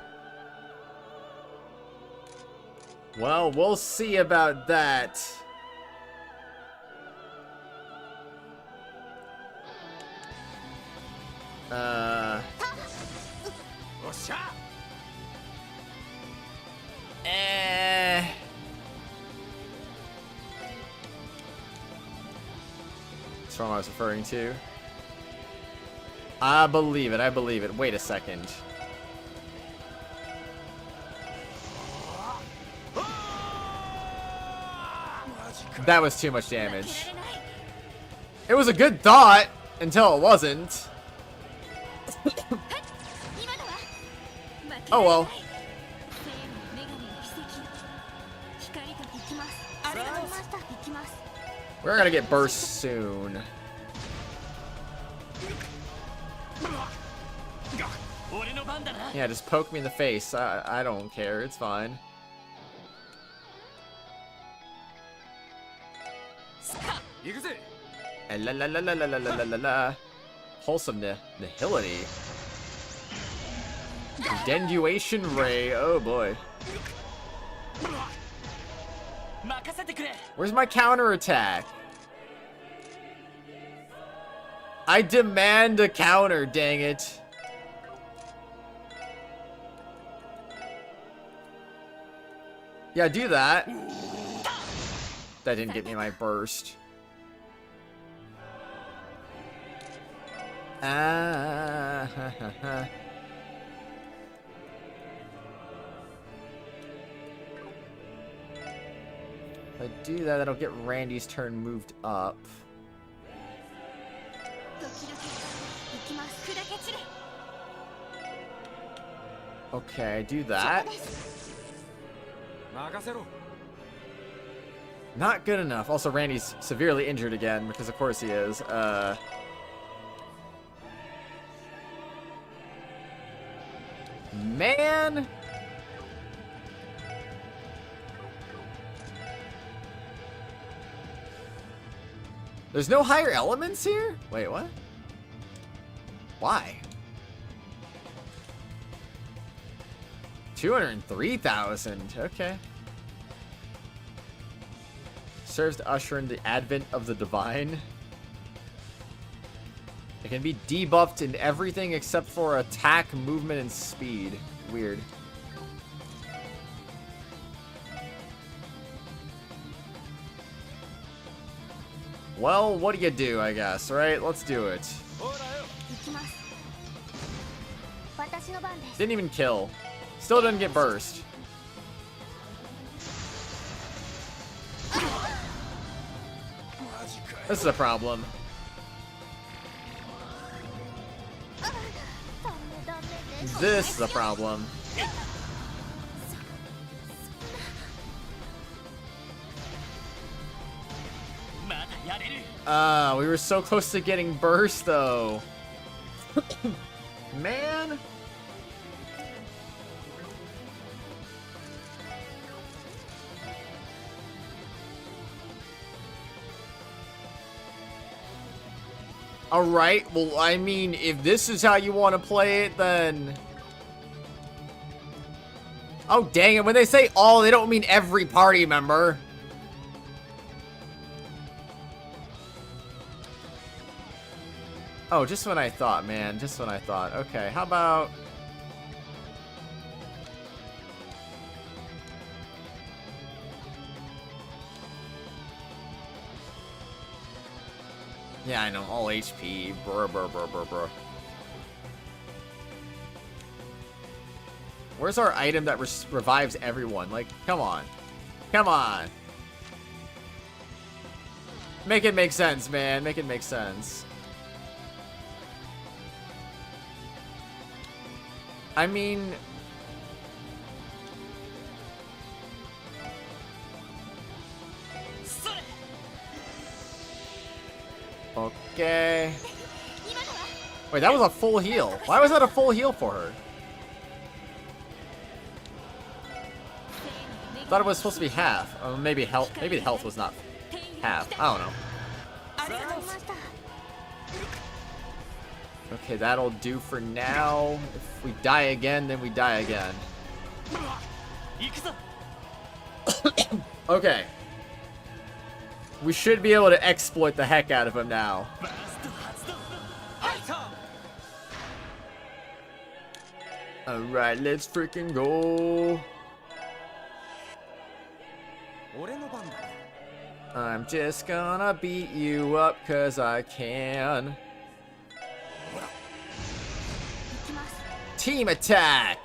Well, we'll see about that. That's what I was referring to. I believe it. I believe it. Wait a second. That was too much damage. It was a good thought until it wasn't. Oh well. We're gonna get burst soon. Yeah, just poke me in the face. I don't care. It's fine. La la la la la la la la la. Wholesome nihility. Denduation ray. Oh boy. Where's my counterattack? I demand a counter, dang it. Yeah, do that. That didn't get me my burst. Ah, ha, ha, ha. If I do that, that'll get Randy's turn moved up. Okay, I do that. Not good enough. Also, Randy's severely injured again, because of course he is. Man! There's no higher elements here? Wait, what? Why? 203,000. Okay. Serves to usher in the advent of the divine. It can be debuffed in everything except for attack, movement, and speed. Weird. Well, what do you do, I guess, right? Let's do it. Didn't even kill. Still didn't get burst. This is a problem. This is a problem. We were so close to getting burst, though. Man. Alright, well, I mean, if this is how you want to play it, then... Oh, dang it. When they say all, they don't mean every party member. Oh, just when I thought, man. Just when I thought. Okay, how about... Yeah, I know. All HP. Brr, brr, brr, brr, brr. Where's our item that revives everyone? Like, come on. Come on. Make it make sense, man. Make it make sense. I mean... Okay. Wait, that was a full heal. Why was that a full heal for her? Thought it was supposed to be half. Maybe health. Maybe the health was not half. I don't know. Okay, that'll do for now. If we die again, then we die again. Okay. We should be able to exploit the heck out of him now. Alright, let's freaking go. I'm just gonna beat you up 'cause I can. Team attack!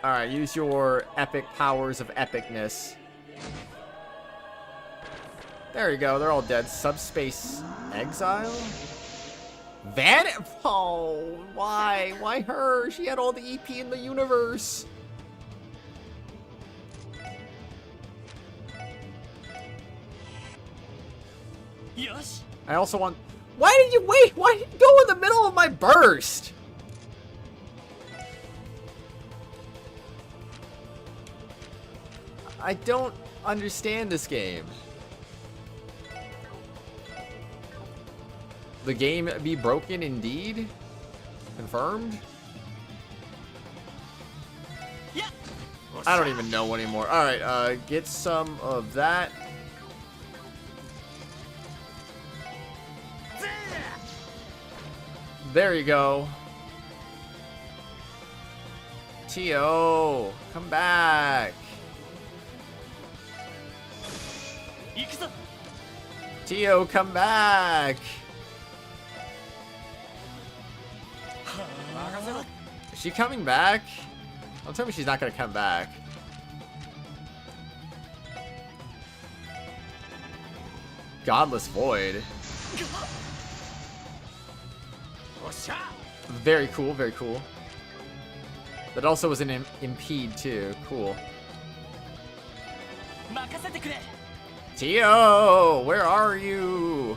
Alright, use your epic powers of epicness. There you go, they're all dead. Subspace exile? Oh, why? Why her? She had all the EP in the universe. I also want... Why did you wait? Why did you go in the middle of my burst? I don't understand this game. The game be broken indeed? Confirmed? I don't even know anymore. Alright, get some of that. There you go. T.O. Come back. T.O. Come back. Is she coming back? Don't tell me she's not gonna come back. Godless Void. Very cool, very cool. That also was an impede too. Cool. T.O., where are you?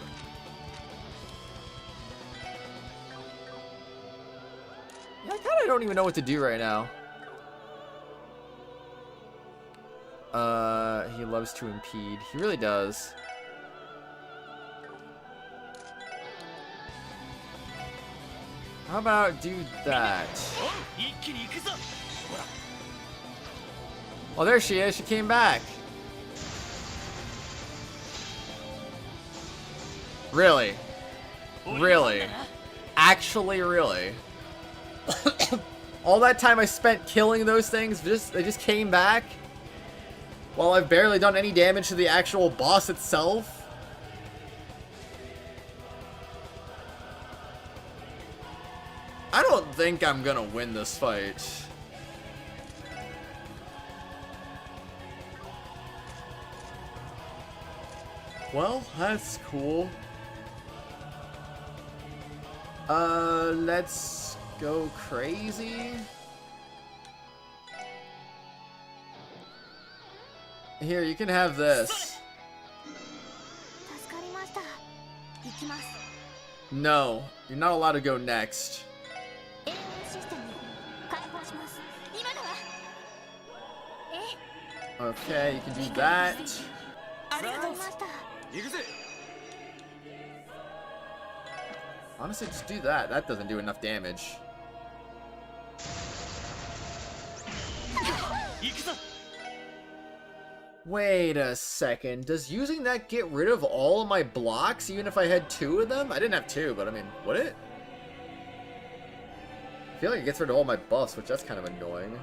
Yeah, I kinda don't even know what to do right now. He loves to impede. He really does. How about do that? Oh, there she is. She came back. Really? Really? Actually, really? All that time I spent killing those things, they just came back? While I've barely done any damage to the actual boss itself? I don't think I'm gonna win this fight. Well, that's cool. Let's go crazy. Here, you can have this. No, you're not allowed to go next. Okay, you can do that. Honestly, just do that. That doesn't do enough damage. Wait a second. Does using that get rid of all of my blocks, even if I had 2 of them? I didn't have 2, but I mean, would it? I feel like it gets rid of all my buffs, which that's kind of annoying.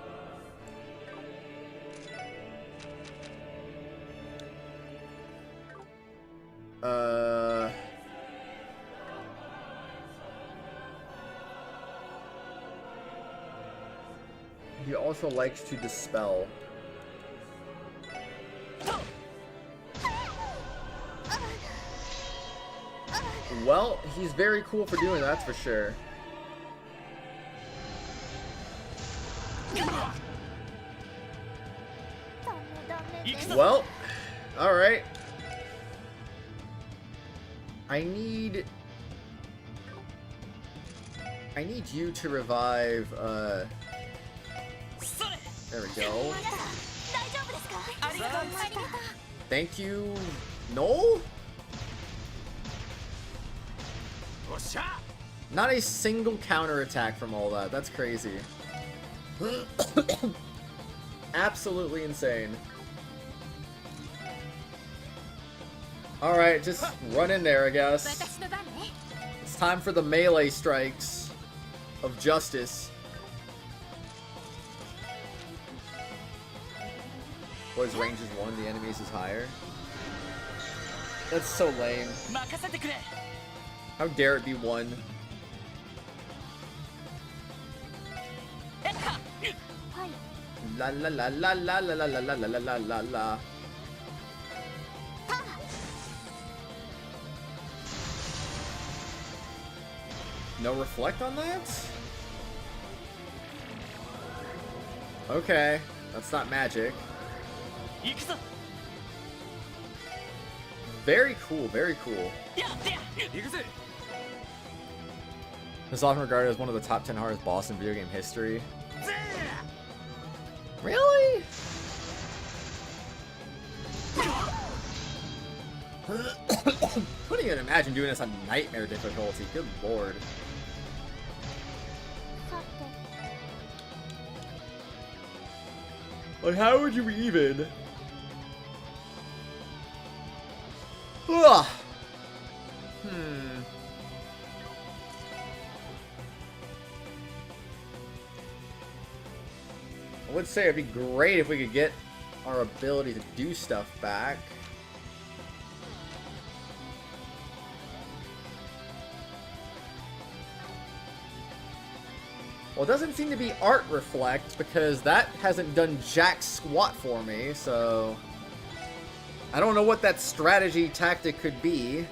He also likes to dispel. Well, he's very cool for doing that, that's for sure. Well, alright. I need you to revive, there we go. Thank you, Noel? Not a single counterattack from all that. That's crazy. Absolutely insane. Alright, just run in there, I guess. It's time for the melee strikes of justice. Boys, range is 1, the enemies is higher. That's so lame. How dare it be 1? La la la la la la la la la la la la la. No reflect on that? Okay, that's not magic. Very cool, very cool. This is often regarded as one of the top 10 hardest bosses in video game history. Really? Couldn't even imagine doing this on nightmare difficulty. Good lord. Like, how would you even? Ugh. I would say it'd be great if we could get our ability to do stuff back. Well, it doesn't seem to be Art Reflect, because that hasn't done jack squat for me, so I don't know what that strategy tactic could be.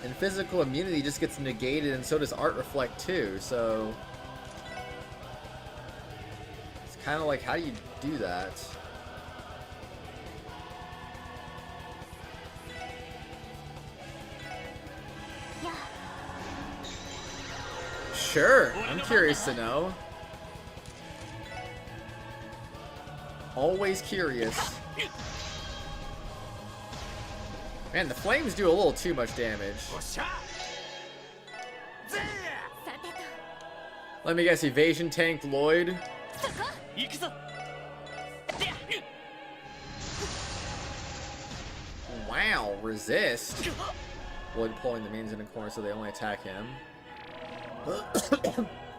And physical immunity just gets negated, and so does Art Reflect too, so it's kind of like, how do you do that? Sure, I'm curious to know. Always curious. Man, the flames do a little too much damage. Let me guess, evasion tanked Lloyd. Wow, resist. Lloyd pulling the minions in a corner so they only attack him.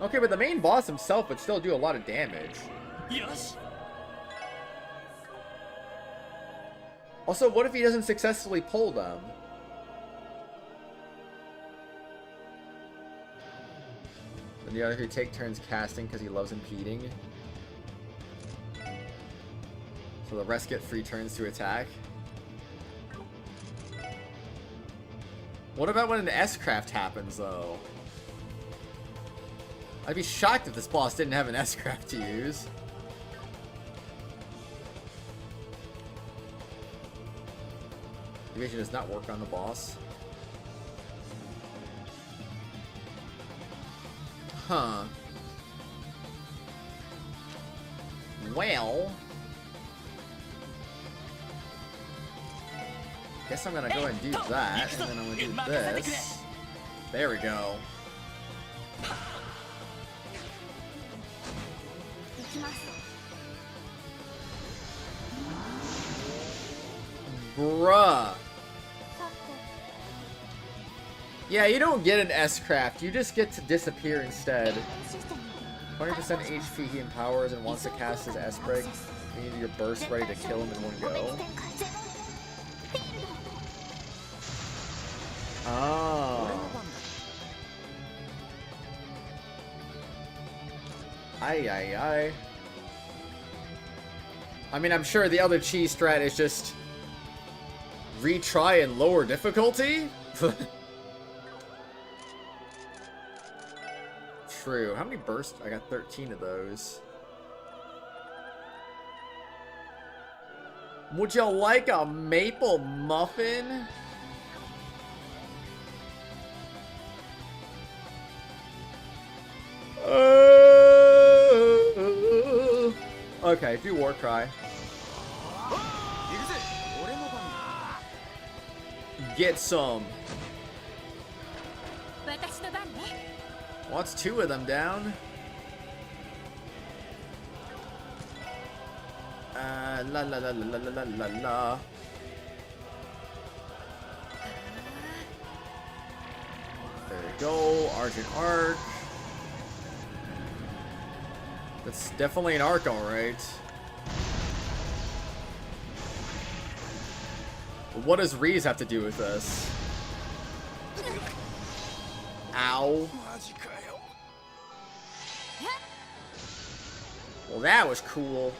Okay, but the main boss himself would still do a lot of damage. Also, what if he doesn't successfully pull them? Then the other who take turns casting because he loves impeding. So the rest get free turns to attack. What about when an S-craft happens, though? I'd be shocked if this boss didn't have an S-craft to use. Evasion does not work on the boss. Huh. Well, guess I'm gonna go ahead and do that, and then I'm gonna do this. There we go. Bruh. Yeah, you don't get an S-craft, you just get to disappear instead. 20% HP he empowers and wants to cast his S-Break. You need your burst ready to kill him in one go. Oh. Aye. I mean, I'm sure the other cheese strat is just retry and lower difficulty? True. How many bursts? I got 13 of those. Would you like a maple muffin? Okay, do war cry. Get some. What's two of them down? La la la la la la la la. There we go, Argent Arc. That's definitely an arc, alright. What does Reese have to do with this? Ow. Well, that was cool.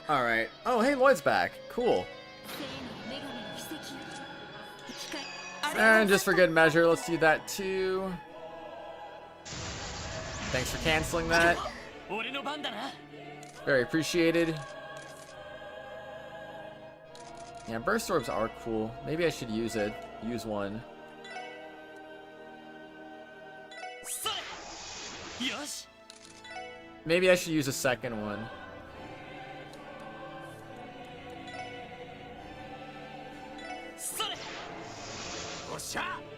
Alright. Oh, hey, Lloyd's back. Cool. And just for good measure, let's do that too. Thanks for canceling that. Very appreciated. Yeah, burst orbs are cool. Maybe I should use it. Use one. Maybe I should use a second one.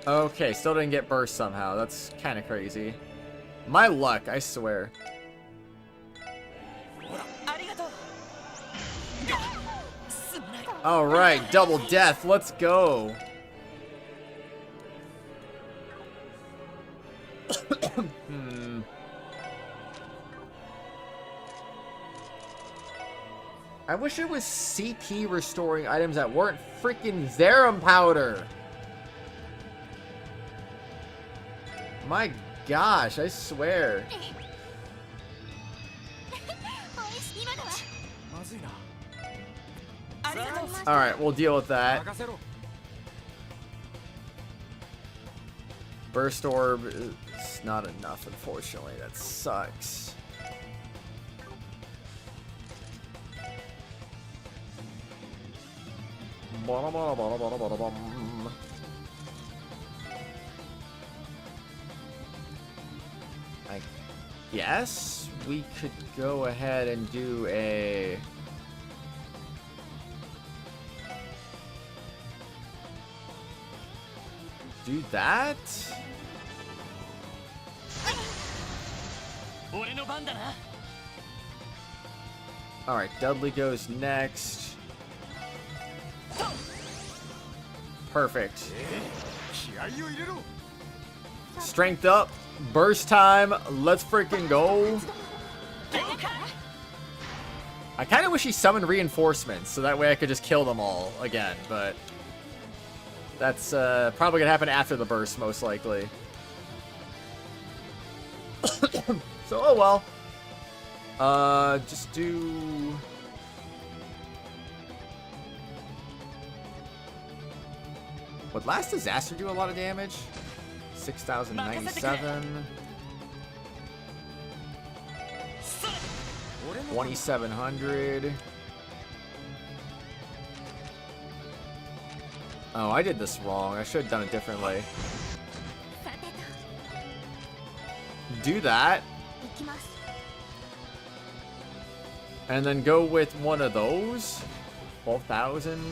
Okay, still didn't get burst somehow. That's kind of crazy. My luck, I swear. Alright, double death. Let's go. I wish it was CP restoring items that weren't freaking Zerum powder. My gosh, I swear. Alright, we'll deal with that. Burst orb is not enough, unfortunately. That sucks. I guess we could go ahead and do a... do that? Alright, Dudley goes next. Perfect. Strength up. Burst time. Let's freaking go. I kind of wish he summoned reinforcements so that way I could just kill them all again, but that's probably gonna happen after the burst, most likely. So, oh well. Just do... would last disaster do a lot of damage? 6,097. 2,700. Oh, I did this wrong. I should have done it differently. Do that. And then go with one of those. 12,000.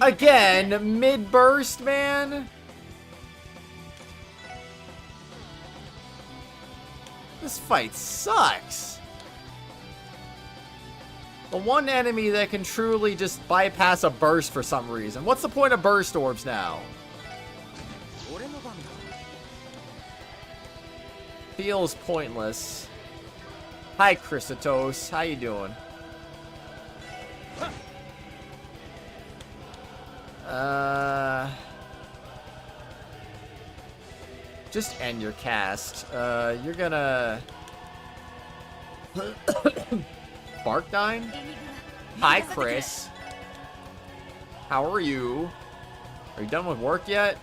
Again, mid-burst, man. This fight sucks. The one enemy that can truly just bypass a burst for some reason. What's the point of burst orbs now? Feels pointless. Hi, Kratos. How you doing? Just end your cast. You're gonna... Barkdine? Hi, Chris. How are you? Are you done with work yet?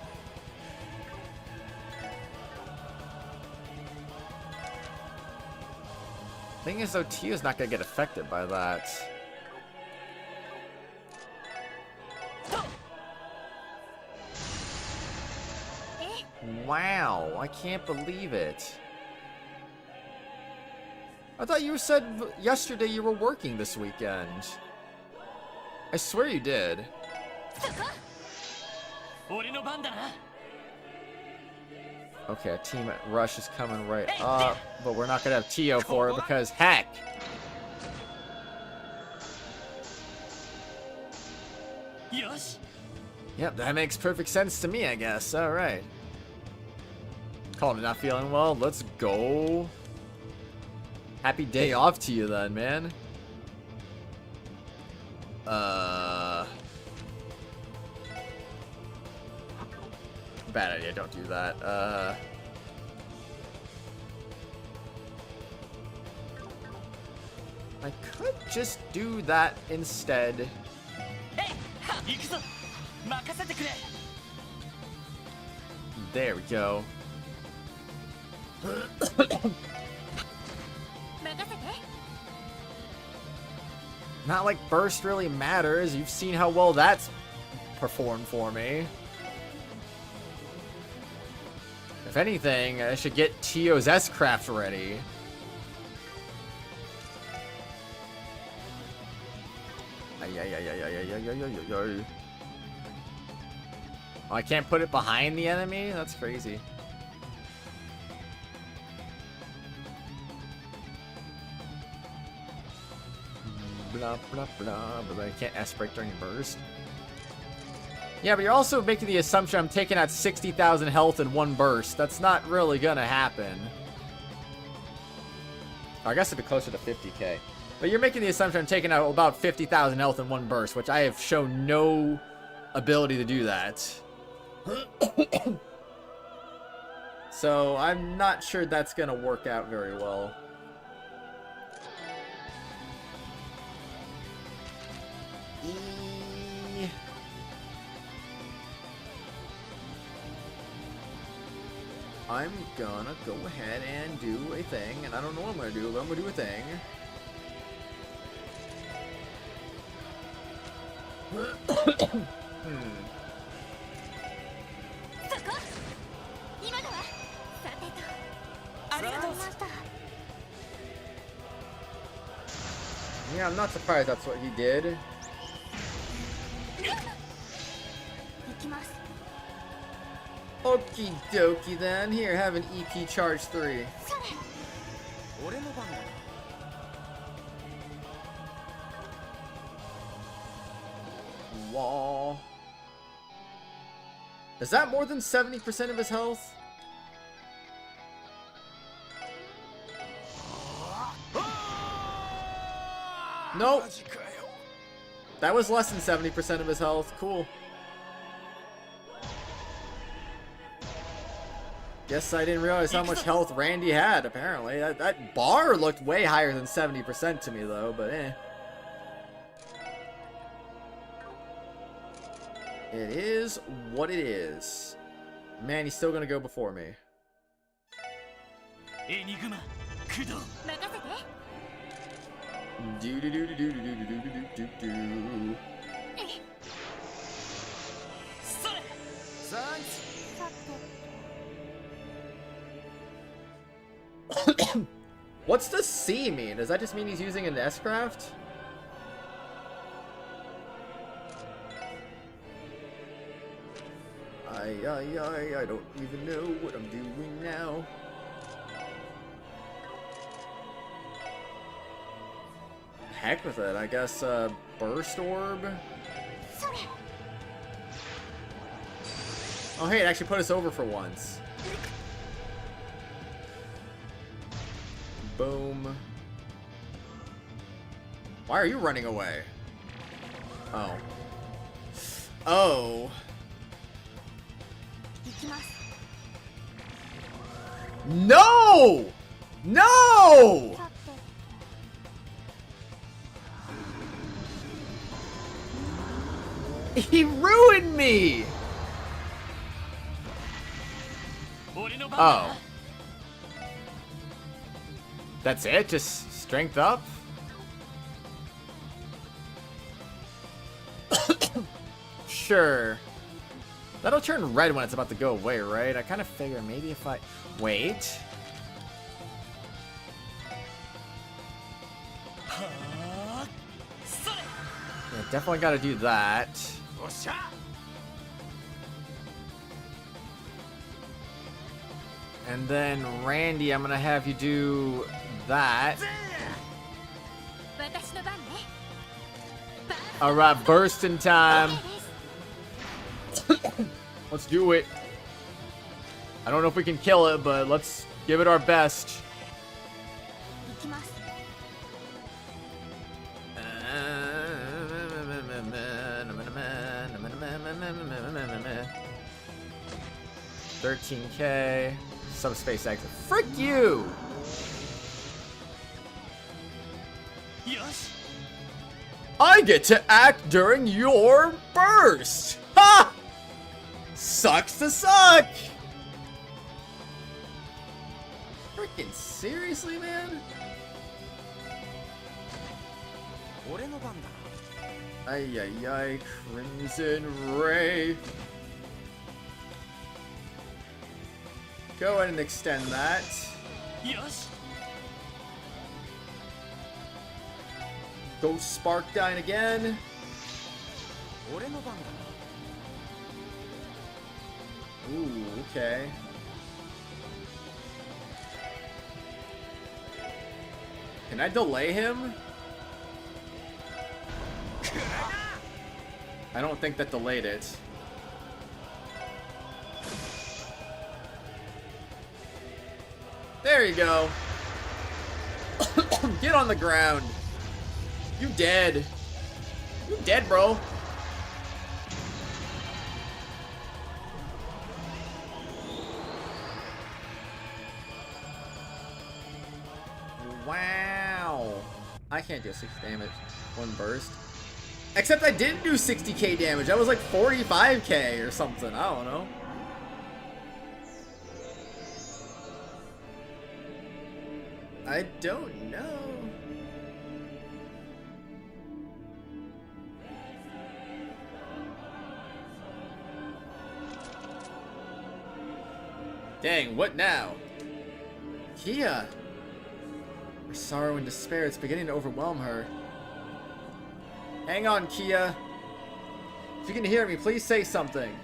Thing is, though, Tia's not gonna get affected by that. Wow, I can't believe it. I thought you said yesterday you were working this weekend. I swear you did. Okay, Team Rush is coming right up, but we're not gonna have Tio for it because heck. Yep, that makes perfect sense to me, I guess. All right. Colin, not feeling well. Let's go. Happy day off to you then, man. Bad idea, don't do that. I could just do that instead. There we go. Not like burst really matters. You've seen how well that's performed for me. If anything, I should get Tio's S-Craft ready. Oh, I can't put it behind the enemy? That's crazy. Blah, blah, blah, but I can't S-break during burst. Yeah, but you're also making the assumption I'm taking out 60,000 health in one burst. That's not really gonna happen. I guess it'd be closer to 50k. But you're making the assumption I'm taking out about 50,000 health in one burst, which I have shown no ability to do that. So I'm not sure that's gonna work out very well. I'm gonna go ahead and do a thing, and I don't know what I'm gonna do, but I'm gonna do a thing. Yeah, I'm not surprised that's what he did. Okie dokie then. Here, have an EP charge 3. Wall. Is that more than 70% of his health? Nope. That was less than 70% of his health. Cool. Guess I didn't realize how much health Randy had, apparently. That bar looked way higher than 70% to me, though, but eh. It is what it is. Man, he's still gonna go before me. Do do do do do do do do do do do. What's the C mean? Does that just mean he's using an S-Craft? I don't even know what I'm doing now. heck with it. I guess, Burst Orb? Oh, hey, it actually put us over for once. Boom. Why are you running away? Oh. Oh. No! No! He ruined me! Oh. That's it? Just strength up? Sure. That'll turn red when it's about to go away, right? I kind of figure maybe if I... Wait. Yeah, definitely gotta do that. And then, Randy, I'm gonna have you do that. Alright, burst in time. Let's do it. I don't know if we can kill it, but let's give it our best. 13K. Subspace exit. Frick you! I get to act during your burst! Ha! Sucks to suck! Freaking seriously, man? Ay ay ay, Crimson Ray. Go ahead and extend that. Ghost Spark dying again. Ooh, okay. Can I delay him? I don't think that delayed it. There you go. Get on the ground. You dead. You dead, bro. Wow. I can't do 6 damage. One burst. Except I didn't do 60k damage. That was like 45k or something. I don't know. I don't know. Dang, what now? KeA! Her sorrow and despair, it's beginning to overwhelm her. Hang on, KeA. If you can hear me, please say something.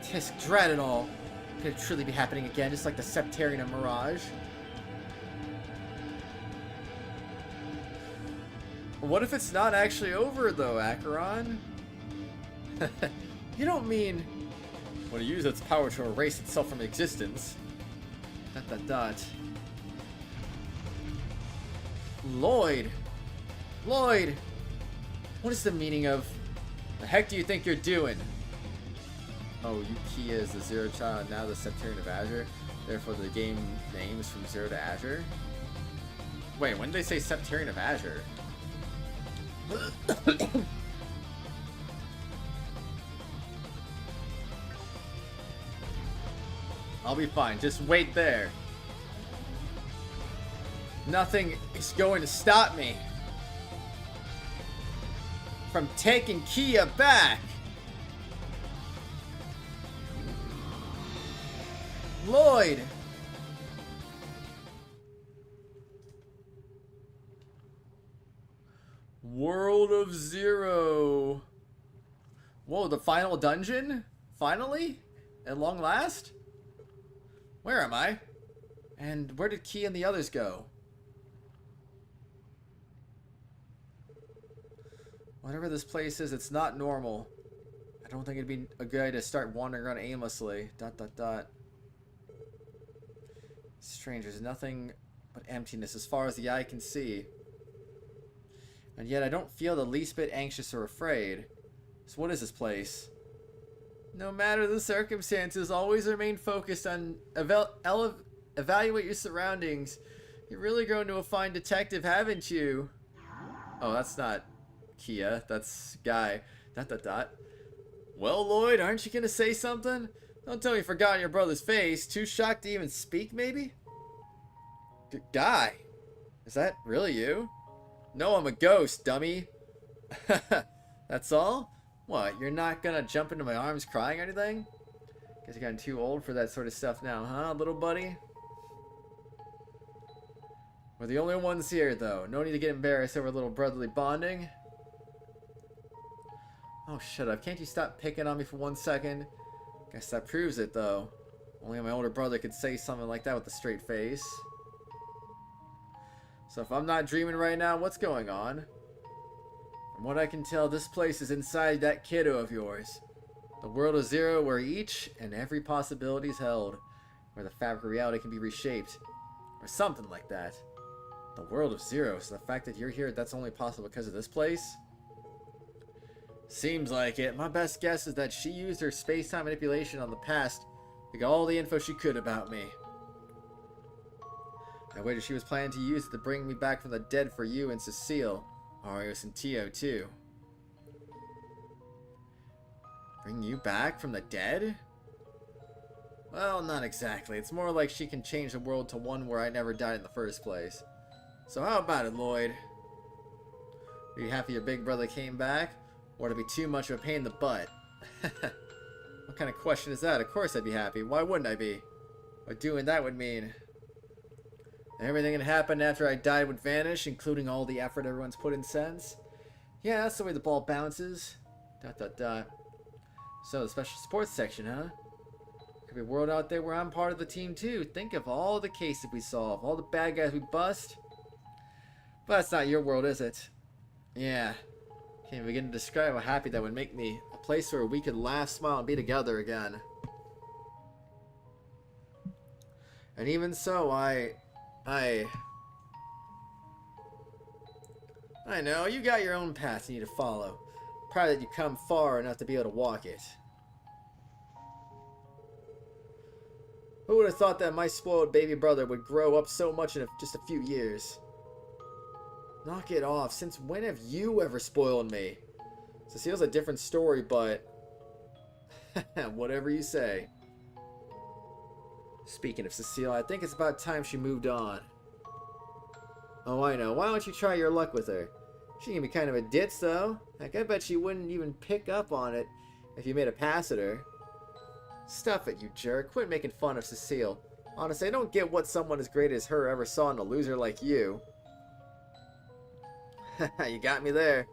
Tisk, dread it all. Could it truly be happening again, just like the Sept-Terrion and Mirage? What if it's not actually over, though, Acheron? You don't mean... when it uses its power to erase itself from existence. ... Lloyd! Lloyd! What is the meaning of... the heck do you think you're doing? Oh, you KeA is the Zero Child, now the Sept-Terrion of Azure. Therefore, the game name is from Zero to Azure. Wait, when did they say Sept-Terrion of Azure? I'll be fine. Just wait there. Nothing is going to stop me from taking KeA back. Lloyd. World of Zero. Whoa, the final dungeon? Finally? At long last? Where am I? And where did KeA and the others go? Whatever this place is, it's not normal. I don't think it'd be a good idea to start wandering around aimlessly. ... Strange, there's nothing but emptiness as far as the eye can see. And yet I don't feel the least bit anxious or afraid. So what is this place? No matter the circumstances, always remain focused on evaluate your surroundings. You're really grown to a fine detective, haven't you? Oh, that's not KeA, that's Guy. ... Well, Lloyd, aren't you gonna say something? Don't tell me you forgot your brother's face. Too shocked to even speak, maybe? Guy, is that really you? No, I'm a ghost, dummy. That's all? What, you're not gonna jump into my arms crying or anything? Guess you're getting too old for that sort of stuff now, huh, little buddy? We're the only ones here, though. No need to get embarrassed over a little brotherly bonding. Oh, shut up. Can't you stop picking on me for 1 second? Guess that proves it, though. Only my older brother could say something like that with a straight face. So if I'm not dreaming right now, what's going on? From what I can tell, this place is inside that kiddo of yours. The world of Zero, where each and every possibility is held. Where the fabric of reality can be reshaped. Or something like that. The world of Zero, so the fact that you're here, that's only possible because of this place? Seems like it. My best guess is that she used her space-time manipulation on the past to get all the info she could about me. I waited she was planning to use it to bring me back from the dead for you and Cecile. Arios and Tio, too. Bring you back from the dead? Well, not exactly. It's more like she can change the world to one where I never died in the first place. So how about it, Lloyd? Are you happy your big brother came back? Or to be too much of a pain in the butt? What kind of question is that? Of course I'd be happy. Why wouldn't I be? What doing that would mean? Everything that happened after I died would vanish, including all the effort everyone's put in since. Yeah, that's the way the ball bounces. ... So, the special sports section, huh? Could be a world out there where I'm part of the team too. Think of all the cases we solve, all the bad guys we bust. But that's not your world, is it? Yeah. Can't begin to describe how happy that would make me. A place where we could laugh, smile, and be together again. And even so, I know, you got your own path you need to follow. Proud that you come far enough to be able to walk it. Who would have thought that my spoiled baby brother would grow up so much in just a few years? Knock it off. Since when have you ever spoiled me? Cecile's a different story, but... whatever you say. Speaking of Cecile, I think it's about time she moved on. Oh, I know. Why don't you try your luck with her? She can be kind of a ditz, though. Heck, I bet she wouldn't even pick up on it if you made a pass at her. Stuff it, you jerk. Quit making fun of Cecile. Honestly, I don't get what someone as great as her ever saw in a loser like you. You got me there.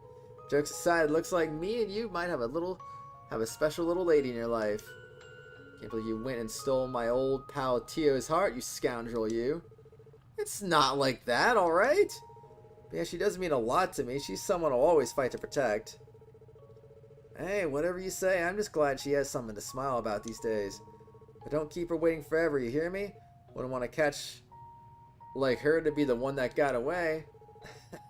Jokes aside, it looks like me and you might have a special little lady in your life. Can't believe you went and stole my old pal Tio's heart, you scoundrel, you. It's not like that, alright? Yeah, she does mean a lot to me. She's someone I'll always fight to protect. Hey, whatever you say, I'm just glad she has something to smile about these days. But don't keep her waiting forever, you hear me? Wouldn't want to catch like her to be the one that got away.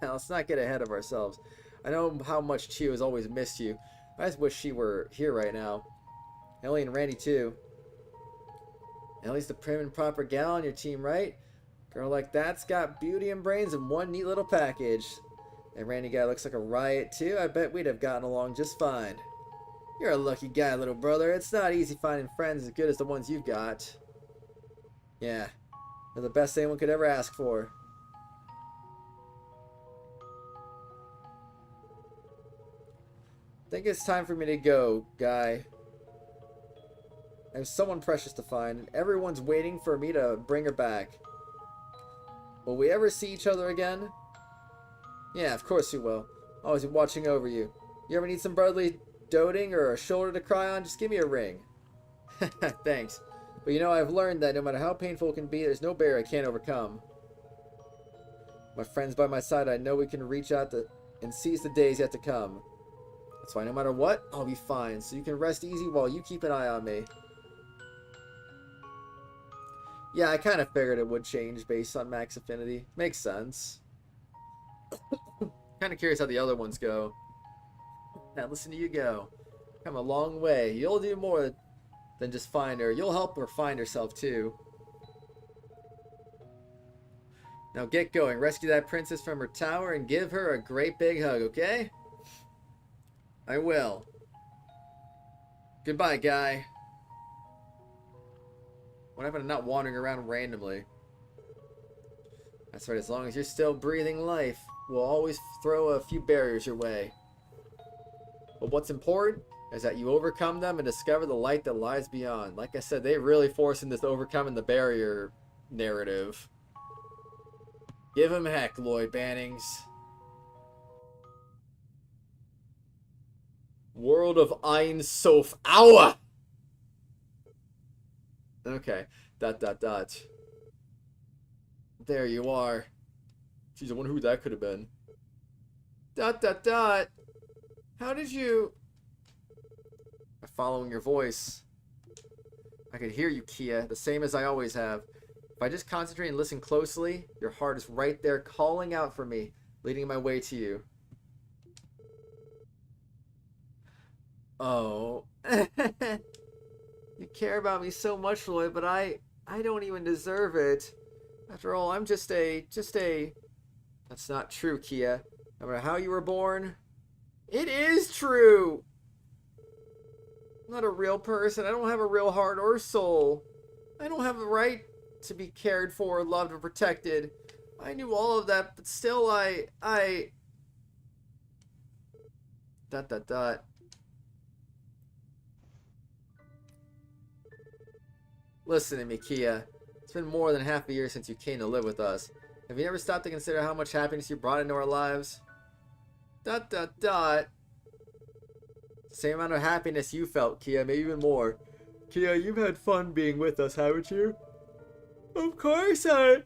Let's not get ahead of ourselves. I know how much Chio has always missed you. I just wish she were here right now. Ellie and Randy too. Ellie's the prim and proper gal on your team, right? Girl like that's got beauty and brains in one neat little package. And Randy guy looks like a riot too. I bet we'd have gotten along just fine. You're a lucky guy, little brother. It's not easy finding friends as good as the ones you've got. Yeah, they're the best anyone could ever ask for. I think it's time for me to go, Guy. I have someone precious to find, and everyone's waiting for me to bring her back. Will we ever see each other again? Yeah, of course we will. Always be watching over you. You ever need some brotherly doting or a shoulder to cry on? Just give me a ring. Thanks. But you know, I've learned that no matter how painful it can be, there's no barrier I can't overcome. My friends by my side, I know we can reach out and seize the days yet to come. That's why no matter what, I'll be fine. So you can rest easy while you keep an eye on me. Yeah, I kind of figured it would change based on max affinity. Makes sense. Kind of curious how the other ones go. Now listen to you go. Come a long way. You'll do more than just find her. You'll help her find herself too. Now get going. Rescue that princess from her tower and give her a great big hug, okay? I will. Goodbye, guy. What happened to not wandering around randomly? That's right, as long as you're still breathing life, we'll always throw a few barriers your way. But what's important is that you overcome them and discover the light that lies beyond. Like I said, they really forcing this overcoming the barrier narrative. Give him heck, Lloyd Bannings. World of Ein Sof. Ow! Okay. ... There you are. Geez, I wonder who that could have been. ... How did you... I'm following your voice. I could hear you, KeA, the same as I always have. If I just concentrate and listen closely, your heart is right there calling out for me, leading my way to you. Oh. You care about me so much, Lloyd, but I don't even deserve it. After all, I'm just a... That's not true, KeA. No matter how you were born, it is true! I'm not a real person. I don't have a real heart or soul. I don't have the right to be cared for, loved, or protected. I knew all of that, but still I... Listen to me, KeA. It's been more than half a year since you came to live with us. Have you ever stopped to consider how much happiness you brought into our lives? Same amount of happiness you felt, KeA, maybe even more. KeA, you've had fun being with us, haven't you? Of course I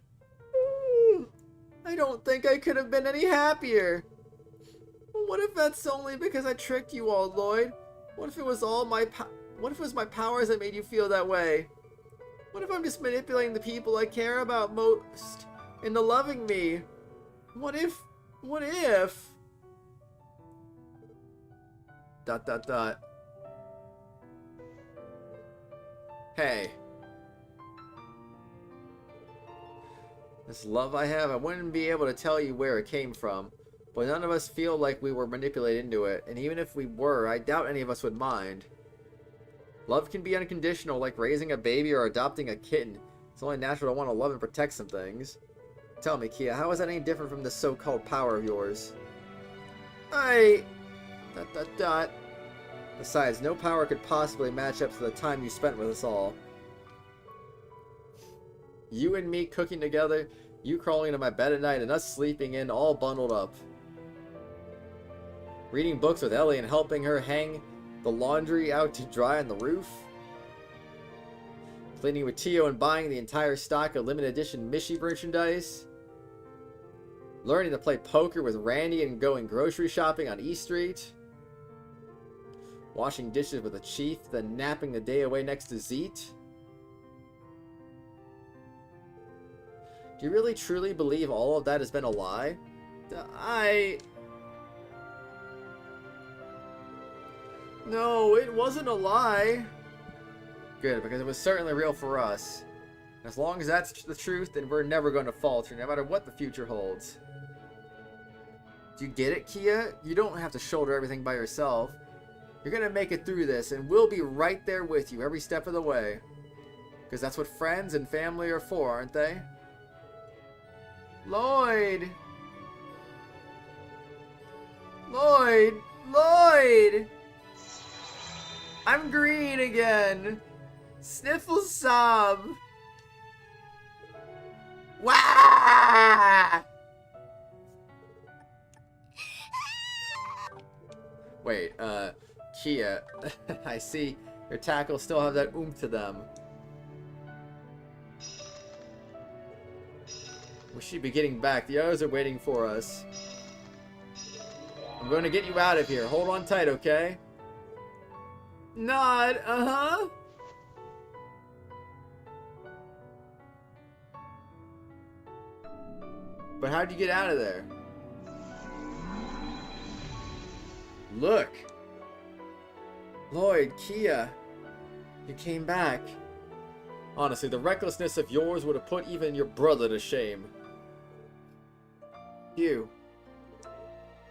don't think I could have been any happier. What if that's only because I tricked you all, Lloyd? What if it was all my what if it was my powers that made you feel that way? What if I'm just manipulating the people I care about most into loving me? What if... Hey. This love I have, I wouldn't be able to tell you where it came from. But none of us feel like we were manipulated into it. And even if we were, I doubt any of us would mind. Love can be unconditional, like raising a baby or adopting a kitten. It's only natural to want to love and protect some things. Tell me, KeA, how is that any different from this so-called power of yours? Besides, no power could possibly match up to the time you spent with us all. You and me cooking together, you crawling into my bed at night, and us sleeping in all bundled up. Reading books with Ellie and helping her hang the laundry out to dry on the roof. Cleaning with Tio and buying the entire stock of limited edition Mishi merchandise. Learning to play poker with Randy and going grocery shopping on E Street. Washing dishes with the chief, then napping the day away next to Zeet. Do you really truly believe all of that has been a lie? No, it wasn't a lie. Good, because it was certainly real for us. As long as that's the truth, then we're never going to falter, no matter what the future holds. Do you get it, KeA? You don't have to shoulder everything by yourself. You're going to make it through this, and we'll be right there with you every step of the way. Because that's what friends and family are for, aren't they? Lloyd! Lloyd! Lloyd! I'm green again! Sniffle sob! Wah! Wait, KeA, I see your tackles still have that oomph to them. We should be getting back. The others are waiting for us. I'm going to get you out of here. Hold on tight, okay? Nod, uh-huh. But how'd you get out of there? Look. Lloyd, KeA. You came back. Honestly, the recklessness of yours would have put even your brother to shame. You.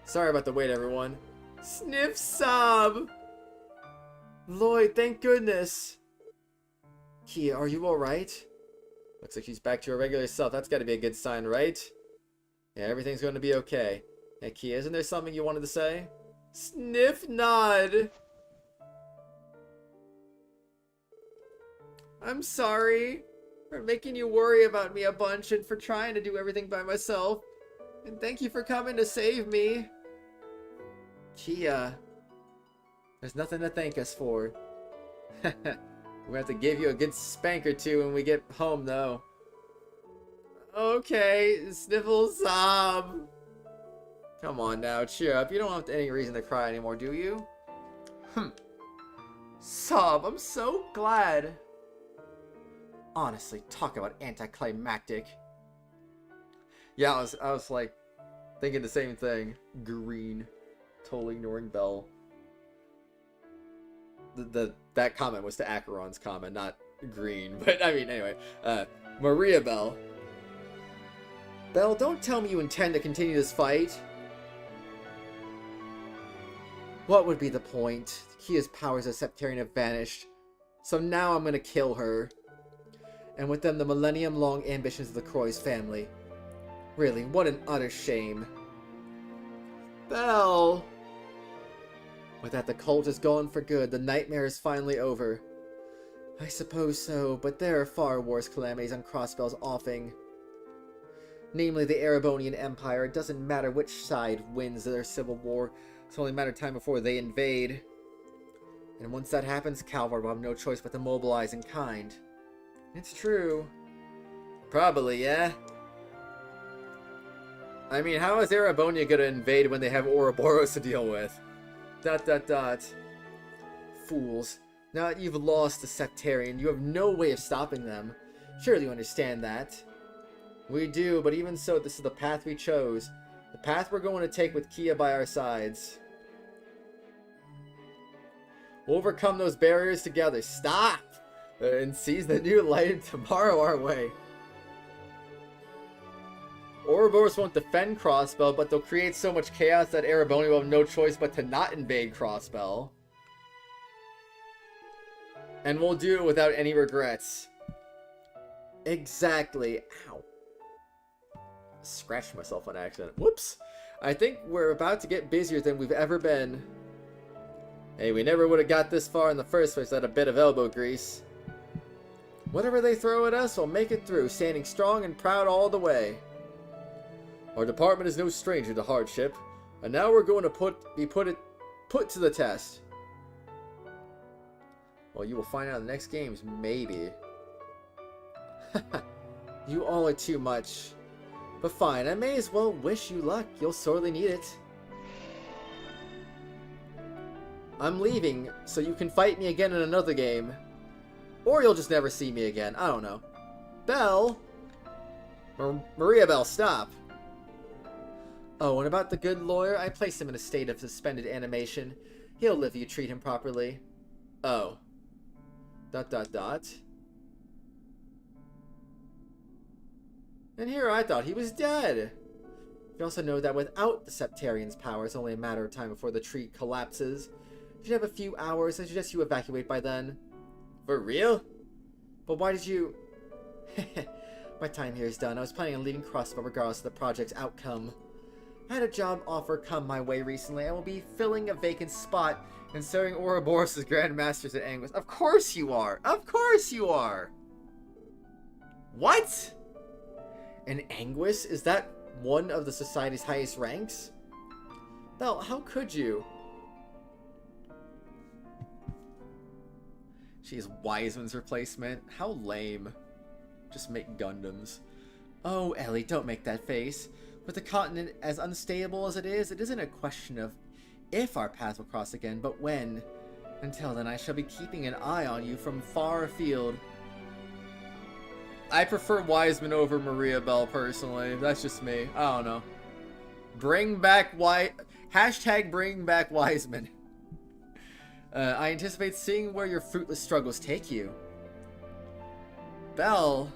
Sorry about the wait, everyone. Sniff sob. Lloyd, thank goodness. KeA, are you alright? Looks like she's back to her regular self. That's gotta be a good sign, right? Yeah, everything's gonna be okay. Hey, KeA, isn't there something you wanted to say? Sniff nod. I'm sorry for making you worry about me a bunch and for trying to do everything by myself. And thank you for coming to save me. KeA, there's nothing to thank us for. We're gonna have to give you a good spank or two when we get home, though. Okay, sniffle sob. Come on now, cheer up. You don't have any reason to cry anymore, do you? Sob, I'm so glad. Honestly, talk about anticlimactic. Yeah, I was like thinking the same thing. Green, totally ignoring Bell. That comment was to Acheron's comment, not Green. But I mean, anyway, Maria Bell. Bell, don't tell me you intend to continue this fight. What would be the point? KeA's powers as Sept-Terrion have vanished, so now I'm gonna kill her. And with them, the millennium-long ambitions of the Croix family. Really, what an utter shame. Bell! With that, the cult is gone for good. The nightmare is finally over. I suppose so, but there are far worse calamities on Crossbell's offing. Namely, the Erebonian Empire. It doesn't matter which side wins their civil war. It's only a matter of time before they invade. And once that happens, Calvar will have no choice but to mobilize in kind. It's true. Probably, yeah? I mean, how is Erebonia gonna invade when they have Ouroboros to deal with? ... Fools. Now that you've lost the Sept-Terrion, you have no way of stopping them. Surely you understand that. We do, but even so, this is the path we chose. The path we're going to take with KeA by our sides. We'll overcome those barriers together. Stop! And seize the new light of tomorrow our way. Ouroboros won't defend Crossbell, but they'll create so much chaos that Erebonia will have no choice but to not invade Crossbell. And we'll do it without any regrets. Exactly. Ow. Scratched myself on accident. Whoops. I think we're about to get busier than we've ever been. Hey, we never would have got this far in the first place without a bit of elbow grease. Whatever they throw at us, we'll make it through, standing strong and proud all the way. Our department is no stranger to hardship, and now we're going to put to the test. Well, you will find out in the next games, maybe. You all are too much. But fine, I may as well wish you luck. You'll sorely need it. I'm leaving, so you can fight me again in another game. Or you'll just never see me again. I don't know. Bell? Maria Bell, stop. Oh, and about the good lawyer, I placed him in a state of suspended animation. He'll live if you treat him properly. Oh. ... And here I thought he was dead. You also know that without the Sept-Terrion's power, it's only a matter of time before the tree collapses. You should have a few hours. I suggest you evacuate by then. For real? But why did you... My time here is done. I was planning on leaving Crossbell regardless of the project's outcome. I had a job offer come my way recently. I will be filling a vacant spot and serving Ouroboros as Grand Masters at Anguis. Of course you are! Of course you are! What? And Anguis? Is that one of the society's highest ranks? Bell, how could you? She's Wiseman's replacement. How lame. Just make Gundams. Oh, Ellie, don't make that face. With the continent as unstable as it isn't a question of if our paths will cross again, but when. Until then, I shall be keeping an eye on you from far afield. I prefer Wiseman over Maria Bell, personally. That's just me. I don't know. Bring back Hashtag bring back Wiseman. I anticipate seeing where your fruitless struggles take you. Bell. ...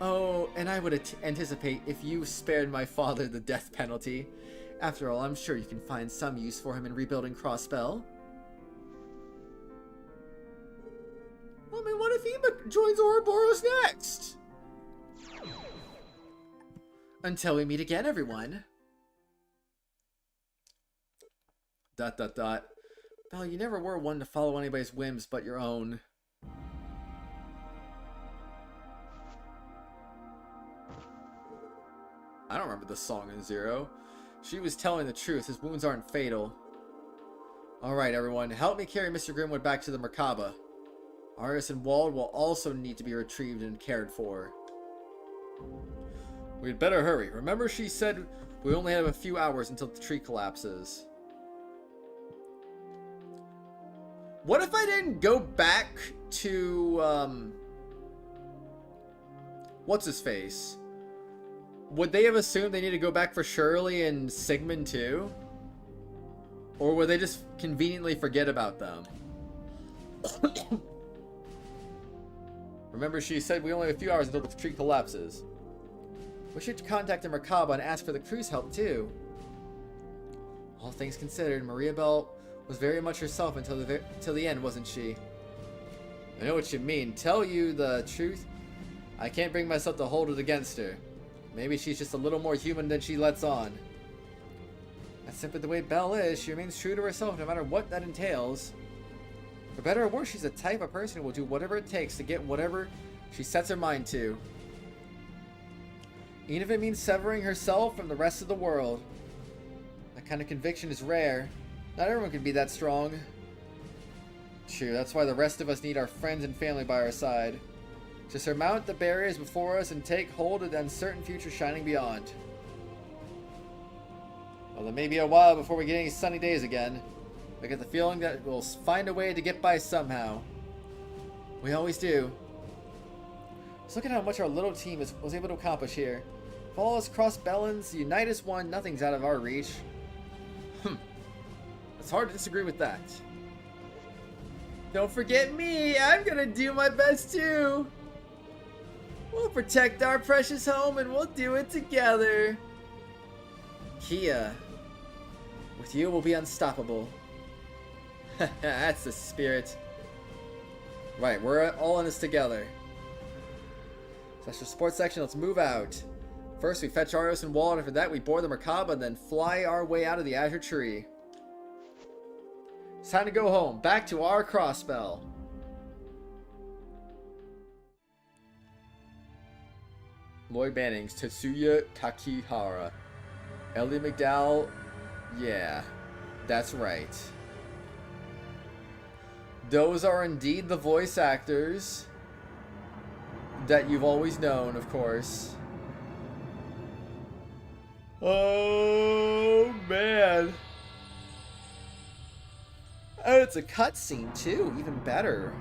Oh, and I would anticipate if you spared my father the death penalty. After all, I'm sure you can find some use for him in rebuilding Crossbell. I mean, what if he joins Ouroboros next? Until we meet again, everyone. ... Bell, you never were one to follow anybody's whims but your own. I don't remember this song in Zero. She was telling the truth. His wounds aren't fatal. Alright, everyone. Help me carry Mr. Grimwood back to the Merkaba. Arius and Wald will also need to be retrieved and cared for. We'd better hurry. Remember she said we only have a few hours until the tree collapses. What if I didn't go back to, what's his face? Would they have assumed they need to go back for Shirley and Sigmund too? Or would they just conveniently forget about them? Remember she said we only have a few hours until the tree collapses. We should contact the Merkaba and ask for the crew's help too. All things considered, Maria Bell was very much herself until the end, wasn't she? I know what you mean. Tell you the truth, I can't bring myself to hold it against her. Maybe she's just a little more human than she lets on. That's simply the way Belle is. She remains true to herself no matter what that entails. For better or worse, she's the type of person who will do whatever it takes to get whatever she sets her mind to. Even if it means severing herself from the rest of the world. That kind of conviction is rare. Not everyone can be that strong. True, that's why the rest of us need our friends and family by our side. To surmount the barriers before us and take hold of the uncertain future shining beyond. Well, it may be a while before we get any sunny days again. I get the feeling that we'll find a way to get by somehow. We always do. Just look at how much our little team was able to accomplish here. If all us Crossbellans unite as one, nothing's out of our reach. It's hard to disagree with that. Don't forget me! I'm gonna do my best too! We'll protect our precious home and we'll do it together! KeA. With you we'll be unstoppable. That's the spirit. Right, we're all in this together. Special sports section, let's move out. First we fetch Arios and Wald, after that we board the Merkaba and then fly our way out of the Azure tree. It's time to go home, back to our Crossbell. Lloyd Bannings, Tetsuya Kakihara. Ellie McDowell, yeah, that's right. Those are indeed the voice actors that you've always known, of course. Oh, man. Oh, it's a cutscene too, even better.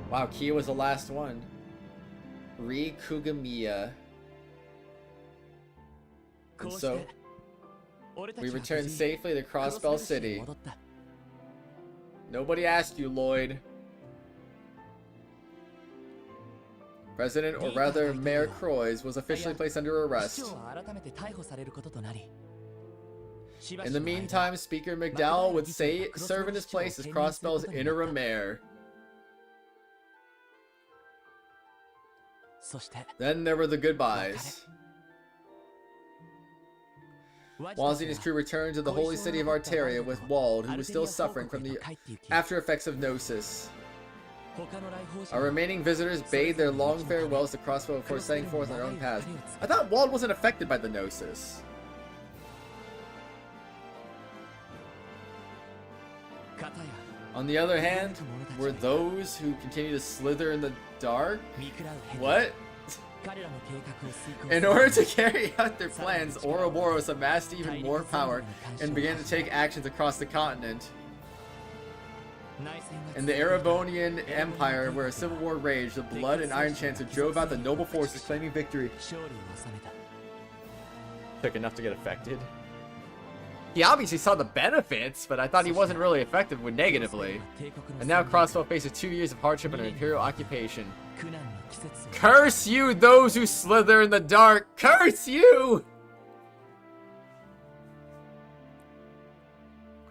Wow, KeA was the last one. Ri Kugamiya. And so, we returned safely to Crossbell City. Nobody asked you, Lloyd. President, or rather Mayor Croix, was officially placed under arrest. In the meantime, Speaker McDowell would serve in his place as Crossbell's interim mayor. Then there were the goodbyes. Wazzy and his crew returned to the holy city of Arteria with Wald, who was still suffering from the after effects of Gnosis. Our remaining visitors bade their long farewells to Crossbell before setting forth on their own paths. I thought Wald wasn't affected by the Gnosis. On the other hand, were those who continue to slither in the dark? What? In order to carry out their plans, Ouroboros amassed even more power and began to take actions across the continent. In the Erebonian Empire, where a civil war raged, the Blood and Iron Chancer drove out the noble forces, claiming victory. Took enough to get affected. He obviously saw the benefits, but I thought he wasn't really affected with negatively. And now Crossbell faces 2 years of hardship and an imperial occupation. Curse you, those who slither in the dark! Curse you!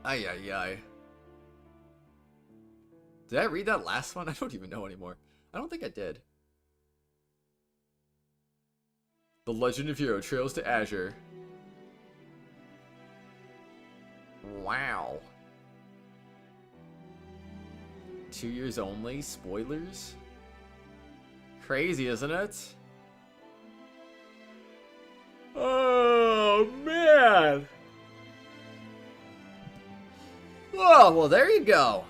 Ay, ay, ay. Did I read that last one? I don't even know anymore. I don't think I did. The Legend of Hero Trails to Azure. Wow. 2 years only? Spoilers? Crazy, isn't it? Oh, man! Oh, well, there you go.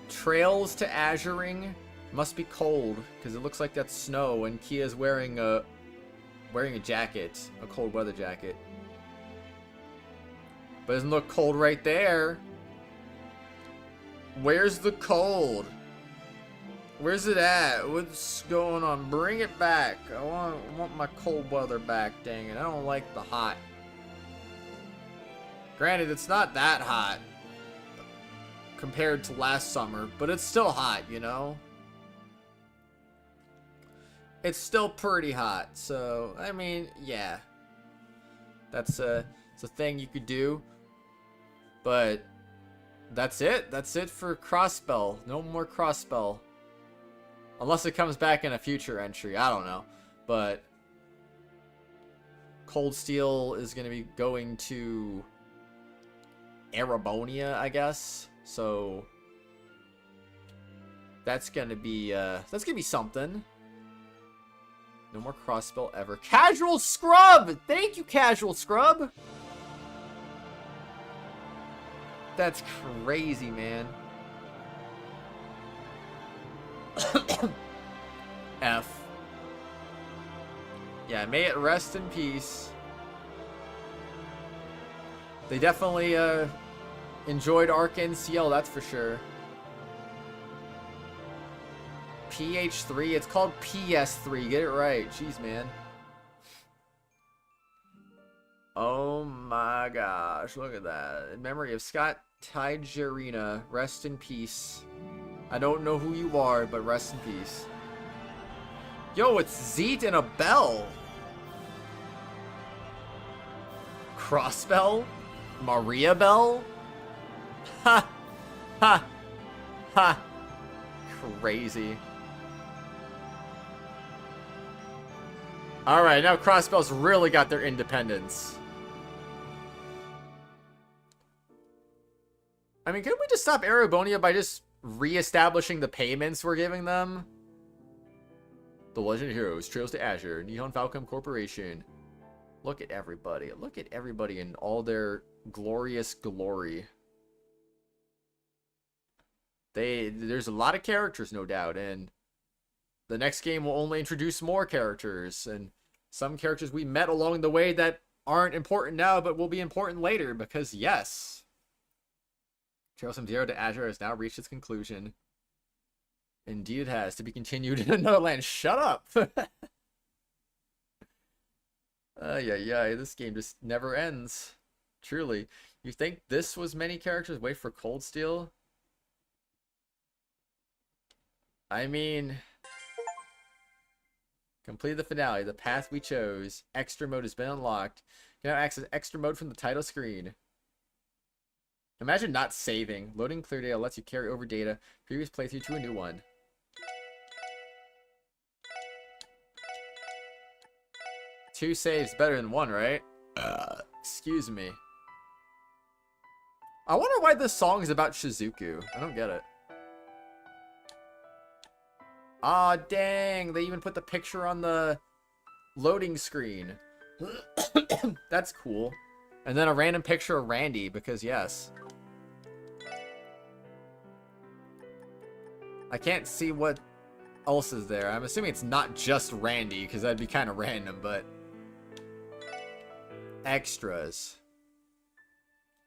Trails to Azuring. Must be cold, because it looks like that's snow, and KeA's wearing a jacket, a cold weather jacket. But it doesn't look cold right there. Where's the cold? Where's it at? What's going on? Bring it back. I want my cold weather back, dang it. I don't like the hot. Granted, it's not that hot compared to last summer, but it's still hot, you know? It's still pretty hot, so, I mean, yeah. It's a thing you could do. But that's it. That's it for Crossbell. No more Crossbell. Unless it comes back in a future entry. I don't know. But Cold Steel is going to be going to Erebonia, I guess. So that's going to be something. No more Crossbell ever. Casual Scrub! Thank you, Casual Scrub! That's crazy, man. F. Yeah, may it rest in peace. They definitely enjoyed Arc NCL, that's for sure. PH3, it's called PS3, get it right. Jeez, man. Oh my gosh, look at that. In memory of Scott Tigerina, rest in peace. I don't know who you are, but rest in peace. Yo, it's Zeet and a bell. Crossbell? Maria Bell? Ha! Ha! Ha! Crazy. Alright, now Crossbell's really got their independence. I mean, couldn't we just stop Erebonia by just re-establishing the payments we're giving them? The Legend of Heroes, Trails to Azure, Nihon Falcom Corporation. Look at everybody. Look at everybody in all their glorious glory. There's a lot of characters, no doubt, and the next game will only introduce more characters, and some characters we met along the way that aren't important now, but will be important later, because yes, Trails from Zero to Azure has now reached its conclusion. Indeed it has, to be continued in another land. Shut up! Yeah, this game just never ends. Truly. You think this was many characters? Wait for Cold Steel? I mean, complete the finale. The path we chose. Extra mode has been unlocked. You can now access extra mode from the title screen. Imagine not saving. Loading clear data lets you carry over data. Previous playthrough to a new one. Two saves better than one, right? Excuse me. I wonder why this song is about Shizuku. I don't get it. Aw, dang. They even put the picture on the loading screen. That's cool. And then a random picture of Randy, because yes. I can't see what else is there. I'm assuming it's not just Randy, because that'd be kind of random, but... Extras.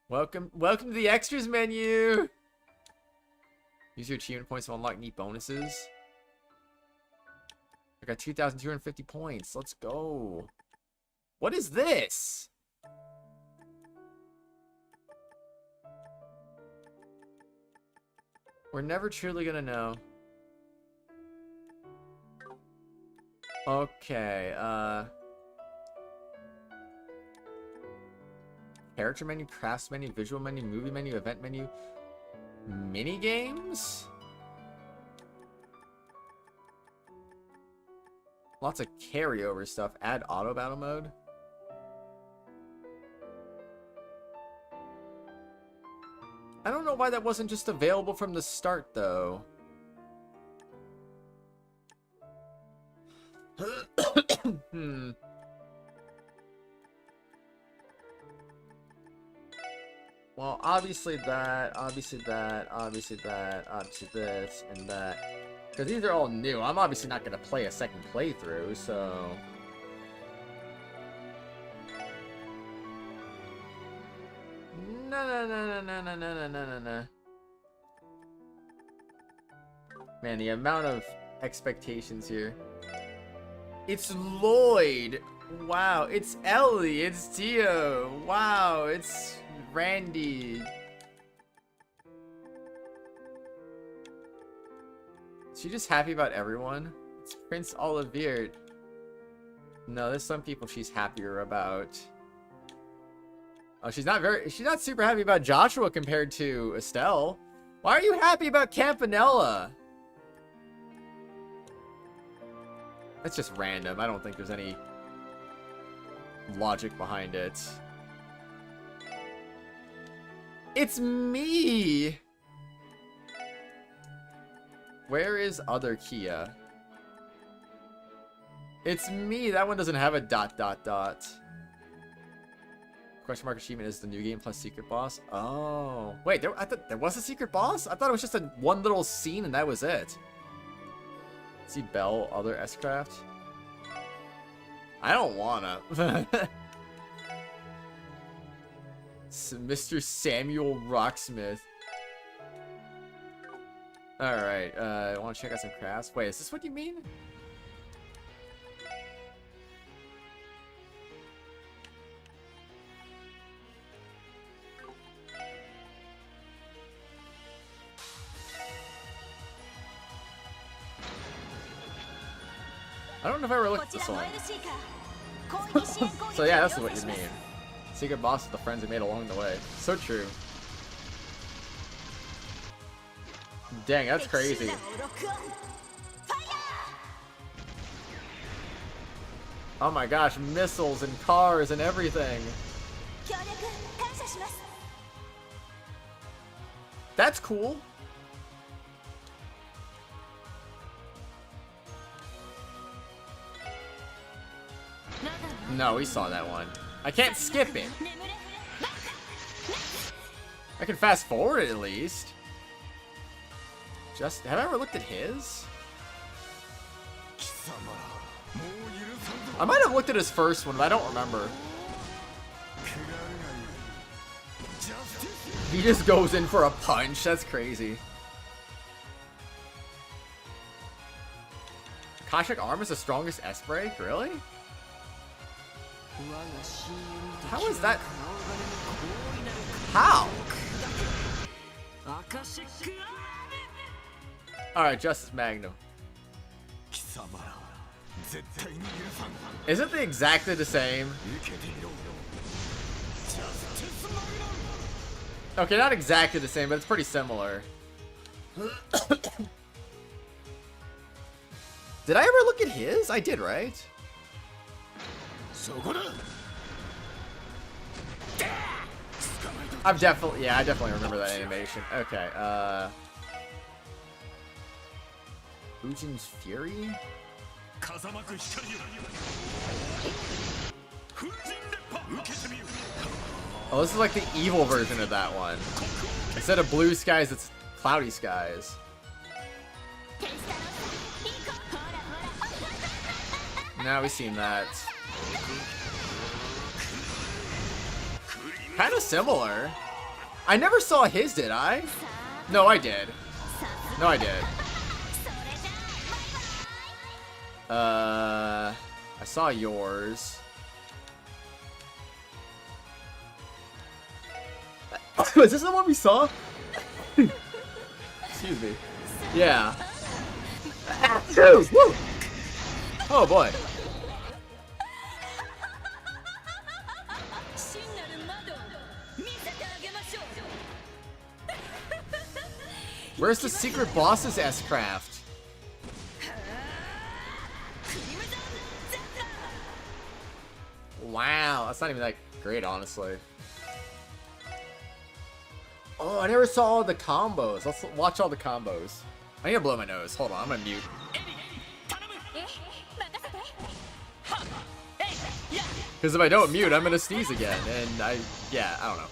Welcome to the extras menu! Use your achievement points to unlock neat bonuses. I got 2,250 points. Let's go. What is this? We're never truly gonna know. Okay, character menu, crafts menu, visual menu, movie menu, event menu, mini games? Lots of carryover stuff. Add auto battle mode. I don't know why that wasn't just available from the start, though. Well, obviously that, obviously that, obviously that, obviously this, and that. Because these are all new. I'm obviously not going to play a second playthrough, so... No. Man, the amount of expectations here. It's Lloyd! Wow, it's Ellie, it's Tio! Wow, it's Randy. Is she just happy about everyone? It's Prince Olivier. No, there's some people she's happier about. Oh, she's not super happy about Joshua compared to Estelle. Why are you happy about Campanella? That's just random. I don't think there's any logic behind it. It's me! Where is other KeA? It's me! That one doesn't have a ... Question mark achievement is the new game plus secret boss. Oh. Wait, I thought there was a secret boss? I thought it was just one little scene and that was it. See Bell, other S-Craft? I don't wanna. Mr. Samuel Rocksmith. Alright, I wanna check out some crafts. Wait, is this what you mean? I don't know if I ever looked at this one. So yeah, that's what you mean. Secret boss is the friends we made along the way. So true. Dang, that's crazy. Oh my gosh, missiles and cars and everything. That's cool. No, we saw that one. I can't skip it. I can fast forward it at least. Have I ever looked at his? I might have looked at his first one, but I don't remember. He just goes in for a punch. That's crazy. Kashik Arm is the strongest S-Break? Really? How is that? How? Alright, Justice Magnum. Is it exactly the same? Okay, not exactly the same, but it's pretty similar. Did I ever look at his? I did, right? I definitely remember that animation. Okay, Ujin's Fury? Oh, this is like the evil version of that one. Instead of blue skies, it's cloudy skies. Now we've seen that. Kind of similar. I never saw his, did I? No, I did. No, I did. I saw yours. Is this the one we saw? Excuse me. Yeah. Woo! Oh boy. Where's the secret boss's S-Craft? Wow, that's not even that great, honestly. Oh, I never saw all the combos. Let's watch all the combos. I need to blow my nose. Hold on, I'm gonna mute. Because if I don't mute, I'm gonna sneeze again. And I don't know.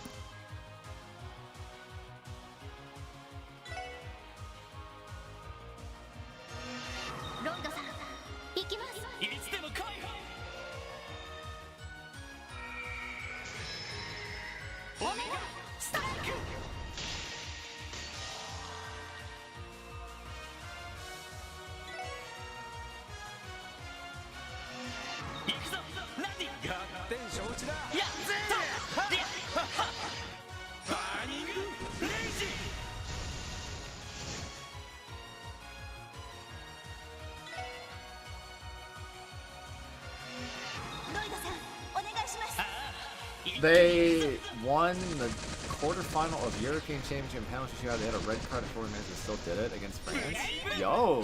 They won the quarterfinal of European Championship penalty shootout. They had a red card at 4 minutes and still did it against France. Yo,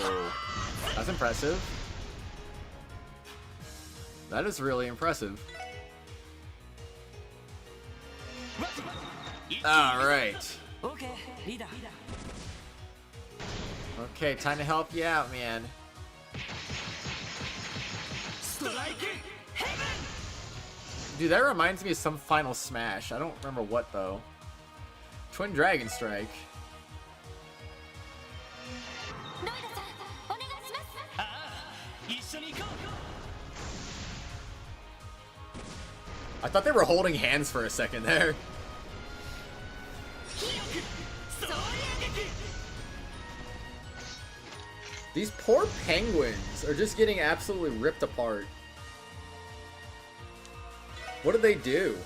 that's impressive. That is really impressive. Alright. Okay, time to help you out, man. Dude, that reminds me of some Final Smash. I don't remember what, though. Twin Dragon Strike. I thought they were holding hands for a second there. These poor penguins are just getting absolutely ripped apart. What did they do?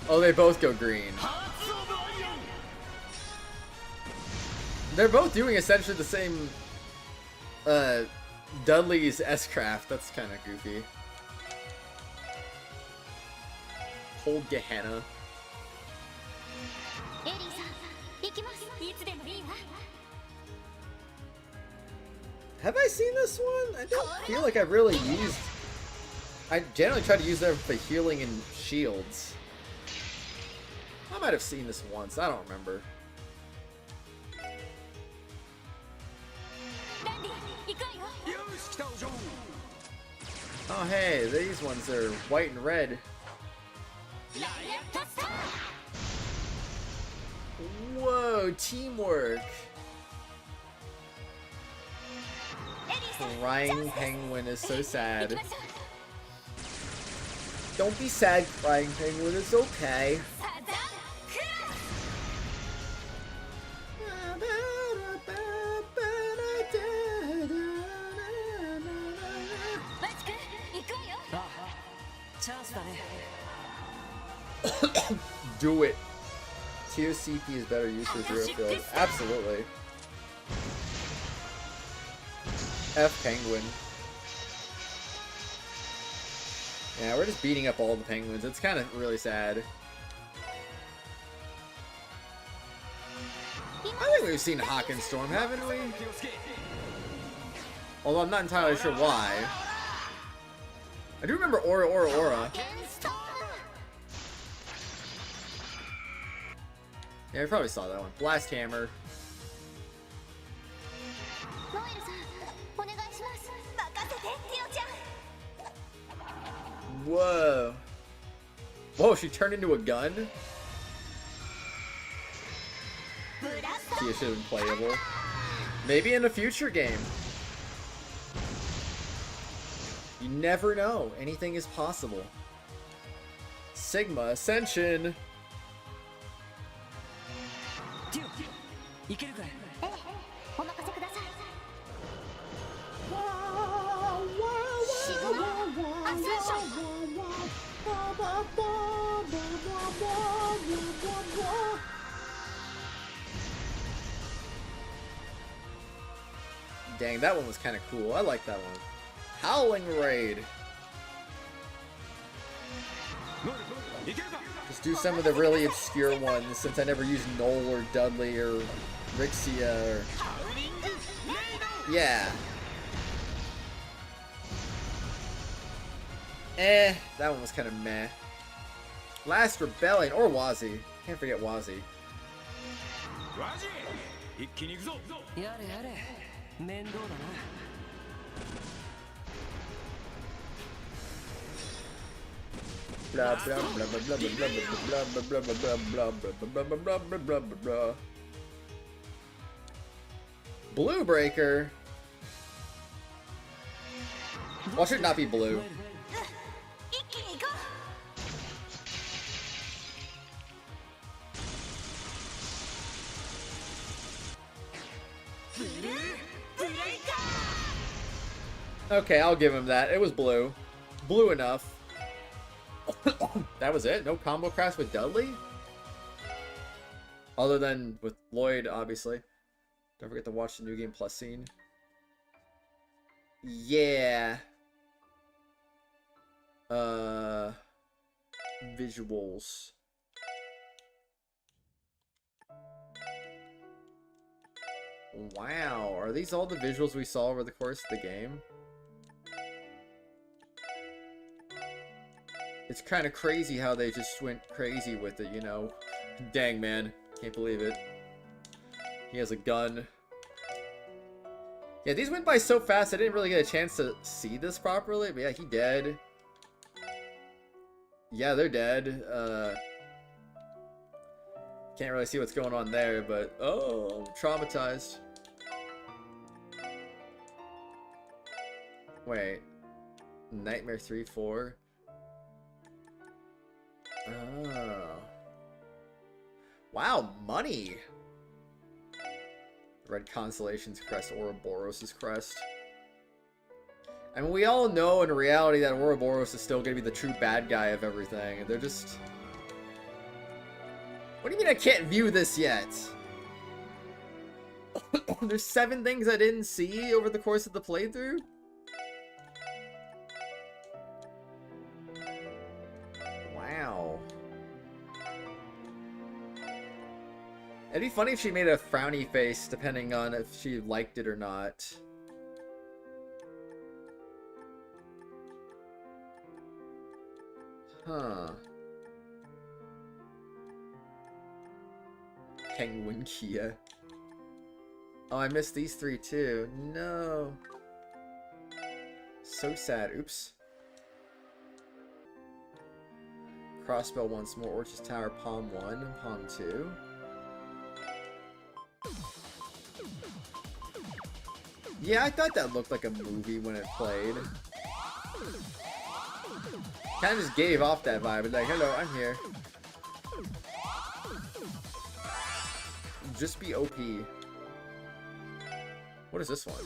Oh, they both go green. They're both doing essentially the same Dudley's S-Craft. That's kind of goofy. Hold Gehenna. Have I seen this one? I don't feel like I've really used... I generally try to use them for healing and shields. I might have seen this once. I don't remember. Oh hey, these ones are white and red. Whoa, teamwork. Crying penguin is so sad. Don't be sad, crying penguin. It's okay. Do it. TOCP is better used for zero field. Absolutely. F penguin. Yeah, we're just beating up all the penguins. It's kind of really sad. I think we've seen Hawk Storm, haven't we? Although I'm not entirely sure why. I do remember Aura Aura Aura. Yeah, we probably saw that one. Blast Hammer. Whoa. Whoa, she turned into a gun? KeA should have been playable. Maybe in a future game. You never know. Anything is possible. Sigma Ascension. Dang, that one was kind of cool. I like that one. Howling Raid. Just do some of the really obscure ones, since I never used Noel or Dudley or Rixia or... Yeah. That one was kind of meh. Last Rebellion, or Wazi. Can't forget Wazi. Blah blah blah blah blah blah blah blah blah blah blah blah blah blah. Blue Breaker. Why should it not be blue? Okay, I'll give him that. It was blue. Blue enough. That was it? No combo crash with Dudley? Other than with Lloyd, obviously. Don't forget to watch the New Game Plus scene. Yeah. Visuals. Wow, are these all the visuals we saw over the course of the game? It's kind of crazy how they just went crazy with it, you know? Dang, man. Can't believe it. He has a gun. Yeah, these went by so fast I didn't really get a chance to see this properly. But yeah, he dead. Yeah, they're dead. Can't really see what's going on there, but... Oh, I'm traumatized. Wait. Nightmare 3, 4... Oh. Wow, money! Red Constellation's crest, Ouroboros' crest. I mean, we all know in reality that Ouroboros is still gonna be the true bad guy of everything. And they're just... What do you mean I can't view this yet? There's 7 things I didn't see over the course of the playthrough? Wow. It'd be funny if she made a frowny face depending on if she liked it or not. Huh. Penguin KeA. Oh, I missed these 3 too. No. So sad. Oops. Crossbell once more. Orchard's Tower, Palm 1, Palm 2. Yeah, I thought that looked like a movie when it played. Kind of just gave off that vibe. Like, hello, I'm here. Just be OP. What is this one?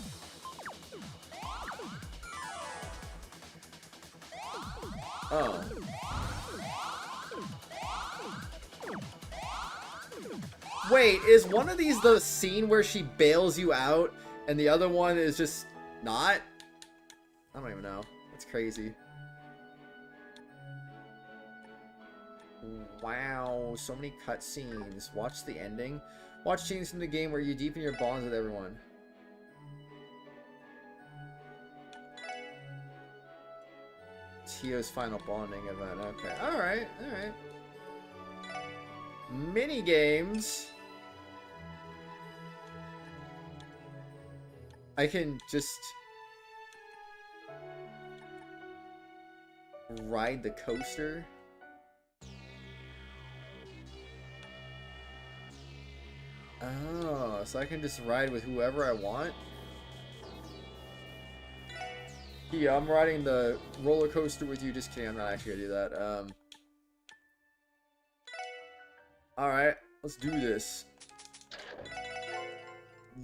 Oh. Wait, is one of these the scene where she bails you out and the other one is just not? I don't even know. It's crazy. Wow, so many cutscenes. Watch the ending. Watch scenes from the game where you deepen your bonds with everyone. Tio's final bonding event. Okay. Alright, alright. Mini games. I can just... Ride the coaster. Oh, so I can just ride with whoever I want? Yeah, I'm riding the roller coaster with you. Just kidding, I'm not actually gonna do that. Alright, let's do this.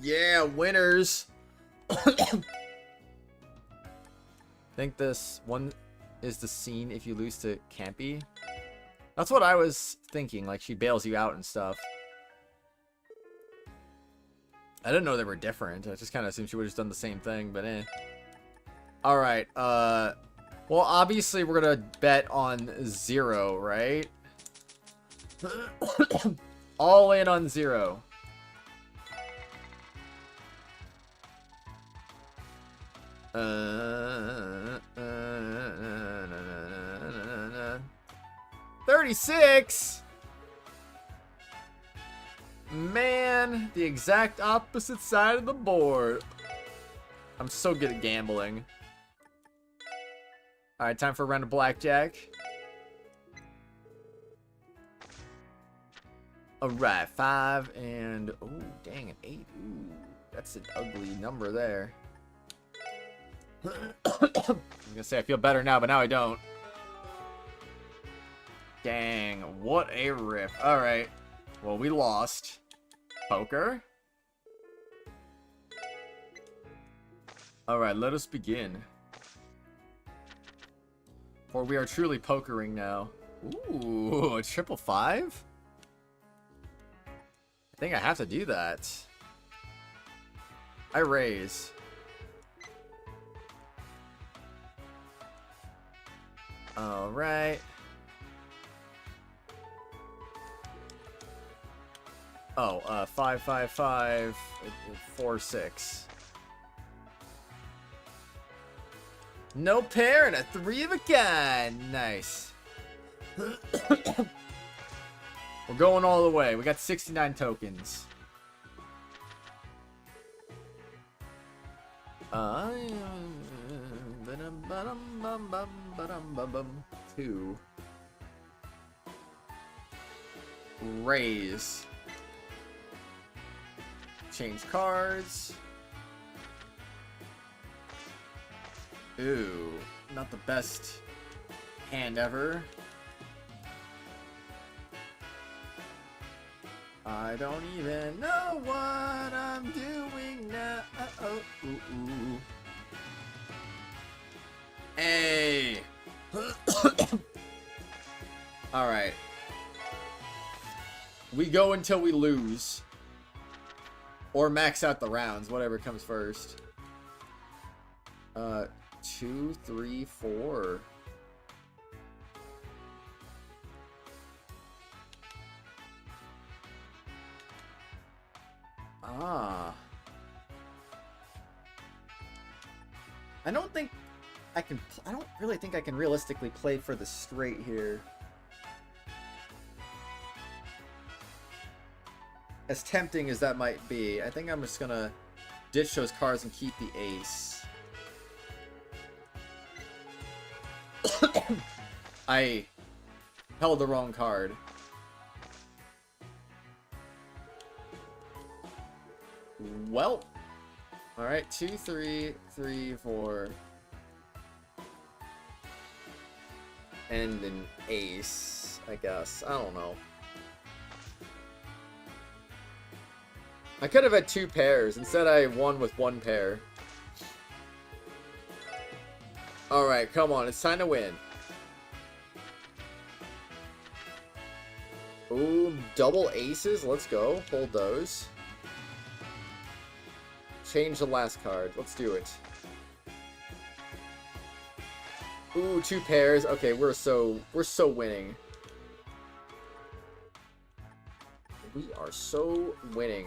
Yeah, winners! I think this one is the scene if you lose to Campy. That's what I was thinking, like she bails you out and stuff. I didn't know they were different. I just kind of assumed she would have just done the same thing, but eh. Alright, well, obviously we're gonna bet on 0, right? All in on 0. Uh, 36! Man, the exact opposite side of the board. I'm so good at gambling. Alright, time for a round of blackjack. Alright, 5 and... oh, dang, an 8. Ooh, that's an ugly number there. I'm gonna say I feel better now, but now I don't. Dang, what a rip. Alright. Well, we lost. Poker. Alright, let us begin. For we are truly pokering now. Ooh, a 555? I think I have to do that. I raise. Alright. Oh, 555 46. No pair and a 3 of a kind. Nice. We're going all the way. We got 69 tokens. 2. Raise. Change cards. Ooh, not the best hand ever. I don't even know what I'm doing now. Oh, ooh, ooh. Hey. All right. We go until we lose. Or max out the rounds, whatever comes first. 2, 3, 4. Ah. I don't really think I can realistically play for the straight here. As tempting as that might be, I think I'm just gonna ditch those cards and keep the ace. I held the wrong card. Well, alright, 2, 3, 3, 4. And an ace, I guess. I don't know. I could have had 2 pairs. Instead, I won with 1 pair. Alright, come on. It's time to win. Ooh, double aces. Let's go. Hold those. Change the last card. Let's do it. Ooh, 2 pairs. Okay, we're so winning. We are so winning.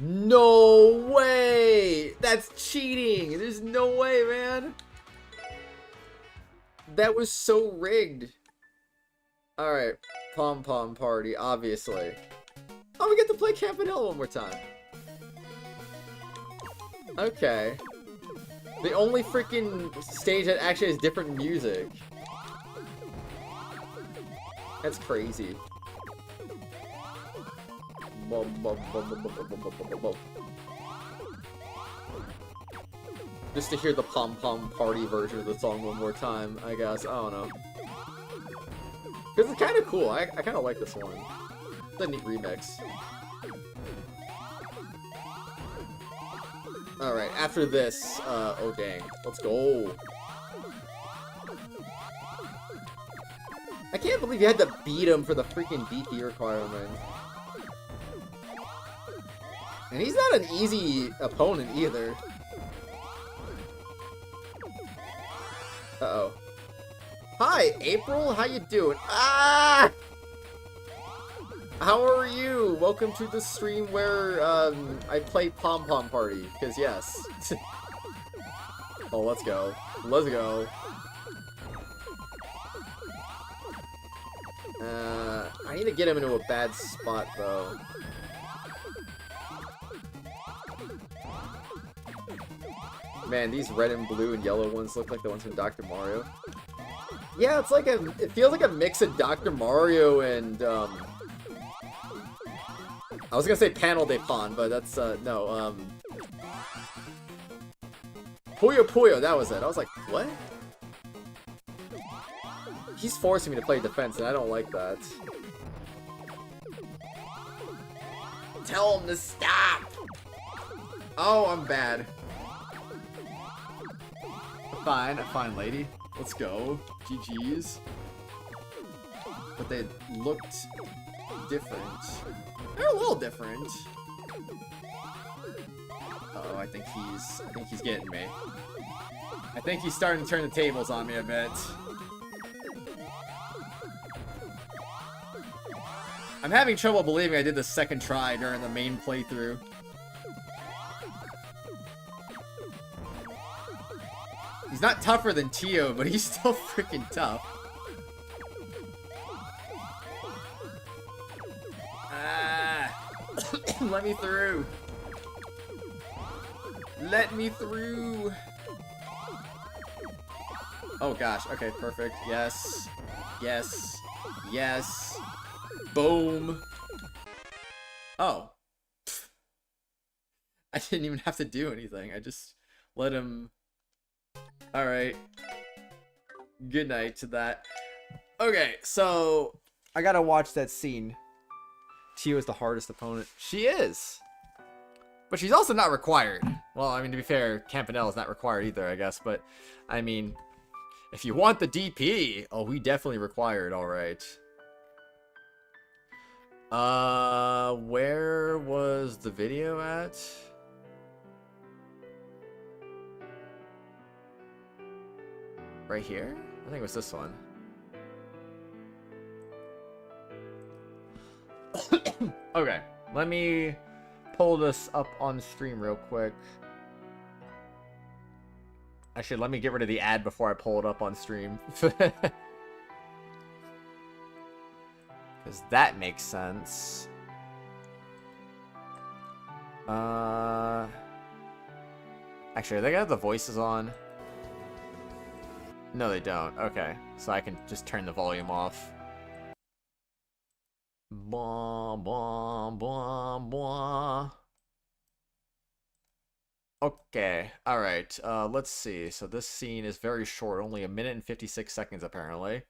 No way! That's cheating! There's no way, man! That was so rigged. Alright, pom-pom party, obviously. Oh, we get to play Campanella one more time. Okay. The only freaking stage that actually has different music. That's crazy. Just to hear the pom-pom party version of the song one more time, I guess. I don't know. Because it's kind of cool. I kind of like this one. It's a neat remix. Alright, after this, oh dang. Let's go. I can't believe you had to beat him for the freaking DP requirement. And he's not an easy opponent either. Uh-oh. Hi, April. How you doing? Ah! How are you? Welcome to the stream where I play Pom Pom Party. Because yes. Oh, let's go. Let's go. I need to get him into a bad spot though. Man, these red and blue and yellow ones look like the ones from Dr. Mario. Yeah, it's like it feels like a mix of Dr. Mario and, I was gonna say Panel de Pon, but that's, no, Puyo Puyo, that was it. I was like, what? He's forcing me to play defense, and I don't like that. Tell him to stop! Oh, I'm bad. Fine, lady. Let's go. GG's. But they looked different. They're a little different. Uh-oh, I think he's getting me. I think he's starting to turn the tables on me a bit. I'm having trouble believing I did the second try during the main playthrough. He's not tougher than Tio, but he's still freaking tough. Ah! Let me through. Let me through. Oh gosh, okay, perfect. Yes. Yes. Yes. Boom. Oh. I didn't even have to do anything. I just let him... Alright. Good night to that. Okay, so... I gotta watch that scene. Tio is the hardest opponent. She is! But she's also not required. Well, I mean, to be fair, Campanelle is not required either, I guess. But, I mean... If you want the DP... Oh, we definitely required, alright. Where was the video at? Right here? I think it was this one. Okay, let me pull this up on stream real quick. Actually, let me get rid of the ad before I pull it up on stream. Because that makes sense. Actually, they got the voices on. No, they don't. Okay, so I can just turn the volume off. Blah, blah, blah, blah. Okay, alright, let's see. So this scene is very short, only 1 minute and 56 seconds apparently.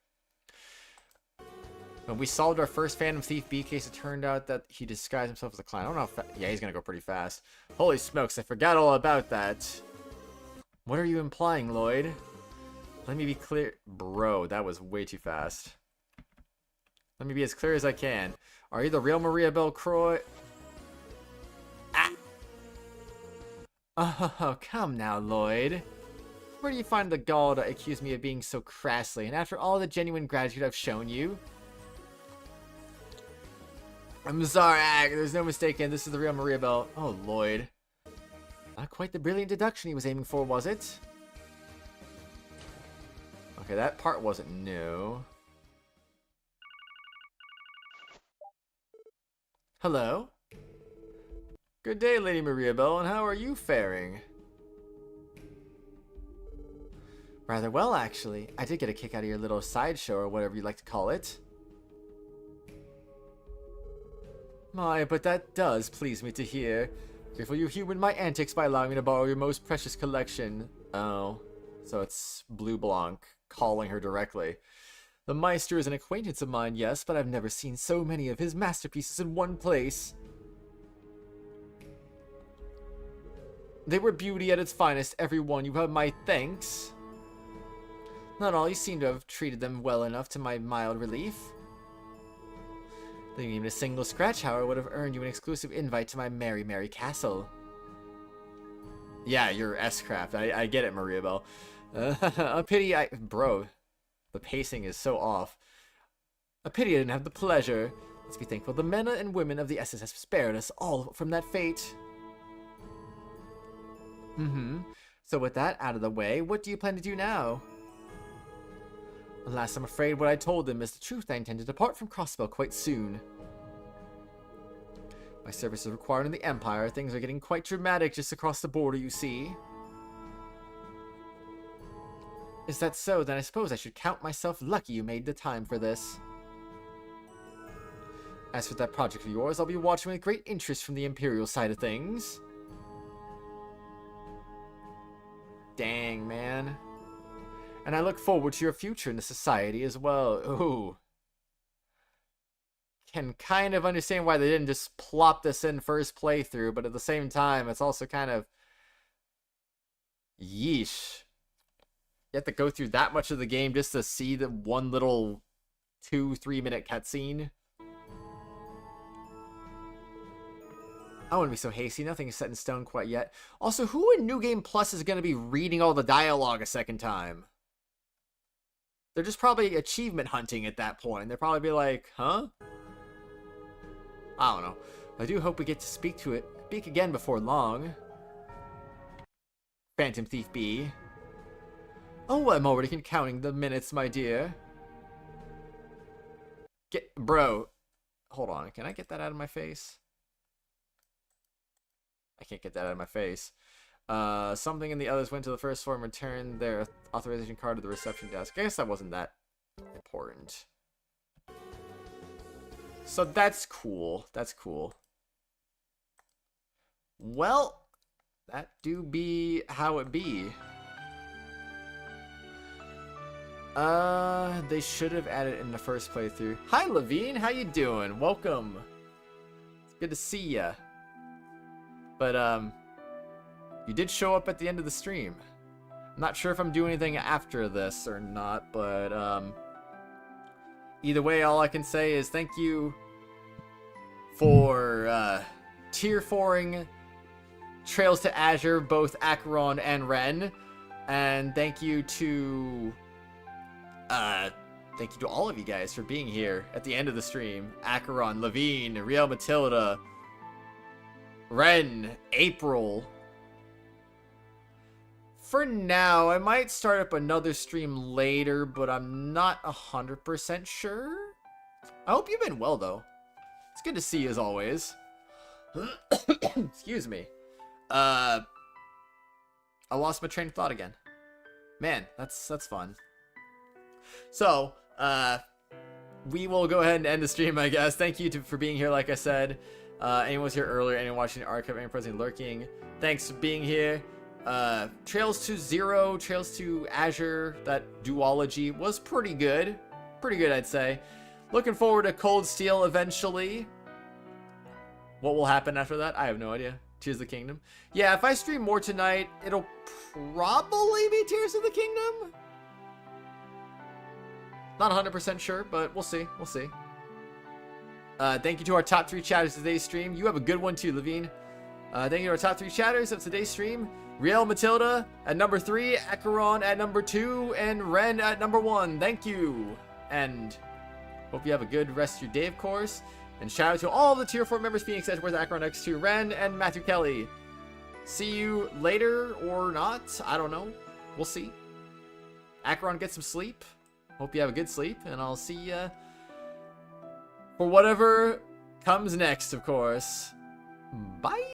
When we solved our first Phantom Thief B case, it turned out that he disguised himself as a clown. I don't know if yeah, he's gonna go pretty fast. Holy smokes, I forgot all about that. What are you implying, Lloyd? Let me be clear. Bro, that was way too fast. Let me be as clear as I can. Are you the real Maria Belle Croix? Ah! Oh, come now, Lloyd. Where do you find the gall to accuse me of being so crassly, and after all the genuine gratitude I've shown you? I'm sorry, there's no mistaking. This is the real Maria Belle. Oh, Lloyd. Not quite the brilliant deduction he was aiming for, was it? Okay, that part wasn't new. Hello? Good day, Lady Maria Belle, and how are you faring? Rather well, actually. I did get a kick out of your little sideshow, or whatever you like to call it. My, but that does please me to hear. Careful you humored my antics by allowing me to borrow your most precious collection. Oh, so it's Blue Blanc calling her directly. The Meister is an acquaintance of mine, yes, but I've never seen so many of his masterpieces in one place. They were beauty at its finest, every one. You have my thanks. Not all, you seem to have treated them well enough to my mild relief. Then even a single scratch, however, would have earned you an exclusive invite to my merry, merry castle. Yeah, you're S-Craft. I get it, Maria Bell. A pity Bro, the pacing is so off. A pity I didn't have the pleasure. Let's be thankful the men and women of the SS spared us all from that fate. So with that out of the way, what do you plan to do now? Alas, I'm afraid what I told them is the truth. I intend to depart from Crossbell quite soon. My service is required in the Empire. Things are getting quite dramatic just across the border, you see. Is that so? Then I suppose I should count myself lucky you made the time for this. As for that project of yours, I'll be watching with great interest from the Imperial side of things. Dang, man. And I look forward to your future in the society as well. Ooh. Can kind of understand why they didn't just plop this in first playthrough, but at the same time, it's also kind of... Yeesh. You have to go through that much of the game just to see the one little 2-3 minute cutscene. I wouldn't be so hasty. Nothing is set in stone quite yet. Also, who in New Game Plus is going to be reading all the dialogue a second time? They're just probably achievement hunting at that point. They'll probably be like, huh? I don't know. I do hope we get to speak again before long. Phantom Thief B. Oh, I'm already counting the minutes, my dear. Bro. Hold on. Can I get that out of my face? I can't get that out of my face. Something and the others went to the first floor and returned their authorization card to the reception desk. I guess that wasn't that important. So that's cool. That's cool. Well, that do be how it be. They should have added in the first playthrough. Hi, Levine. How you doing? Welcome. It's good to see ya. But, you did show up at the end of the stream. I'm not sure if I'm doing anything after this or not, but, either way, all I can say is thank you for, tier 4ing Trails to Azure, both Acheron and Ren. And thank you to all of you guys for being here at the end of the stream. Acheron, Levine, Riel Matilda, Ren, April. For now, I might start up another stream later, but I'm not 100% sure. I hope you've been well, though. It's good to see you as always. Excuse me. I lost my train of thought again. Man, that's fun. So, we will go ahead and end the stream, I guess. Thank you for being here, like I said. Anyone was here earlier, anyone watching the archive, anyone present lurking. Thanks for being here. Trails to Zero, Trails to Azure, that duology was pretty good. Pretty good, I'd say. Looking forward to Cold Steel eventually. What will happen after that? I have no idea. Tears of the Kingdom. Yeah, if I stream more tonight, it'll probably be Tears of the Kingdom. Not 100% sure, but we'll see. We'll see. Thank you to our top 3 chatters of today's stream. You have a good one too, Levine. Thank you to our top 3 chatters of today's stream. Riel Matilda at number 3, Acheron at number 2, and Ren at number 1. Thank you. And hope you have a good rest of your day, of course. And shout out to all the tier 4 members, Phoenix, Edgeworth, Acheron, X2, Ren, and Matthew Kelly. See you later or not. I don't know. We'll see. Acheron, get some sleep. Hope you have a good sleep. And I'll see ya for whatever comes next, of course. Bye.